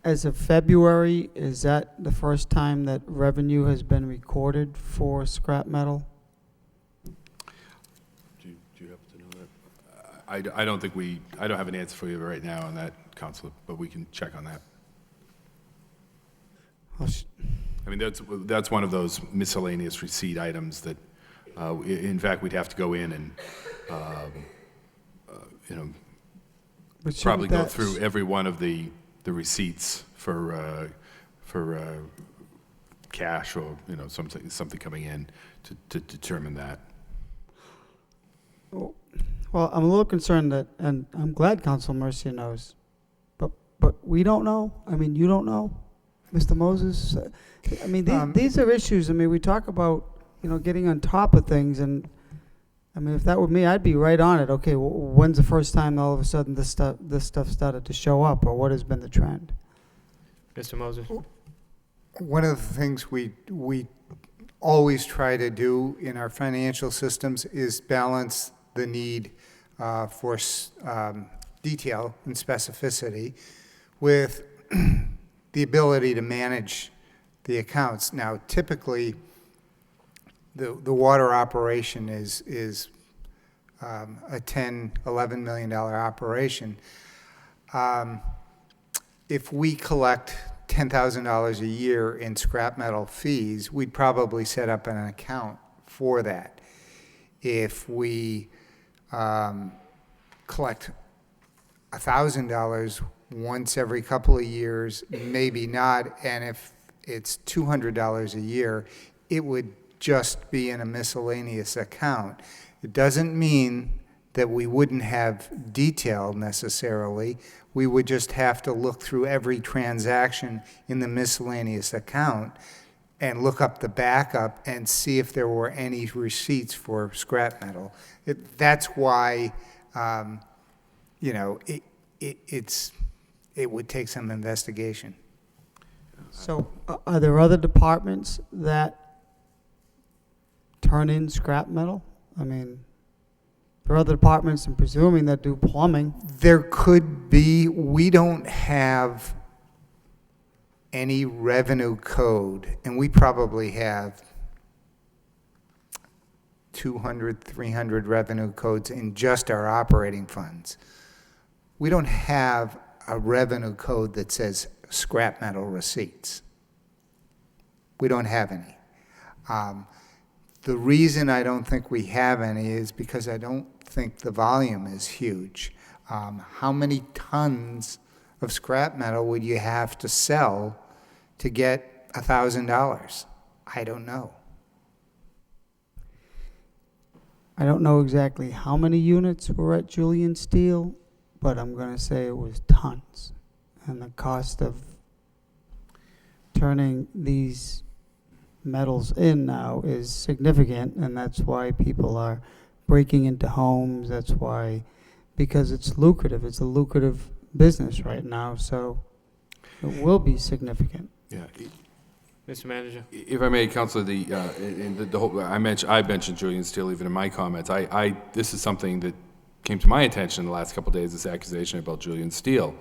As of February, is that the first time that revenue has been recorded for scrap metal? Do you happen to know that? I don't think I don't have an answer for you right now on that, Counselor, but we can check on that. I mean, that's one of those miscellaneous receipt items that, in fact, we'd have to go in and, probably go through every one of the receipts for cash or, something coming in to determine that. Well, I'm a little concerned that, and I'm glad Council Mercia knows, but we don't know? I mean, you don't know? Mr. Moses? I mean, these are issues. I mean, we talk about, getting on top of things, and I mean, if that were me, I'd be right on it. Okay, when's the first time all of a sudden this stuff started to show up, or what has been the trend? Mr. Moses. One of the things we always try to do in our financial systems is balance the need for detail and specificity with the ability to manage the accounts. Now, typically, the water operation is a $10, $11 million operation. If we collect $10,000 a year in scrap metal fees, we'd probably set up an account for that. If we collect $1,000, once every couple of years, maybe not, and if it's $200 a year, it would just be in a miscellaneous account. It doesn't mean that we wouldn't have detail necessarily. We would just have to look through every transaction in the miscellaneous account and look up the backup and see if there were any receipts for scrap metal. That's why, it would take some investigation. So are there other departments that turn in scrap metal? I mean, there are other departments, I'm presuming, that do plumbing. There could be. We don't have any revenue code, and we probably have 200, 300 revenue codes in just our operating funds. We don't have a revenue code that says scrap metal receipts. We don't have any. The reason I don't think we have any is because I don't think the volume is huge. How many tons of scrap metal would you have to sell to get $1,000? I don't know. I don't know exactly how many units were at Julian Steel, but I'm going to say it was tons. And the cost of turning these metals in now is significant, and that's why people are breaking into homes. That's why, because it's lucrative. It's a lucrative business right now, so it will be significant. Yeah. Mr. Manager? If I may, Councilor, I mentioned Julian Steel even in my comments. This is something that came to my attention in the last couple of days, this accusation about Julian Steel.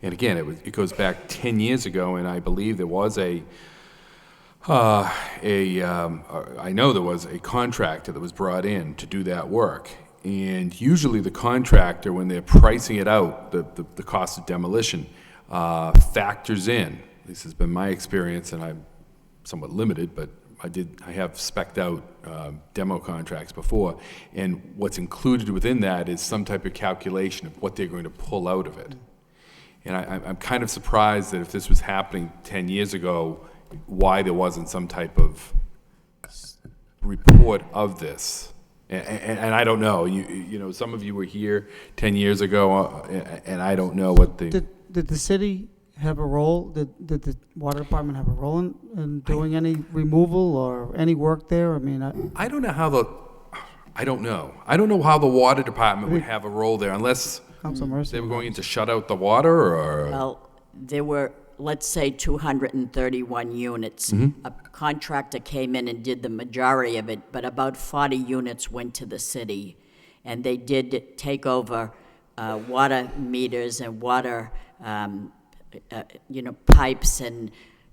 And again, it goes back 10 years ago, and I believe there was I know there was a contractor that was brought in to do that work. And usually the contractor, when they're pricing it out, the cost of demolition, factors in, at least has been my experience, and I'm somewhat limited, but I have spec'd out demo contracts before, and what's included within that is some type of calculation of what they're going to pull out of it. And I'm kind of surprised that if this was happening 10 years ago, why there wasn't some type of report of this. And I don't know. You know, some of you were here 10 years ago, and I don't know what the... Did the city have a role? Did the water department have a role in doing any removal or any work there? I mean, I don't know how I don't know. I don't know how the water department would have a role there unless they were going in to shut out the water or... Well, there were, let's say, 231 units. Mm-hmm. A contractor came in and did the majority of it, but about 40 units went to the city. And they did take over water meters and water, pipes. And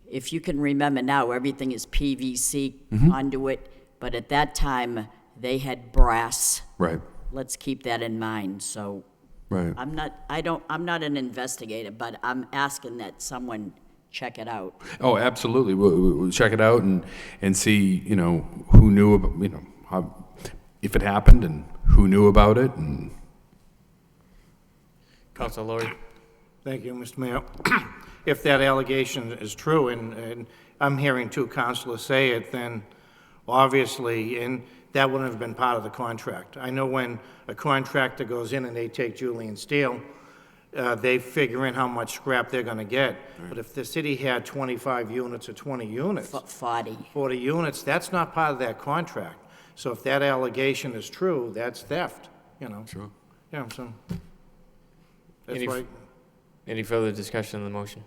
if you can remember now, everything is PVC conduit. But at that time, they had brass. Right. Let's keep that in mind. So right. I'm not an investigator, but I'm asking that someone check it out. Oh, absolutely. We'll check it out and see, who knew about, if it happened and who knew about it. And Councilor Laurie? Thank you, Mr. Mayor. If that allegation is true, and I'm hearing two councilors say it, then obviously, and that wouldn't have been part of the contract. I know when a contractor goes in and they take Julian Steel, they figure in how much scrap they're going to get. Right. But if the city had 25 units or 20 units, 40 units, that's not part of that contract. So if that allegation is true, that's theft, Sure. Yeah, so that's right. Any further discussion on the motion?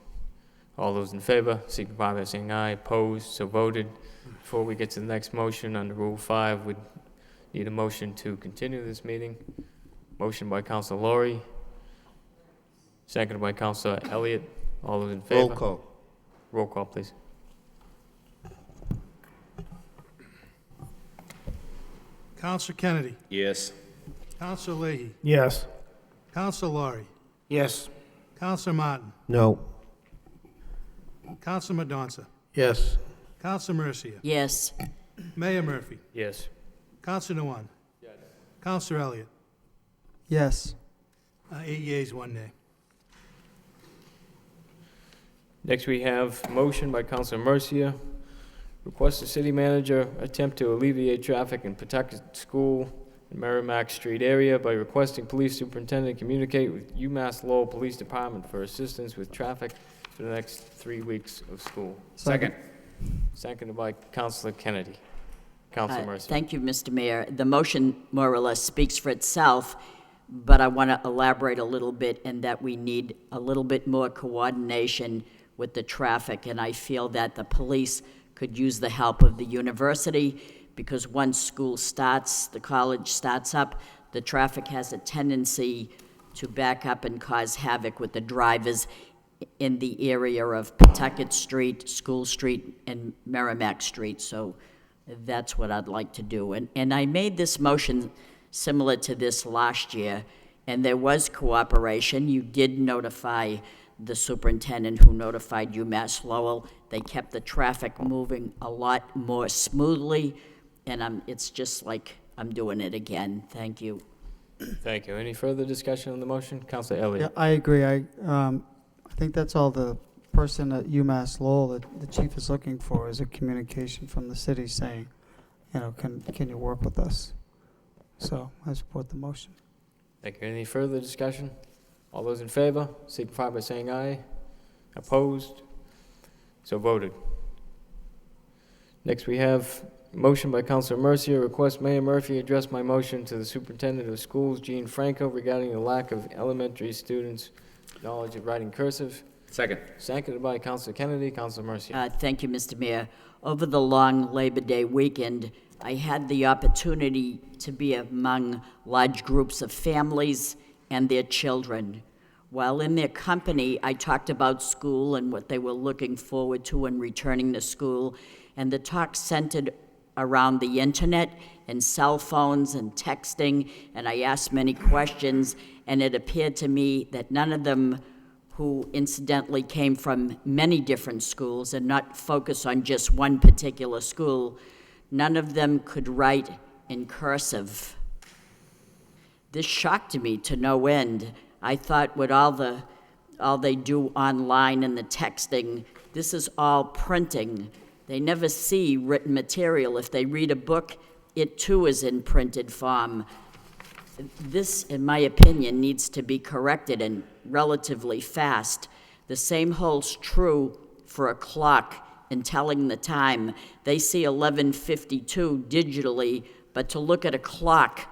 All those in favor, signify by saying aye. Opposed, so voted. Before we get to the next motion, under Rule 5, we need a motion to continue this meeting. Motion by Councilor Laurie, seconded by Councilor Elliott. All those in favor? Roll call. Roll call, please. Counselor Kennedy. Yes. Counselor Leahy. Yes. Counselor Laurie. Yes. Counselor Martin. No. Counselor Madonza. Yes. Counselor Mercia. Yes. Mayor Murphy. Yes. Counselor Nguyen. Yes. Counselor Elliott. Yes. 8 yeas, 1 nay. Next, we have motion by Councilor Mercia. Request the city manager attempt to alleviate traffic in Pawtucket School and Merrimack Street area by requesting police superintendent communicate with UMass Lowell Police Department for assistance with traffic for the next 3 weeks of school. Second. Seconded by Councilor Kennedy. Councilor Mercia. Thank you, Mr. Mayor. The motion more or less speaks for itself, but I want to elaborate a little bit in that we need a little bit more coordination with the traffic, and I feel that the police could use the help of the university, because once school starts, the college starts up, the traffic has a tendency to back up and cause havoc with the drivers in the area of Pawtucket Street, School Street, and Merrimack Street. So that's what I'd like to do. And I made this motion similar to this last year, and there was cooperation. You did notify the superintendent, who notified UMass Lowell. They kept the traffic moving a lot more smoothly, and it's just like I'm doing it again. Thank you. Thank you. Any further discussion on the motion? Councilor Elliott. Yeah, I agree. I think that's all the person at UMass Lowell, that the chief is looking for, is a communication from the city saying, you know, can you work with us? So I support the motion. Thank you. Any further discussion? All those in favor, signify by saying aye. Opposed? So voted. Next, we have motion by Councilor Mercia. Request Mayor Murphy address my motion to the superintendent of schools, Gene Franco, regarding the lack of elementary students' knowledge of writing cursive. Second. Seconded by Councilor Kennedy. Councilor Mercia. Thank you, Mr. Mayor. Over the long Labor Day weekend, I had the opportunity to be among large groups of families and their children. While in their company, I talked about school and what they were looking forward to in returning to school, and the talk centered around the internet and cell phones and texting, and I asked many questions, and it appeared to me that none of them, who incidentally came from many different schools and not focus on just one particular school, none of them could write in cursive. This shocked me to no end. I thought with all they do online and the texting, this is all printing. They never see written material. If they read a book, it too is in printed form. This, in my opinion, needs to be corrected, and relatively fast. The same holds true for a clock in telling the time. They see 11:52 digitally, but to look at a clock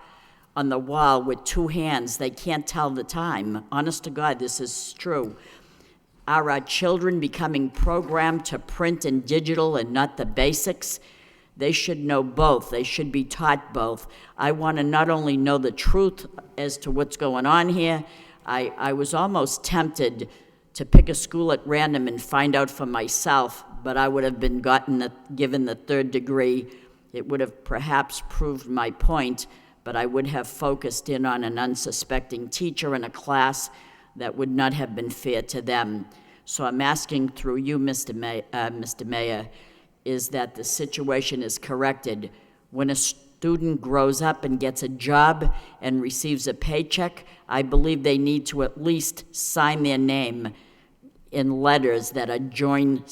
on the wall with two hands, they can't tell the time. Honest to God, this is true. Are our children becoming programmed to print and digital and not the basics? They should know both. They should be taught both. I want to not only know the truth as to what's going on here, I was almost tempted to pick a school at random and find out for myself, but I would have been given the third degree. It would have perhaps proved my point, but I would have focused in on an unsuspecting teacher in a class that would not have been fair to them. So I'm asking through you, Mr. Mayor, is that the situation is corrected. When a student grows up and gets a job and receives a paycheck, I believe they need to at least sign their name in letters that are joined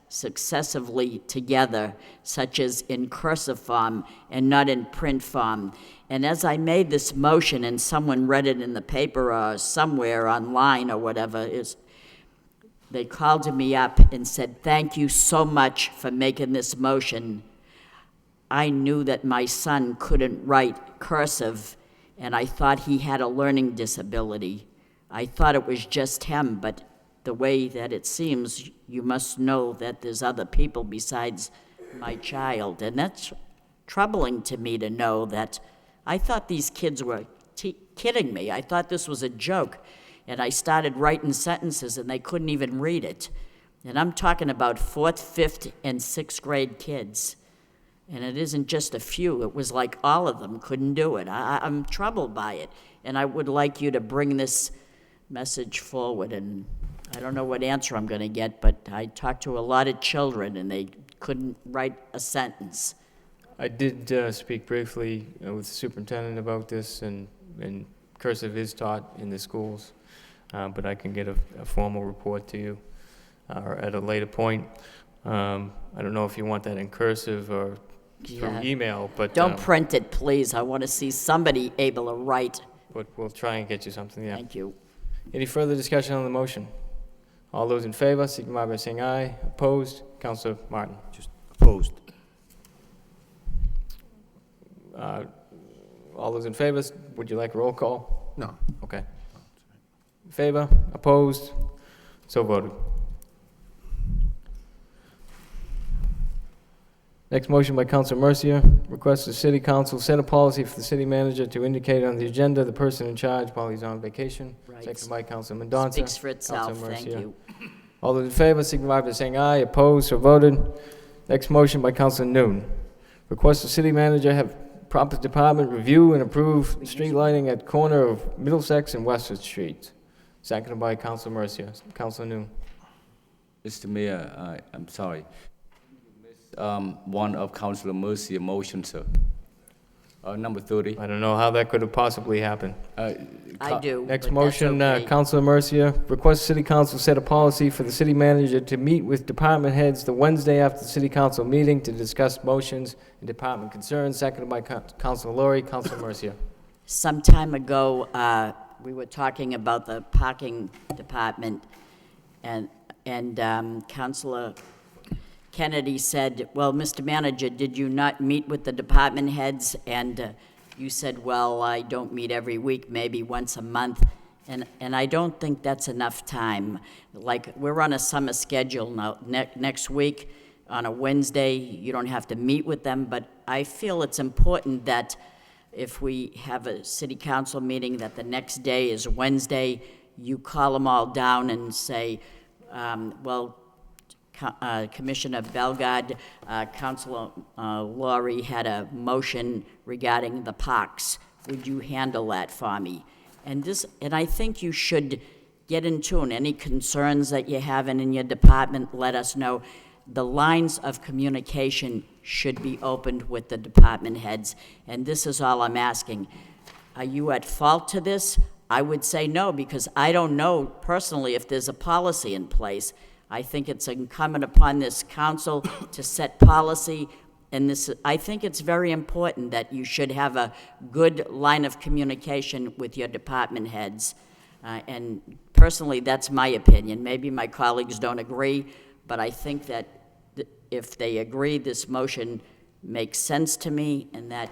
successively together, such as in cursive form and not in print form. And as I made this motion and someone read it in the paper or somewhere online or whatever, they called me up and said, "Thank you so much for making this motion." I knew that my son couldn't write cursive, and I thought he had a learning disability. I thought it was just him, but the way that it seems, you must know that there's other people besides my child. And that's troubling to me to know that I thought these kids were kidding me. I thought this was a joke. And I started writing sentences and they couldn't even read it. And I'm talking about 4th, 5th, and 6th grade kids. And it isn't just a few. It was like all of them couldn't do it. I'm troubled by it. And I would like you to bring this message forward. And I don't know what answer I'm going to get, but I talked to a lot of children and they couldn't write a sentence. I did speak briefly with the superintendent about this, and cursive is taught in the schools, but I can get a formal report to you. or at a later point. I don't know if you want that in cursive or through Yeah. email, but. Don't print it, please. I want to see somebody able to write. But we'll try and get you something, yeah. Thank you. Any further discussion on the motion? All those in favor, signify by saying aye. Opposed? Councilor Martin. Opposed. All those in favor, would you like a roll call? No. Okay. In favor? Opposed? So voted. Next motion by Councilor Mercia, request the city council set a policy for the city manager to indicate on the agenda the person in charge while he's on vacation. Right. Second by Councilor Mendonça. Speaks for itself. Councilor Thank Mercia. you. All those in favor, signify by saying aye. Opposed, so voted. Next motion by Councilor Noon. Request the city manager have proper department review and approve street lighting at corner of Middlesex and Westford Streets. Seconded by Councilor Mercia. Councilor Noon. Mr. Mayor, I'm sorry. One of Councilor Mercia motion, sir. Number 30. I don't know how that could have possibly happened. I do. Next but motion, that's okay. Councilor Mercia, request city council set a policy for the city manager to meet with department heads the Wednesday after the city council meeting to discuss motions and department concerns. Seconded by Councilor Laurie. Councilor Mercia. Some time ago, we were talking about the parking department, and Councilor Kennedy said, well, Mr. Manager, did you not meet with the department heads? And you said, well, I don't meet every week, maybe once a month. And I don't think that's enough time. Like, we're on a summer schedule now. Next week, on a Wednesday, you don't have to meet with them, but I feel it's important that if we have a city council meeting, that the next day is Wednesday, you call them all down and say, well, Commissioner Bellegarde, Councilor Laurie had a motion regarding the parks. Would you handle that for me? And I think you should get in tune. Any concerns that you have in your department, let us know. The lines of communication should be opened with the department heads, and this is all I'm asking. Are you at fault to this? I would say no, because I don't know personally if there's a policy in place. I think it's incumbent upon this council to set policy, and I think it's very important that you should have a good line of communication with your department heads. And personally, that's my opinion. Maybe my colleagues don't agree, but I think that if they agree, this motion makes sense to me, and that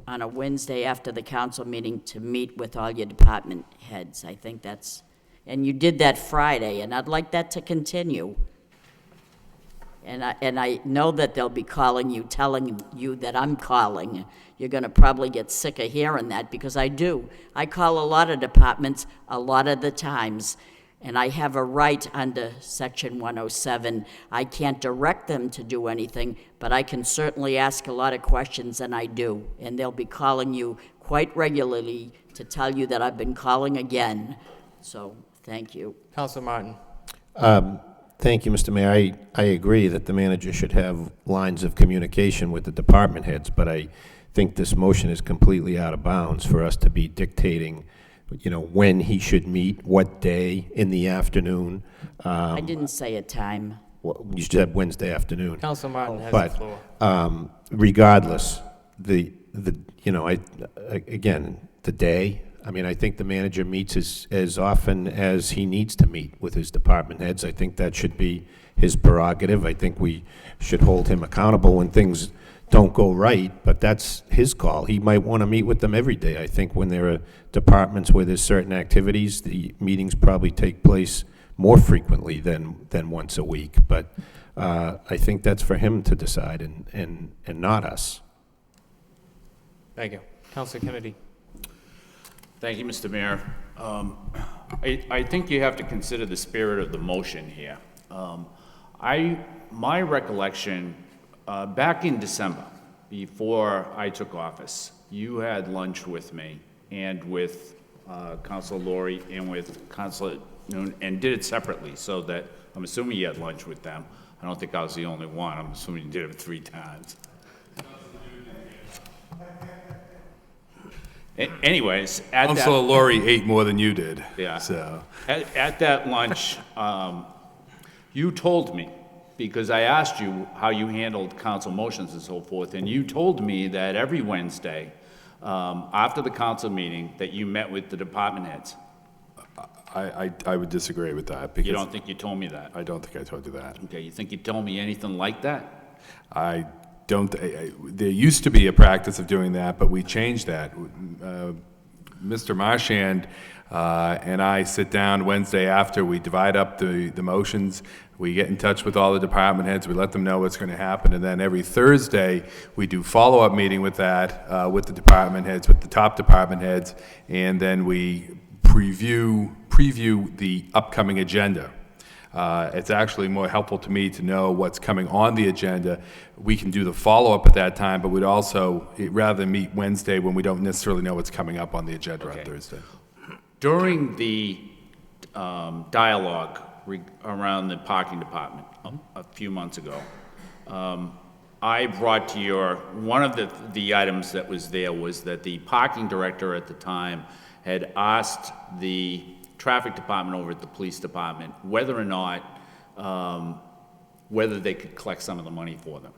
on a Wednesday after the council meeting to meet with all your department heads. I think that's, and you did that Friday, and I'd like that to continue. And I know that they'll be calling you, telling you that I'm calling. You're going to probably get sick of hearing that, because I do. I call a lot of departments a lot of the times, and I have a right under Section 107. I can't direct them to do anything, but I can certainly ask a lot of questions, and I do. And they'll be calling you quite regularly to tell you that I've been calling again. So, thank you. Councilor Martin. Thank you, Mr. Mayor. I agree that the manager should have lines of communication with the department heads, but I think this motion is completely out of bounds for us to be dictating, you know, when he should meet, what day in the afternoon. I didn't say a time. Well, you said Wednesday afternoon. Councilor Martin has the floor. But regardless, the day. I mean, I think the manager meets as often as he needs to meet with his department heads. I think that should be his prerogative. I think we should hold him accountable when things don't go right, but that's his call. He might want to meet with them every day. I think when there are departments where there's certain activities, the meetings probably take place more frequently than once a week. But I think that's for him to decide and not us. Thank you. Councilor Kennedy. Thank you, Mr. Mayor. I think you have to consider the spirit of the motion here. My recollection, back in December, before I took office, you had lunch with me and with Councilor Laurie and with Councilor Noon, and did it separately, so that I'm assuming you had lunch with them. I don't think I was the only one. I'm assuming you did it 3 times. Anyways, Councilor Laurie ate more than you did. Yeah. So at that lunch, You told me, because I asked you how you handled council motions and so forth, and you told me that every Wednesday, after the council meeting, that you met with the department heads. I would disagree with that, because... You don't think you told me that? I don't think I told you that. Okay, you think you told me anything like that? I don't, there used to be a practice of doing that, but we changed that. Mr. Marchand and I sit down Wednesday after, we divide up the motions, we get in touch with all the department heads, we let them know what's going to happen, and then every Thursday, we do follow-up meeting with that, with the department heads, with the top department heads, and then we preview the upcoming agenda. It's actually more helpful to me to know what's coming on the agenda. We can do the follow-up at that time, but we'd also, rather than meet Wednesday when we don't necessarily know what's coming up on the agenda on Thursday. During the dialogue around the parking department a few months ago, I brought to your, one of the items that was there was that the parking director at the time had asked the traffic department over at the police department whether or not, whether they could collect some of the money for them.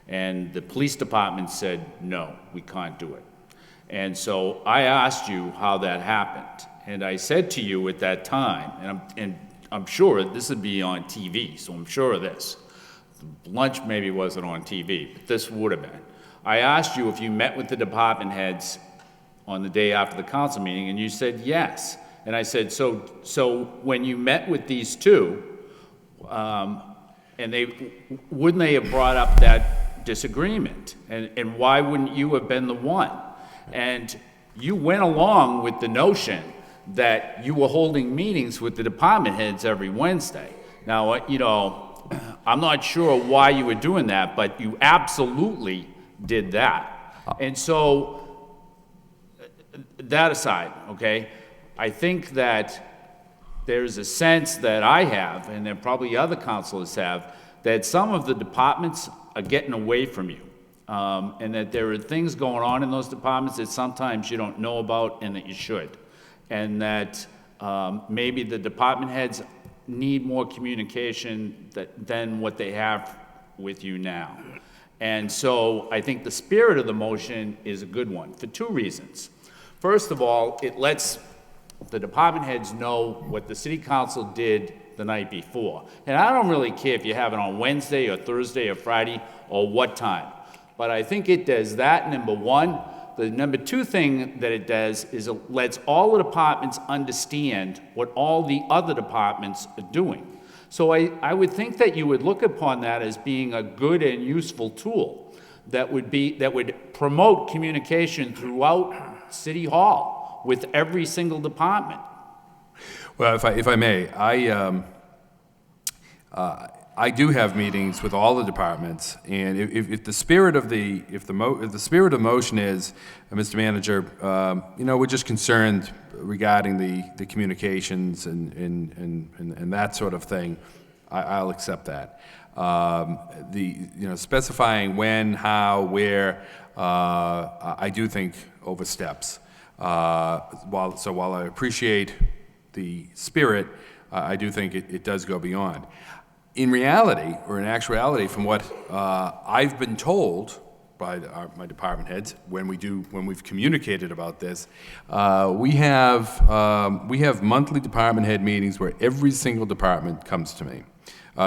And the police department said, no, we can't do it. And so I asked you how that happened. And I said to you at that time, and I'm sure this would be on TV, so I'm sure of this. Lunch maybe wasn't on TV, but this would have been. I asked you if you met with the department heads on the day after the council meeting, and you said yes. And I said, so when you met with these two, and wouldn't they have brought up that disagreement? And why wouldn't you have been the one? And you went along with the notion that you were holding meetings with the department heads every Wednesday. Now, you know, I'm not sure why you were doing that, but you absolutely did that. And so, that aside, okay, I think that there's a sense that I have, and that probably other councilors have, that some of the departments are getting away from you. And that there are things going on in those departments that sometimes you don't know about and that you should. And that maybe the department heads need more communication than what they have with you now. And so I think the spirit of the motion is a good one for two reasons. First of all, it lets the department heads know what the city council did the night before. And I don't really care if you have it on Wednesday or Thursday or Friday or what time. But I think it does that, number one. The number two thing that it does is it lets all the departments understand what all the other departments are doing. So I would think that you would look upon that as being a good and useful tool that would promote communication throughout City Hall with every single department. Well, if I may, I do have meetings with all the departments, and if the spirit of the motion is, Mr. Manager, you know, we're just concerned regarding the communications and that sort of thing, I'll accept that. Specifying when, how, where, I do think oversteps. While I appreciate the spirit, I do think it does go beyond. In reality, or in actuality, from what I've been told by my department heads, when we've communicated about this, we have monthly department head meetings where every single department comes to me,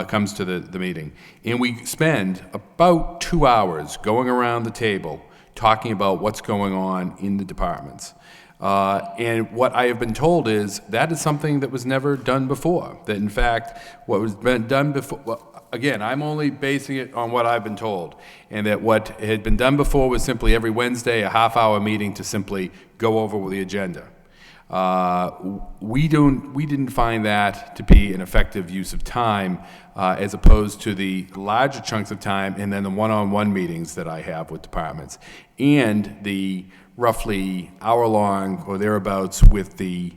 comes to the meeting, and we spend about 2 hours going around the table talking about what's going on in the departments. And what I have been told is that is something that was never done before. That in fact, what was been done before, well, again, I'm only basing it on what I've been told, and that what had been done before was simply every Wednesday a half-hour meeting to simply go over the agenda. We didn't find that to be an effective use of time, as opposed to the larger chunks of time and then the one-on-one meetings that I have with departments, and the roughly hour-long or thereabouts with the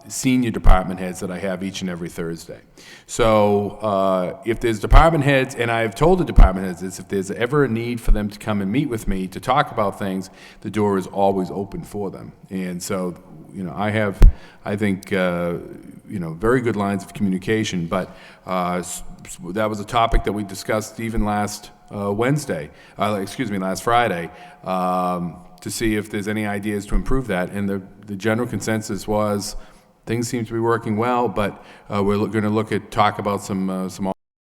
senior department heads that I have each and every Thursday. So if there's department heads, and I've told the department heads this, if there's ever a need for them to come and meet with me to talk about things, the door is always open for them. And so, you know, I have, I think, you know, very good lines of communication, but that was a topic that we discussed even last Wednesday, last Friday, to see if there's any ideas to improve that. And the general consensus was things seem to be working well, but we're going to talk about some